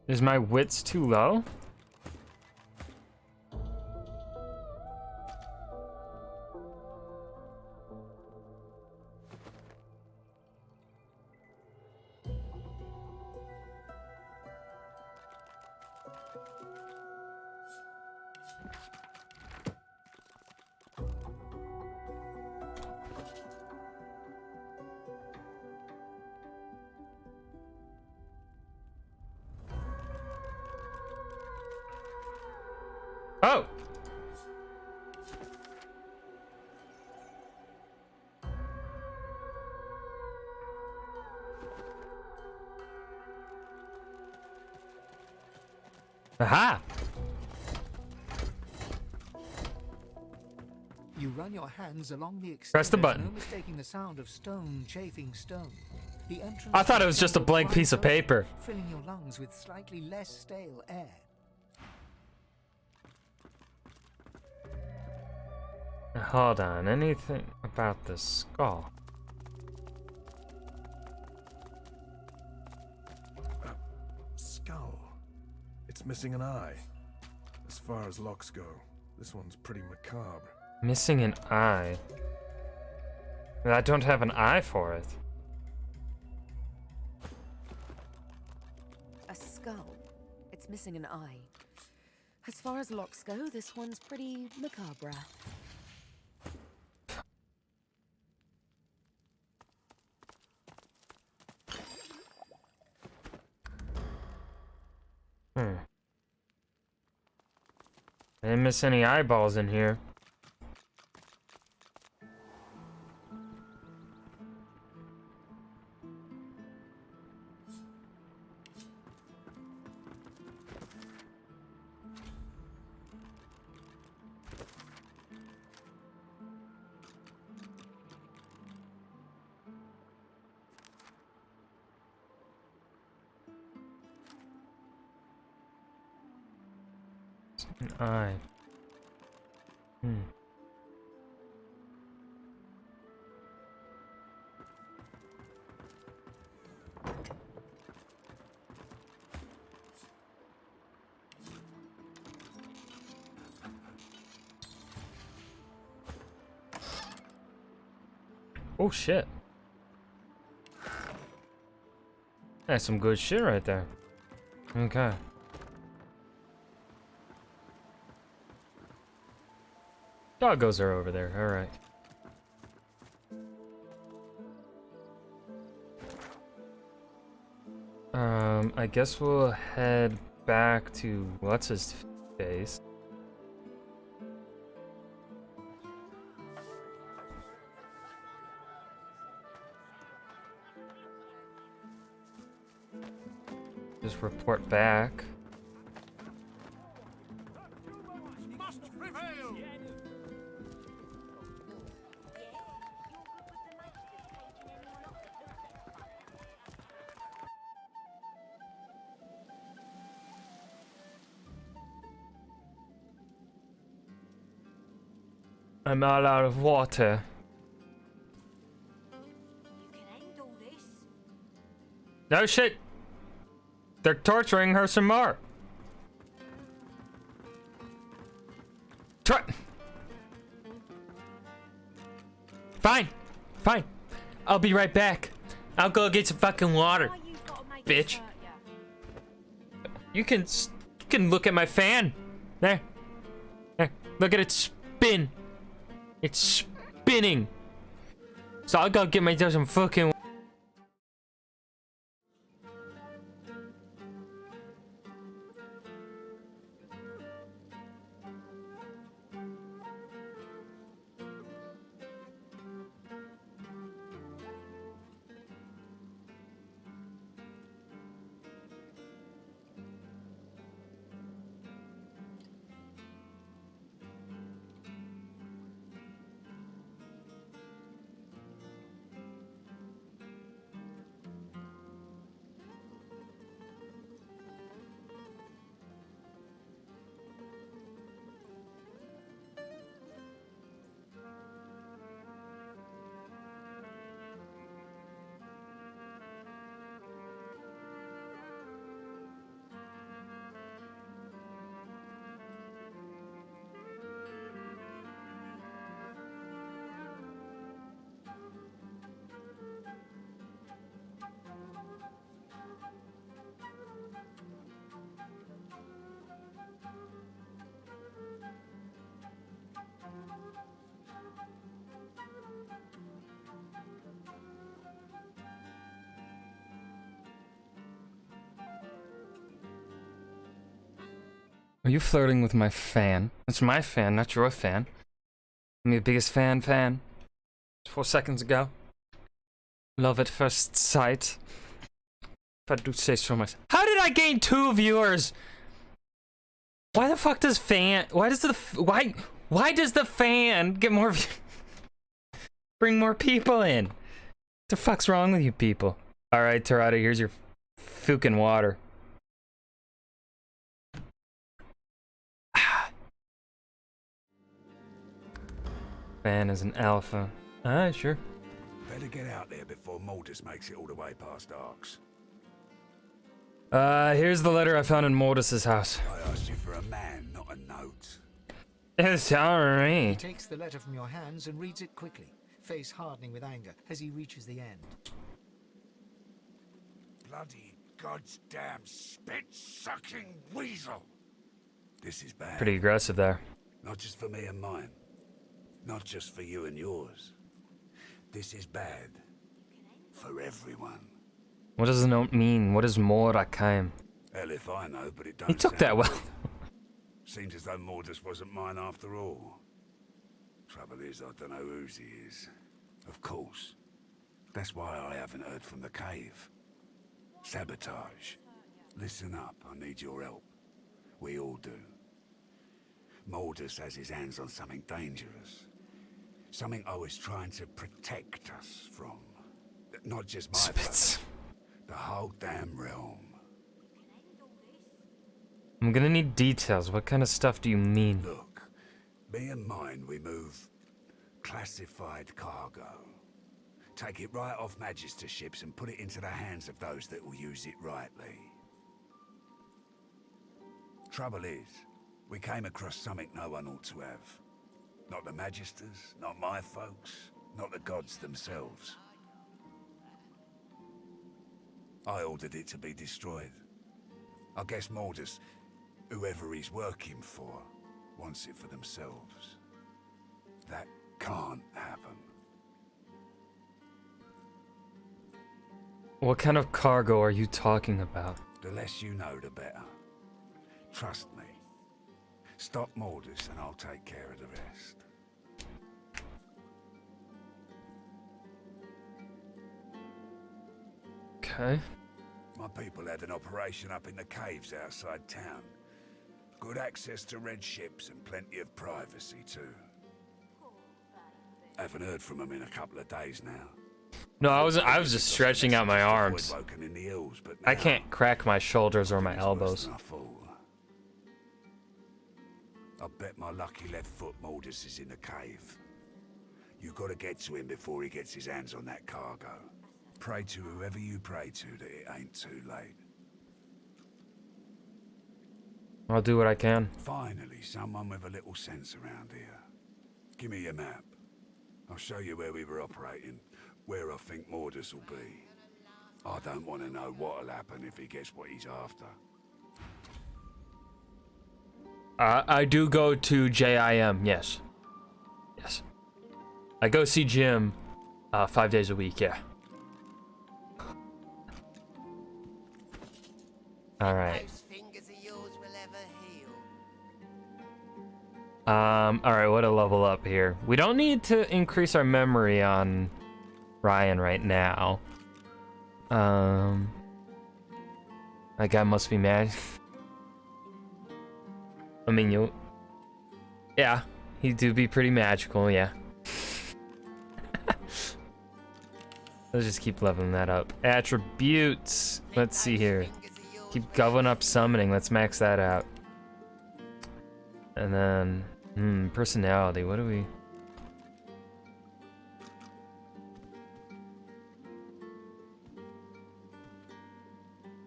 Is my wits too low? Oh! Aha! You run your hands along the extent. Press the button. No mistaking the sound of stone chafing stone. The entrance I thought it was just a blank piece of paper. Filling your lungs with slightly less stale air. Hold on, anything about the skull? Skull. It's missing an eye. As far as locks go, this one's pretty macabre. Missing an eye. I don't have an eye for it. A skull. It's missing an eye. As far as locks go, this one's pretty macabre. I didn't miss any eyeballs in here. An eye. Oh shit. That's some good shit right there. Okay. Doggos are over there, alright. I guess we'll head back to what's his face. Just report back. I'm all out of water. No shit! They're torturing her some more! Try. Fine! Fine! I'll be right back. I'll go get some fucking water, bitch. You can look at my fan. There. There. Look at it spin. It's spinning. So I'll go get myself some fucking. Are you flirting with my fan? It's my fan, not your fan. I'm your biggest fan. 4 seconds ago. Love at first sight. If I do say so myself. How did I gain 2 viewers? Why the fuck does fan? Why does the fan get more? Bring more people in. What the fuck's wrong with you people? All right, Tarada, here's your fucking water. Fan is an alpha. Alright, sure. Better get out there before Mortis makes it all the way past Arx. Here's the letter I found in Mortis's house. I asked you for a man, not a note. It's alright. He takes the letter from your hands and reads it quickly, face hardening with anger as he reaches the end. Bloody goddamn spit-sucking weasel! This is bad. Pretty aggressive there. Not just for me and mine. Not just for you and yours. This is bad. For everyone. What does the note mean? What is Morakaim? Hell if I know, but it don't He took sound that well. good. Seems as though Mordus wasn't mine after all. Trouble is, I don't know whose he is. Of course. That's why I haven't heard from the cave. Sabotage. Listen up, I need your help. We all do. Mordus has his hands on something dangerous. Something I was trying to protect us from. Not just my Spits. folk, the whole damn realm. I'm gonna need details. What kind of stuff do you mean? Look, me and mine, we move classified cargo. Take it right off Magister ships and put it into the hands of those that will use it rightly. Trouble is, we came across something no one ought to have. Not the Magisters, not my folks, not the gods themselves. I ordered it to be destroyed. I guess Mordus, whoever he's working for, wants it for themselves. That can't happen. What kind of cargo are you talking about? The less you know, the better. Trust me. Stop Mordus and I'll take care of the rest. Okay. My people had an operation up in the caves outside town. Good access to red ships and plenty of privacy too. Haven't heard from them in a couple of days now. No, I was just stretching out my arms. In the hills, but I can't crack my shoulders or my elbows. I bet my lucky left foot Mordus is in the cave. You gotta get to him before he gets his hands on that cargo. Pray to whoever you pray to that it ain't too late. I'll do what I can. Finally, someone with a little sense around here. Give me your map. I'll show you where we were operating, where I think Mordus will be. I don't want to know what'll happen if he gets what he's after. I do go to JIM, yes. Yes. I go see Jim 5 days a week, yeah. Alright. Alright, what a level up here. We don't need to increase our memory on Ryan right now. That guy must be mad. I mean, yeah, he do be pretty magical, yeah. Let's just keep leveling that up. Attributes. Let's see here. Keep going up summoning. Let's max that out. And then, personality. What do we...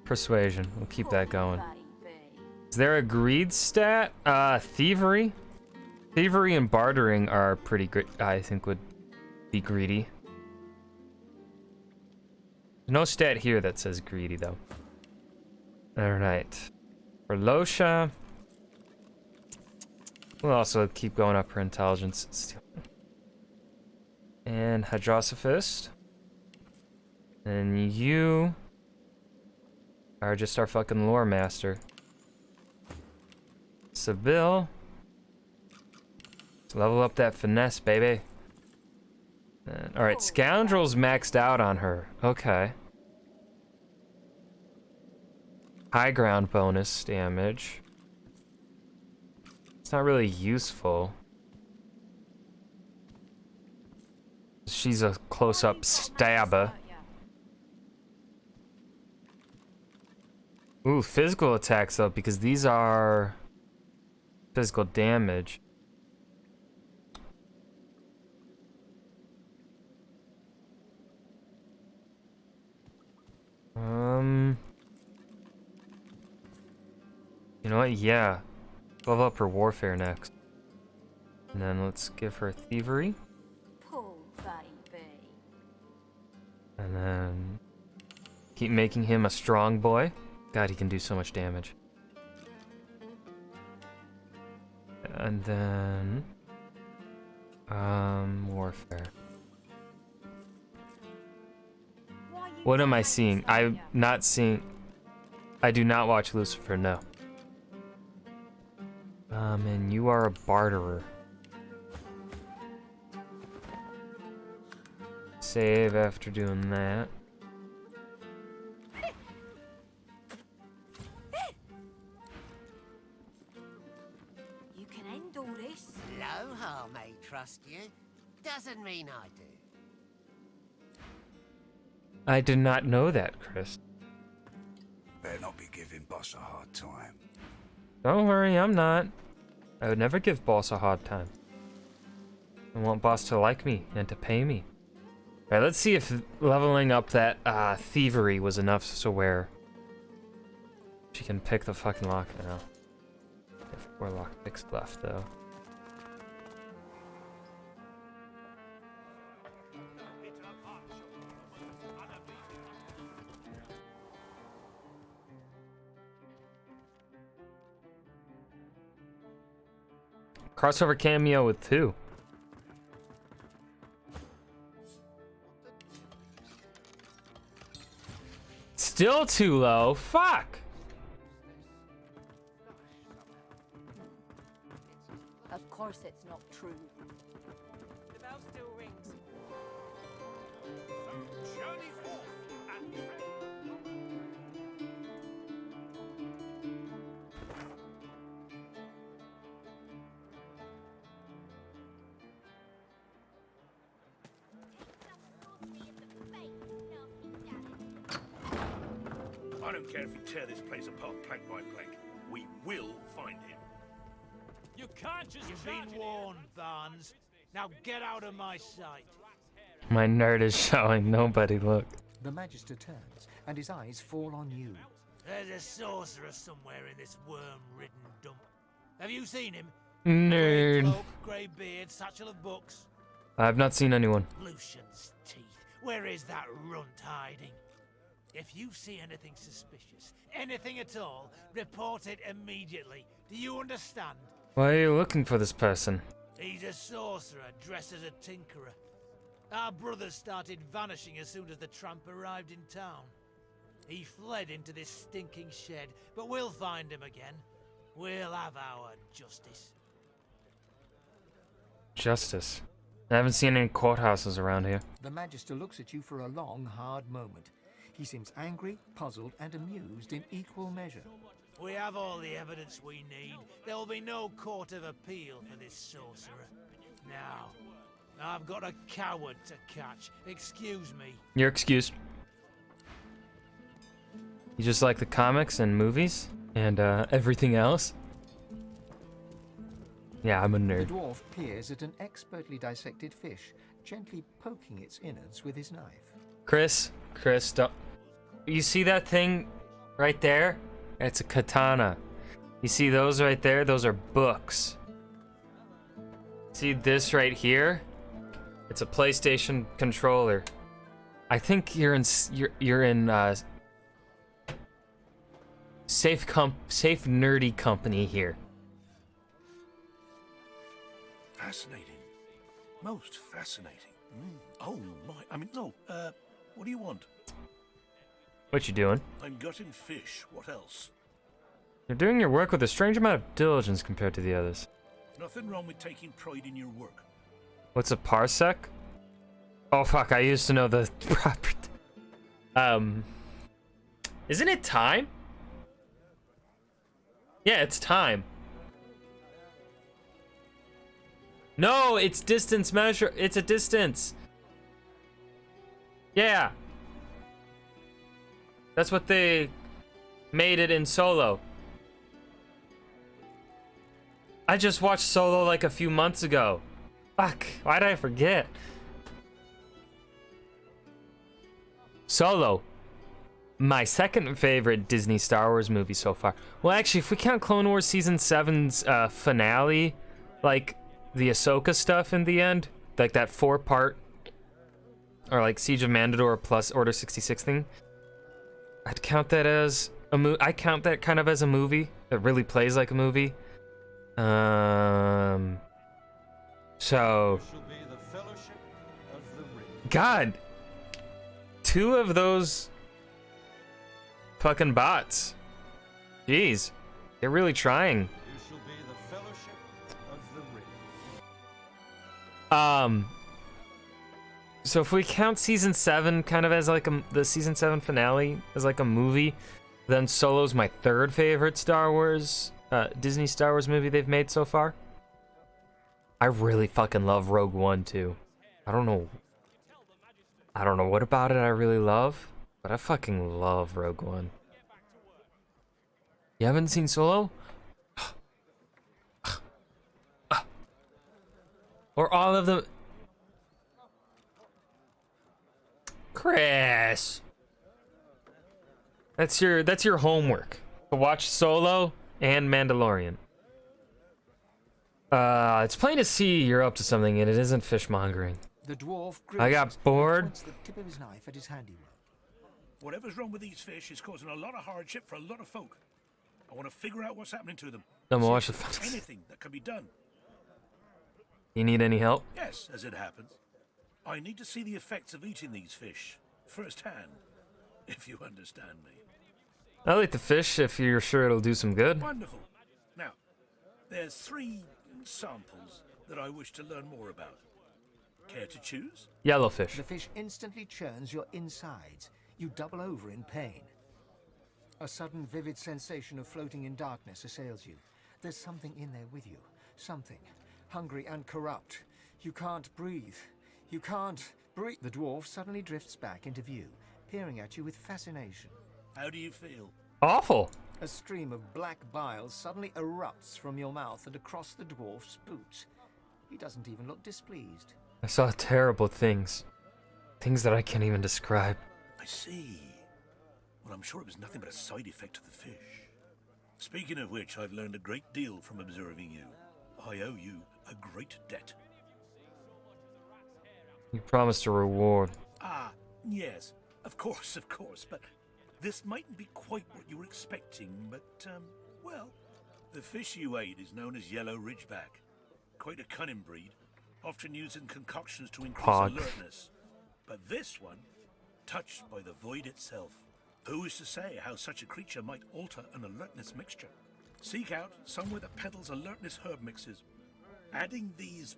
Persuasion. We'll keep that going. Is there a greed stat? Thievery? Thievery and bartering are pretty good. I think would be greedy. No stat here that says greedy though. Alright. For Losha, we'll also keep going up her intelligence. And Hydrosophist. And you are just our fucking lore master. Seville. Let's level up that finesse, baby. Alright, Scoundrel's maxed out on her. Okay. High ground bonus damage. It's not really useful. She's a close-up stabber. Ooh, physical attacks though, because these are physical damage. You know what? Yeah. Level up her warfare next. And then let's give her thievery. Poor baby. And then keep making him a strong boy. God, he can do so much damage. And then warfare. What am I seeing? I'm not seeing. I do not watch Lucifer, no. And you are a barterer. Save after doing that. You can end all this. Loha may trust you. Doesn't mean I do. I did not know that, Chris. Better not be giving Boss a hard time. Don't worry, I'm not. I would never give Boss a hard time. I want Boss to like me and to pay me. Alright, let's see if leveling up that thievery was enough so where she can pick the fucking lock now. If 4 lockpicks left though. Crossover cameo with 2. Still too low. Fuck. Of course it's not true. The bell still rings. Journey forth and I don't care if you tear this place apart plank by plank. We will find him. You can't just. You've been warned, Barnes. Now get out of my sight. My nerd is showing. Nobody look. The Magister turns, and his eyes fall on you. There's a sorcerer somewhere in this worm-ridden dump. Have you seen him? Nerd. Grey cloak, grey beard, satchel of books. I've not seen anyone. Lucian's teeth. Where is that runt hiding? If you see anything suspicious, anything at all, report it immediately. Do you understand? Why are you looking for this person? He's a sorcerer dressed as a tinkerer. Our brothers started vanishing as soon as the tramp arrived in town. He fled into this stinking shed, but we'll find him again. We'll have our justice. Justice. I haven't seen any courthouses around here. The Magister looks at you for a long, hard moment. He seems angry, puzzled, and amused in equal measure. We have all the evidence we need. There will be no court of appeal for this sorcerer. Now, I've got a coward to catch. Excuse me. You're excused. You just like the comics and movies and everything else? Yeah, I'm a nerd. The dwarf peers at an expertly dissected fish, gently poking its innards with his knife. Chris, don't. You see that thing right there? It's a katana. You see those right there? Those are books. See this right here? It's a PlayStation controller. I think you're in safe nerdy company here. Fascinating. Most fascinating. Oh my, I mean, no, what do you want? What you doing? I'm gutting fish. What else? You're doing your work with a strange amount of diligence compared to the others. Nothing wrong with taking pride in your work. What's a parsec? Oh fuck, I used to know the proper... Isn't it time? Yeah, it's time. No, it's distance measure. It's a distance. Yeah. That's what they made it in Solo. I just watched Solo like a few months ago. Fuck, why did I forget? Solo. My second favorite Disney Star Wars movie so far. Well, actually, if we count Clone Wars Season 7's finale, like the Ahsoka stuff in the end, like that 4-part or like Siege of Mandalore plus Order 66 thing, I'd count that as a I count that kind of as a movie. It really plays like a movie. So, God, 2 of those fucking bots. Jeez, they're really trying. So if we count season 7 kind of as like the season 7 finale as like a movie, then Solo's my 3rd favorite Star Wars, Disney Star Wars movie they've made so far. I really fucking love Rogue One too. I don't know what about it I really love, but I fucking love Rogue One. You haven't seen Solo? Or all of them? Chris, that's your homework. To watch Solo and Mandalorian. It's plain to see you're up to something, and it isn't fishmongering. The dwarf I got bored. points the tip of his knife at his handiwork. Whatever's wrong with these fish is causing a lot of hardship for a lot of folk. I want to figure out what's happening to them. I'm gonna watch See the if there's anything that can be done. You need any help? Yes, as it happens. I need to see the effects of eating these fish firsthand, if you understand me. I'll eat the fish if you're sure it'll do some good. Wonderful. Now, there's 3 samples that I wish to learn more about. Care to choose? Yellowfish. The fish instantly churns your insides. You double over in pain. A sudden vivid sensation of floating in darkness assails you. There's something in there with you. Something. Hungry and corrupt. You can't breathe. You can't breathe. The dwarf suddenly drifts back into view, peering at you with fascination. How do you feel? Awful. A stream of black bile suddenly erupts from your mouth and across the dwarf's boots. He doesn't even look displeased. I saw terrible things. Things that I can't even describe. I see. Well, I'm sure it was nothing but a side effect of the fish. Speaking of which, I've learned a great deal from observing you. I owe you a great debt. You promised a reward. Ah, yes, of course, but this mightn't be quite what you were expecting, but, well, the fish you ate is known as yellow ridgeback. Quite a cunning breed, often used in concoctions to increase alertness. But this one, touched by the void itself. Who is to say how such a creature might alter an alertness mixture? Seek out somewhere that peddles alertness herb mixes. Adding these,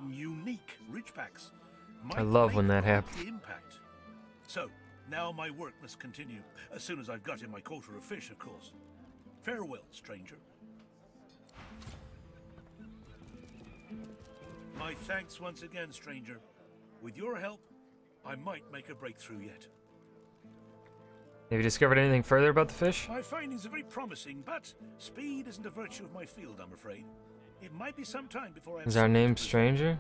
unique ridgebacks might I love when make that happens. quite the impact. So, now my work must continue, as soon as I've got in my quota of fish, of course. Farewell, stranger. My thanks once again, stranger. With your help, I might make a breakthrough yet. Have you discovered anything further about the fish? My findings are very promising, but speed isn't a virtue of my field, I'm afraid. It might be some time before I have... Is our name Stranger?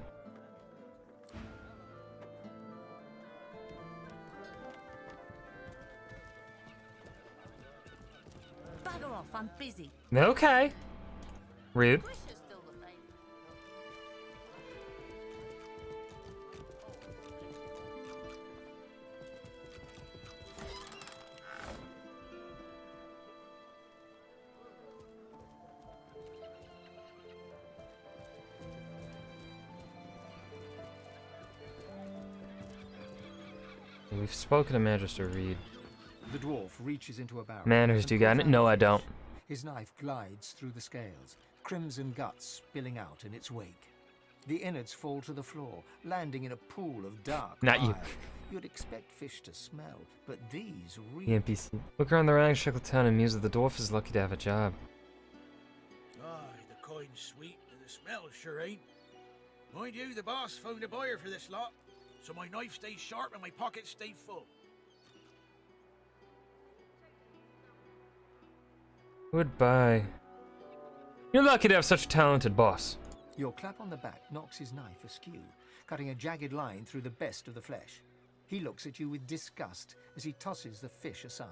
Bugger off, I'm busy. Okay. Rude. We've spoken to Magister Reed. The dwarf reaches into a barrel. Manners, do you got it? No, I don't. His knife glides through the scales, crimson guts spilling out in its wake. The innards fall to the floor, landing in a pool of dark Not you. bile. You'd expect fish to smell, but these The really... NPC. Look around the ramshackle town and muse that the dwarf is lucky to have a job. Aye, the coin's sweet and the smell sure ain't. Mind you, the boss found a buyer for this lot, so my knife stays sharp and my pockets stay full. Goodbye. You're lucky to have such a talented boss. Your clap on the back knocks his knife askew, cutting a jagged line through the best of the flesh. He looks at you with disgust as he tosses the fish aside.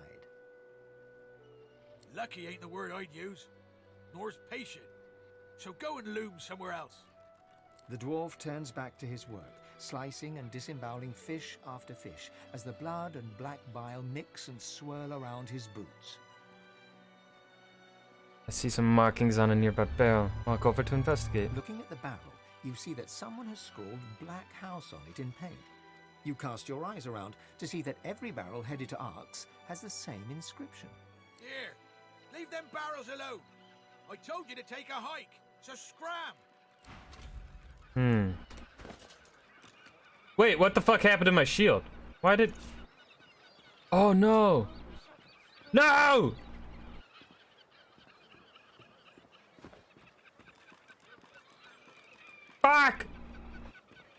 Lucky ain't the word I'd use, nor's patient. So go and loom somewhere else. The dwarf turns back to his work, slicing and disemboweling fish after fish as the blood and black bile mix and swirl around his boots. I see some markings on a nearby barrel. Walk over to investigate. Looking at the barrel, you see that someone has scrawled Black House on it in paint. You cast your eyes around to see that every barrel headed to Arks has the same inscription. Here, leave them barrels alone. I told you to take a hike, so scram. Wait, what the fuck happened to my shield? Why did... Oh no! No! Fuck!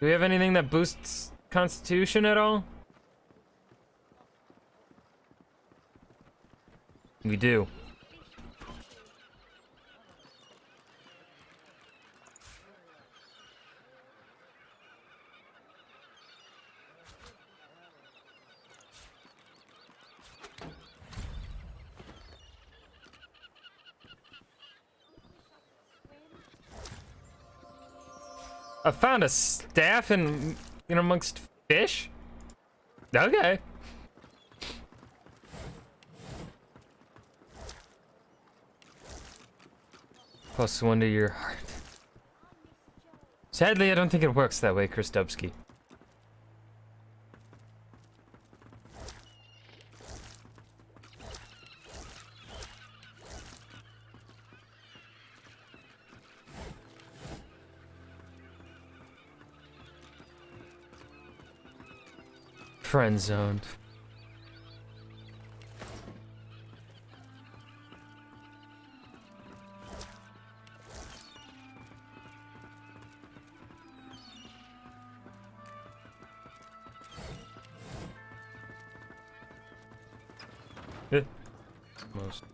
Do we have anything that boosts Constitution at all? We do. I found a staff in amongst fish? Okay. +1 to your heart. Sadly, I don't think it works that way, Kristubsky. Friend zoned. Most.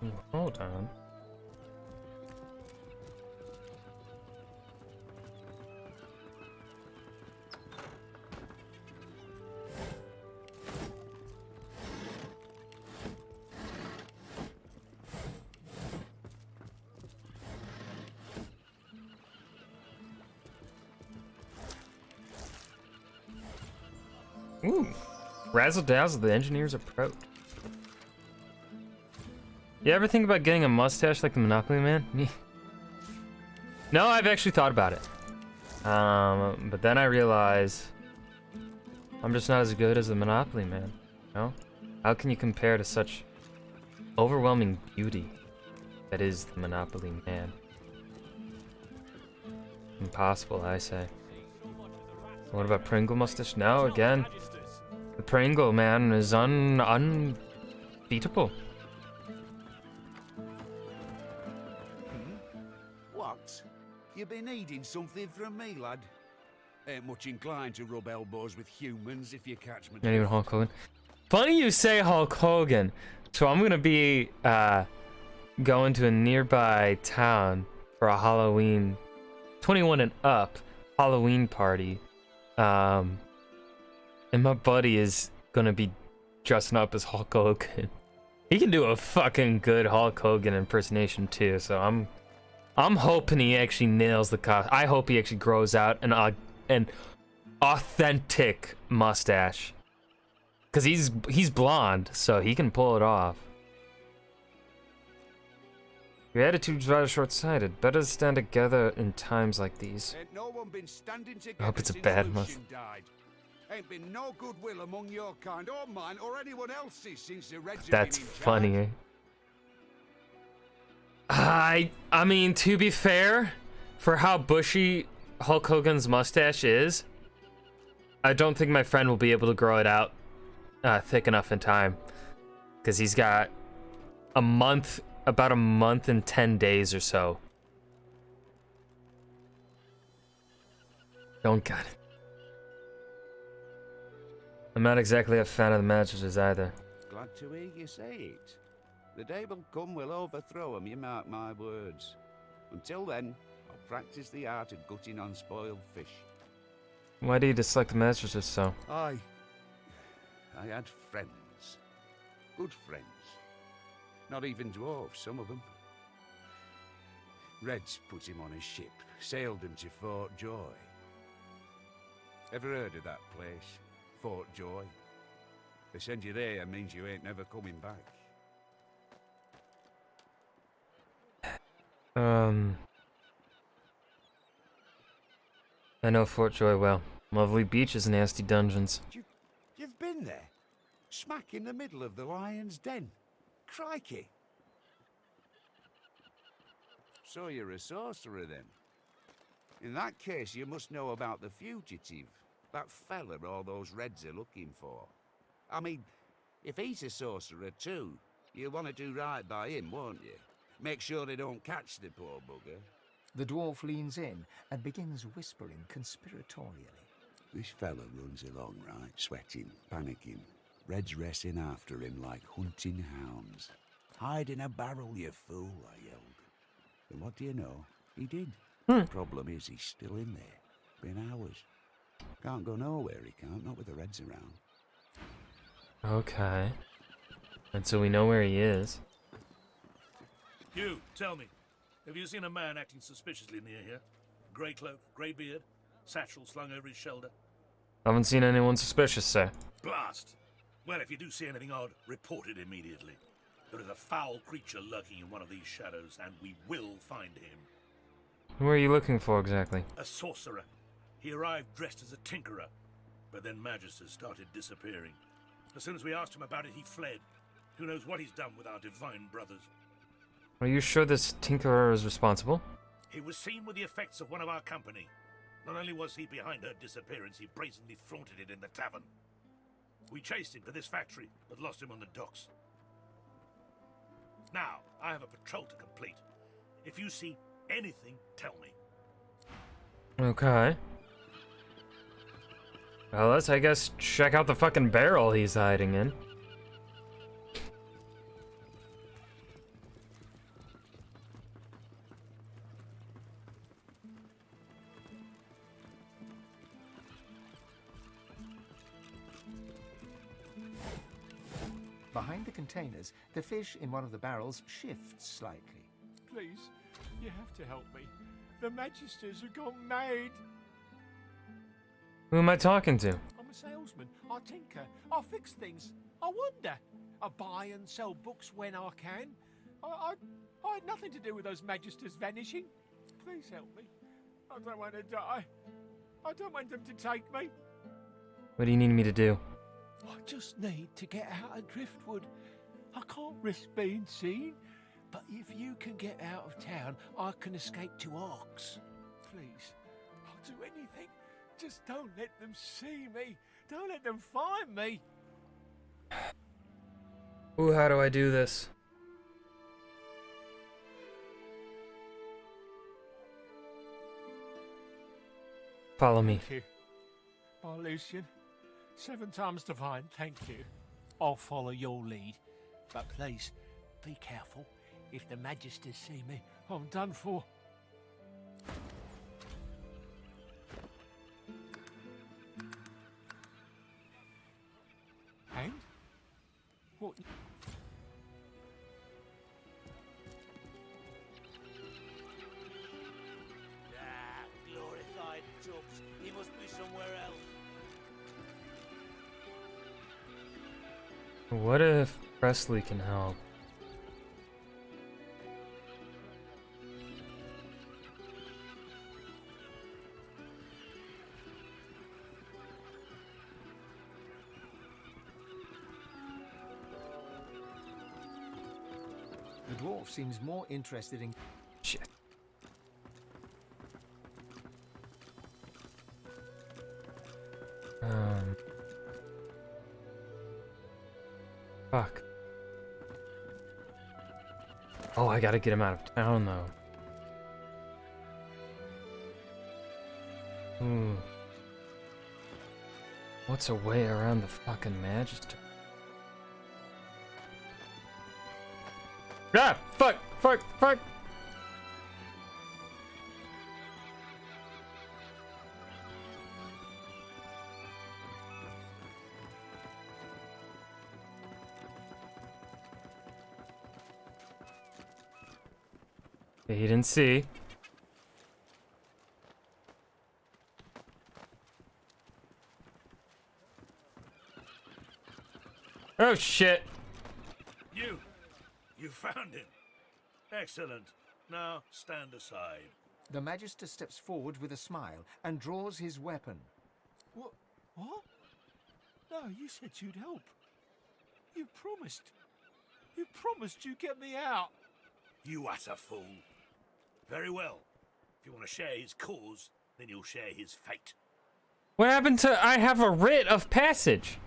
Ooh, hold on. Ooh, razzle dazzle, the engineers approach. You ever think about getting a mustache like the Monopoly Man? No, I've actually thought about it. But then I realize I'm just not as good as the Monopoly Man. You know? How can you compare to such overwhelming beauty that is the Monopoly Man? Impossible, I say. What about Pringle mustache? No, again. The Pringle Man is unbeatable. What? You been needing something from me, lad? Ain't much inclined to rub elbows with humans, if you catch me. Not even Hulk Hogan. Funny you say Hulk Hogan. So I'm gonna be going to a nearby town for a Halloween 21 and up Halloween party. And my buddy is gonna be dressing up as Hulk Hogan. He can do a fucking good Hulk Hogan impersonation too, so I'm hoping he actually nails the costume. I hope he actually grows out an authentic mustache. Cause he's blonde, so he can pull it off. Your attitude's rather short-sighted. Better to stand together in times like these. Ain't no one been standing together I hope it's a since bad Lucian mustache. died. Ain't been no goodwill among your kind or mine or anyone else's since the Reds have That's been in funny. I mean, to be fair, for how bushy Hulk Hogan's mustache is, I don't think my friend will be able to grow it out thick enough in time. Because he's got about a month and 10 days or so. Don't got it. I'm not exactly a fan of the mattresses either. Glad to hear you say it. The day will come we'll overthrow 'em, you mark my words. Until then, I'll practice the art of gutting unspoiled fish. Why do you dislike the mattresses so? I had friends. Good friends. Not even dwarves, some of them. Reds put him on a ship, sailed him to Fort Joy. Ever heard of that place? Fort Joy? They send you there means you ain't never coming back. I know Fort Joy well. Lovely beaches, nasty dungeons. You've been there? Smack in the middle of the lion's den. Crikey! So you're a sorcerer then? In that case, you must know about the fugitive. That fella all those Reds are looking for. I mean, if he's a sorcerer too, you'll want to do right by him, won't you? Make sure they don't catch the poor bugger. The dwarf leans in and begins whispering conspiratorially. This fella runs along, right, sweating, panicking. Reds racing after him like hunting hounds. Hide in a barrel, you fool, I yelled. And what do you know? He did. Problem is, he's still in there. Been hours. Can't go nowhere, he can't, not with the Reds around. Okay. And so we know where he is. Hugh, tell me, have you seen a man acting suspiciously near here? Grey cloak, grey beard, satchel slung over his shoulder? Haven't seen anyone suspicious, sir. Blast! Well, if you do see anything odd, report it immediately. There is a foul creature lurking in one of these shadows, and we will find him. Who are you looking for exactly? A sorcerer. He arrived dressed as a tinkerer, but then Magisters started disappearing. As soon as we asked him about it, he fled. Who knows what he's done with our divine brothers? Are you sure this Tinkerer is responsible? He was seen with the effects of one of our company. Not only was he behind her disappearance, he brazenly flaunted it in the tavern. We chased him to this factory, but lost him on the docks. Now, I have a patrol to complete. If you see anything, tell me. Okay. Well, let's, I guess, check out the fucking barrel he's hiding in. Behind the containers, the fish in one of the barrels shifts slightly. Please, you have to help me. The Magisters have gone mad. Who am I talking to? I'm a salesman. I tinker. I fix things. I wonder. I buy and sell books when I can. I had nothing to do with those Magisters vanishing. Please help me. I don't want to die. I don't want them to take me. What do you need me to do? I just need to get out of Driftwood. I can't risk being seen, but if you can get out of town, I can escape to Arks. Please, I'll do anything. Just don't let them see me. Don't let them find me. Ooh, how do I do this? Follow me. Thank you. Bye, Lucian. 7 times divine, thank you. I'll follow your lead. But please, be careful. If the Magisters see me, I'm done for. And? What? Glorified tubs. He must be somewhere else. What if Presley can help? The dwarf seems more interested in... Shit. Fuck. Oh, I gotta get him out of town, though. What's a way around the fucking Magister? Ah! Fuck! Fuck! Fuck! He didn't see. Oh shit! You found him. Excellent. Now stand aside. The Magister steps forward with a smile and draws his weapon. What? What? No, you said you'd help. You promised. You promised you'd get me out. You utter fool. Very well. If you want to share his cause, then you'll share his fate. What happened to I have a writ of passage?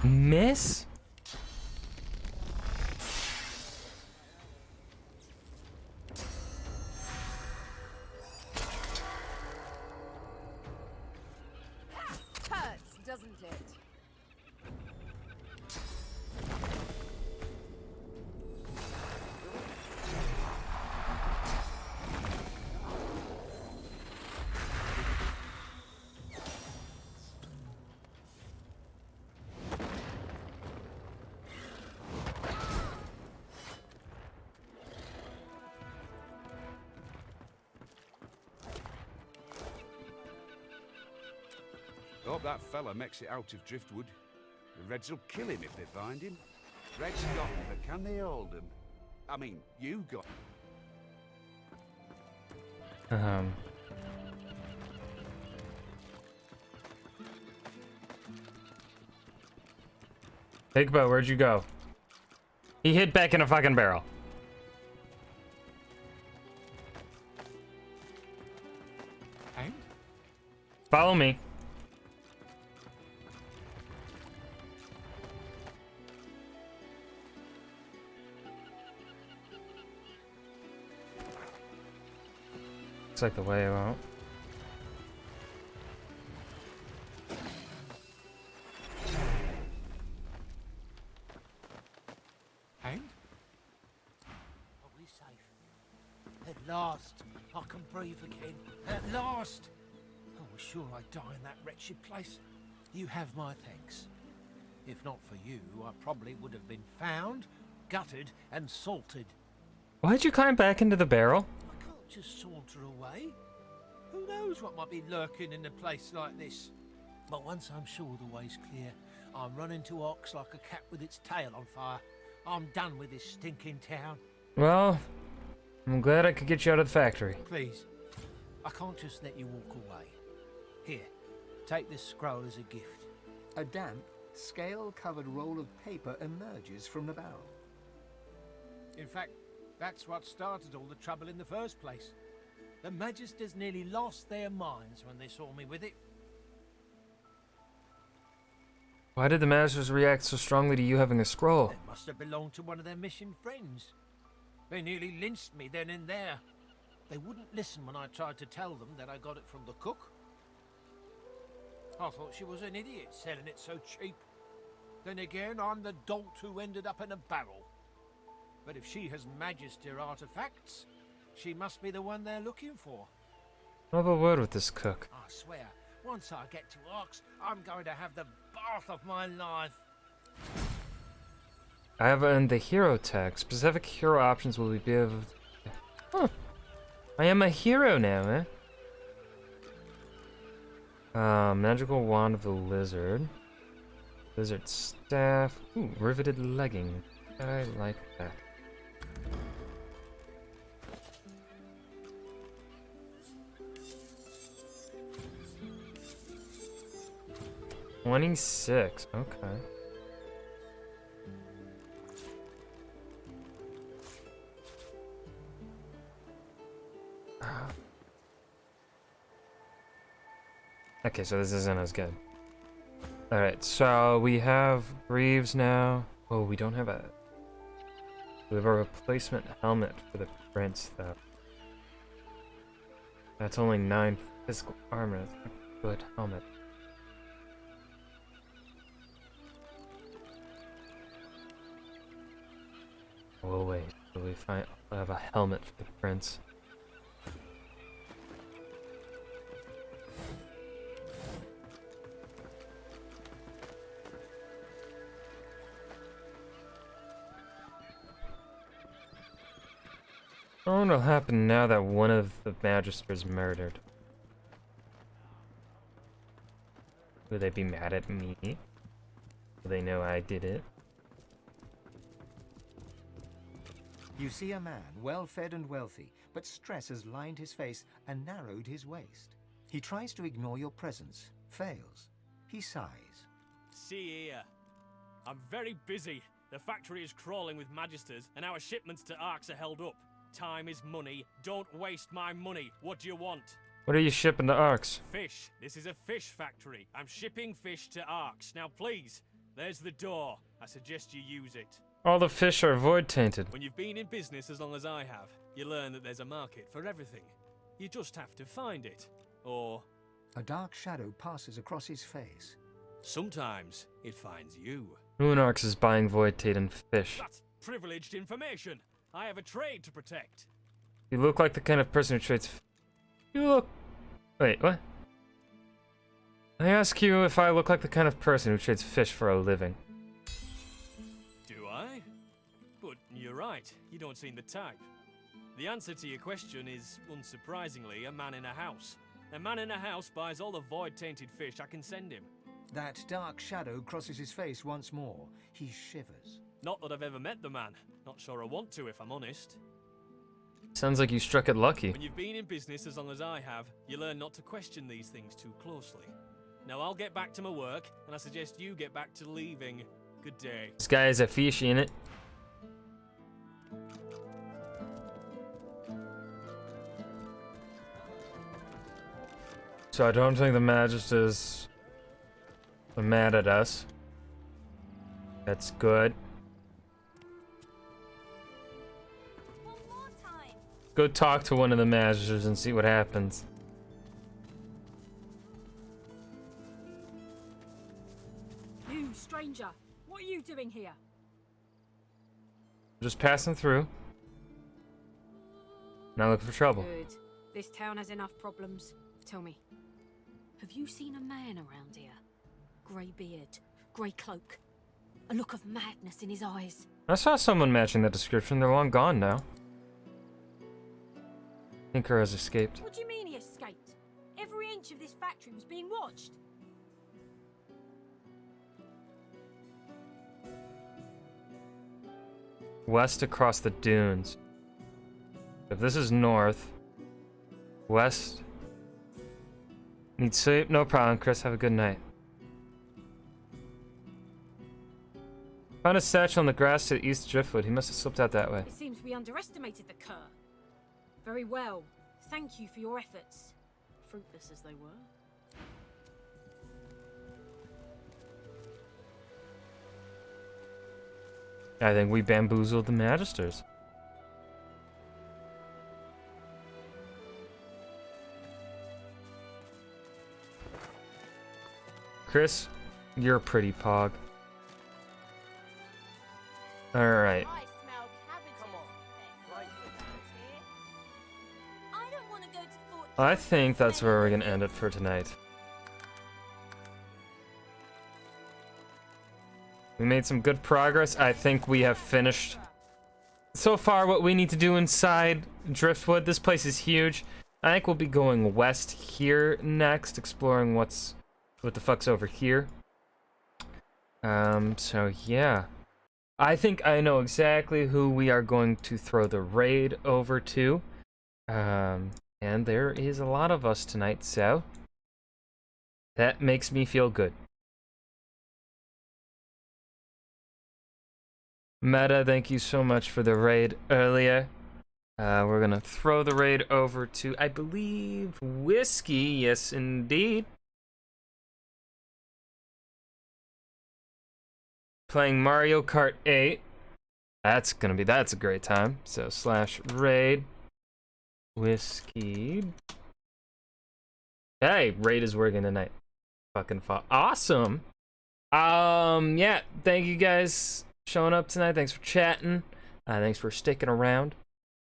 Miss? Hurts, doesn't it? Hope that fella makes it out of Driftwood. The Reds will kill him if they find him. Reds got him, but can they hold him? I mean, you got him. Think about where'd you go? He hid back in a fucking barrel. And? Follow me. Looks like the way out. And? Are we safe? At last, I can breathe again. At last! I was sure I'd die in that wretched place. You have my thanks. If not for you, I probably would have been found, gutted, and salted. Why'd you climb back into the barrel? I can't just saunter away. Who knows what might be lurking in a place like this? But once I'm sure the way's clear, I'm running to Ox like a cat with its tail on fire. I'm done with this stinking town. Well, I'm glad I could get you out of the factory. Please, I can't just let you walk away. Here, take this scroll as a gift. A damp, scale-covered roll of paper emerges from the barrel. In fact, that's what started all the trouble in the first place. The Magisters nearly lost their minds when they saw me with it. Why did the Masters react so strongly to you having a scroll? It must have belonged to one of their mission friends. They nearly lynched me then and there. They wouldn't listen when I tried to tell them that I got it from the cook. I thought she was an idiot selling it so cheap. Then again, I'm the dolt who ended up in a barrel. But if she has Magister artifacts, she must be the one they're looking for. I'll have a word with this cook. I swear, Once I get to Ox, I'm going to have the bath of my life. I have in the hero tag. Specific hero options will be able to... Huh. I am a hero now, eh? Magical Wand of the Lizard. Lizard Staff. Ooh, riveted legging. I like that. $26. Okay. Okay, so this isn't as good. Alright, so we have Greaves now. Oh, we don't have a... We have a replacement helmet for the prince, though. That's only 9 physical armor. That's not a good helmet. Oh, wait. So we have a helmet for the prince. I wonder what'll happen now that one of the Magisters is murdered. Will they be mad at me? Will they know I did it? You see a man, well-fed and wealthy, but stress has lined his face and narrowed his waist. He tries to ignore your presence, fails. He sighs. See here. I'm very busy. The factory is crawling with Magisters, and our shipments to Arx are held up. Time is money. Don't waste my money. What do you want? What are you shipping to Arx? Fish. This is a fish factory. I'm shipping fish to Arx. Now please, there's the door. I suggest you use it. All the fish are void tainted. When you've been in business as long as I have, you learn that there's a market for everything. You just have to find it. Or... A dark shadow passes across his face. Sometimes it finds you. Who in Arx is buying void tainted fish? That's privileged information. I have a trade to protect. You look like the kind of person who trades... You look... Wait, what? I ask you if I look like the kind of person who trades fish for a living. Do I? But you're right, you don't seem the type. The answer to your question is, unsurprisingly, a man in a house. A man in a house buys all the void-tainted fish I can send him. That dark shadow crosses his face once more. He shivers. Not that I've ever met the man. Not sure I want to, if I'm honest. Sounds like you struck it lucky. When you've been in business as long as I have, you learn not to question these things too closely. Now I'll get back to my work, and I suggest you get back to leaving. Good day. This guy is a fish in it. So I don't think the Magisters are mad at us. That's good. Go talk to one of the Magisters and see what happens. You, stranger, what are you doing here? Just passing through. Not looking for trouble. Good. This town has enough problems. Tell me, have you seen a man around here? Grey beard, grey cloak, a look of madness in his eyes. I saw someone matching that description. They're long gone now. Tinker has escaped. What do you mean he escaped? Every inch of this factory was being watched. West across the dunes. If this is north, west. Need sleep? No problem, Chris. Have a good night. Found a satchel on the grass to the east driftwood. He must have slipped out that way. It seems we underestimated the cur. Very well. Thank you for your efforts. Fruitless as they were. I think we bamboozled the Magisters. Chris, you're a pretty pog. Alright. I think that's where we're gonna end it for tonight. We made some good progress. I think we have finished so far what we need to do inside Driftwood. This place is huge. I think we'll be going west here next, exploring what the fuck's over here. So yeah. I think I know exactly who we are going to throw the raid over to. And there is a lot of us tonight, so that makes me feel good. Meta, thank you so much for the raid earlier. We're gonna throw the raid over to, I believe, Whiskey. Yes, indeed. Playing Mario Kart 8. That's a great time. So /raid Whiskey. Hey, raid is working tonight. Fucking awesome. Yeah, thank you guys showing up tonight. Thanks for chatting. Thanks for sticking around.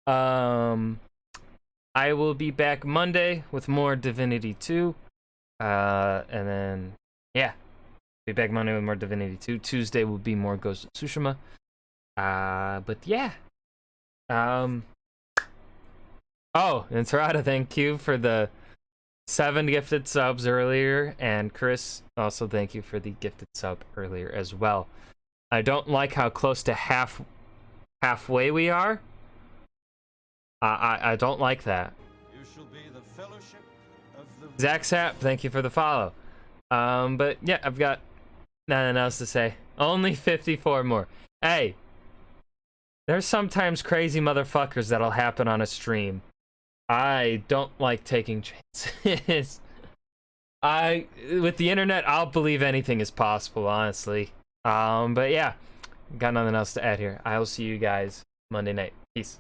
I will be back Monday with more Divinity 2. And then, yeah. Be back Monday with more Divinity 2. Tuesday will be more Ghost of Tsushima. But yeah. Oh, and Sarada, thank you for the 7 gifted subs earlier. And Chris, also thank you for the gifted sub earlier as well. I don't like how close to halfway we are. I don't like that. You shall be the fellowship of the... Zach Sapp, thank you for the follow. But yeah, I've got nothing else to say. Only 54 more. Hey, there's sometimes crazy motherfuckers that'll happen on a stream. I don't like taking chances. With the internet, I'll believe anything is possible, honestly. But yeah, got nothing else to add here. I will see you guys Monday night. Peace.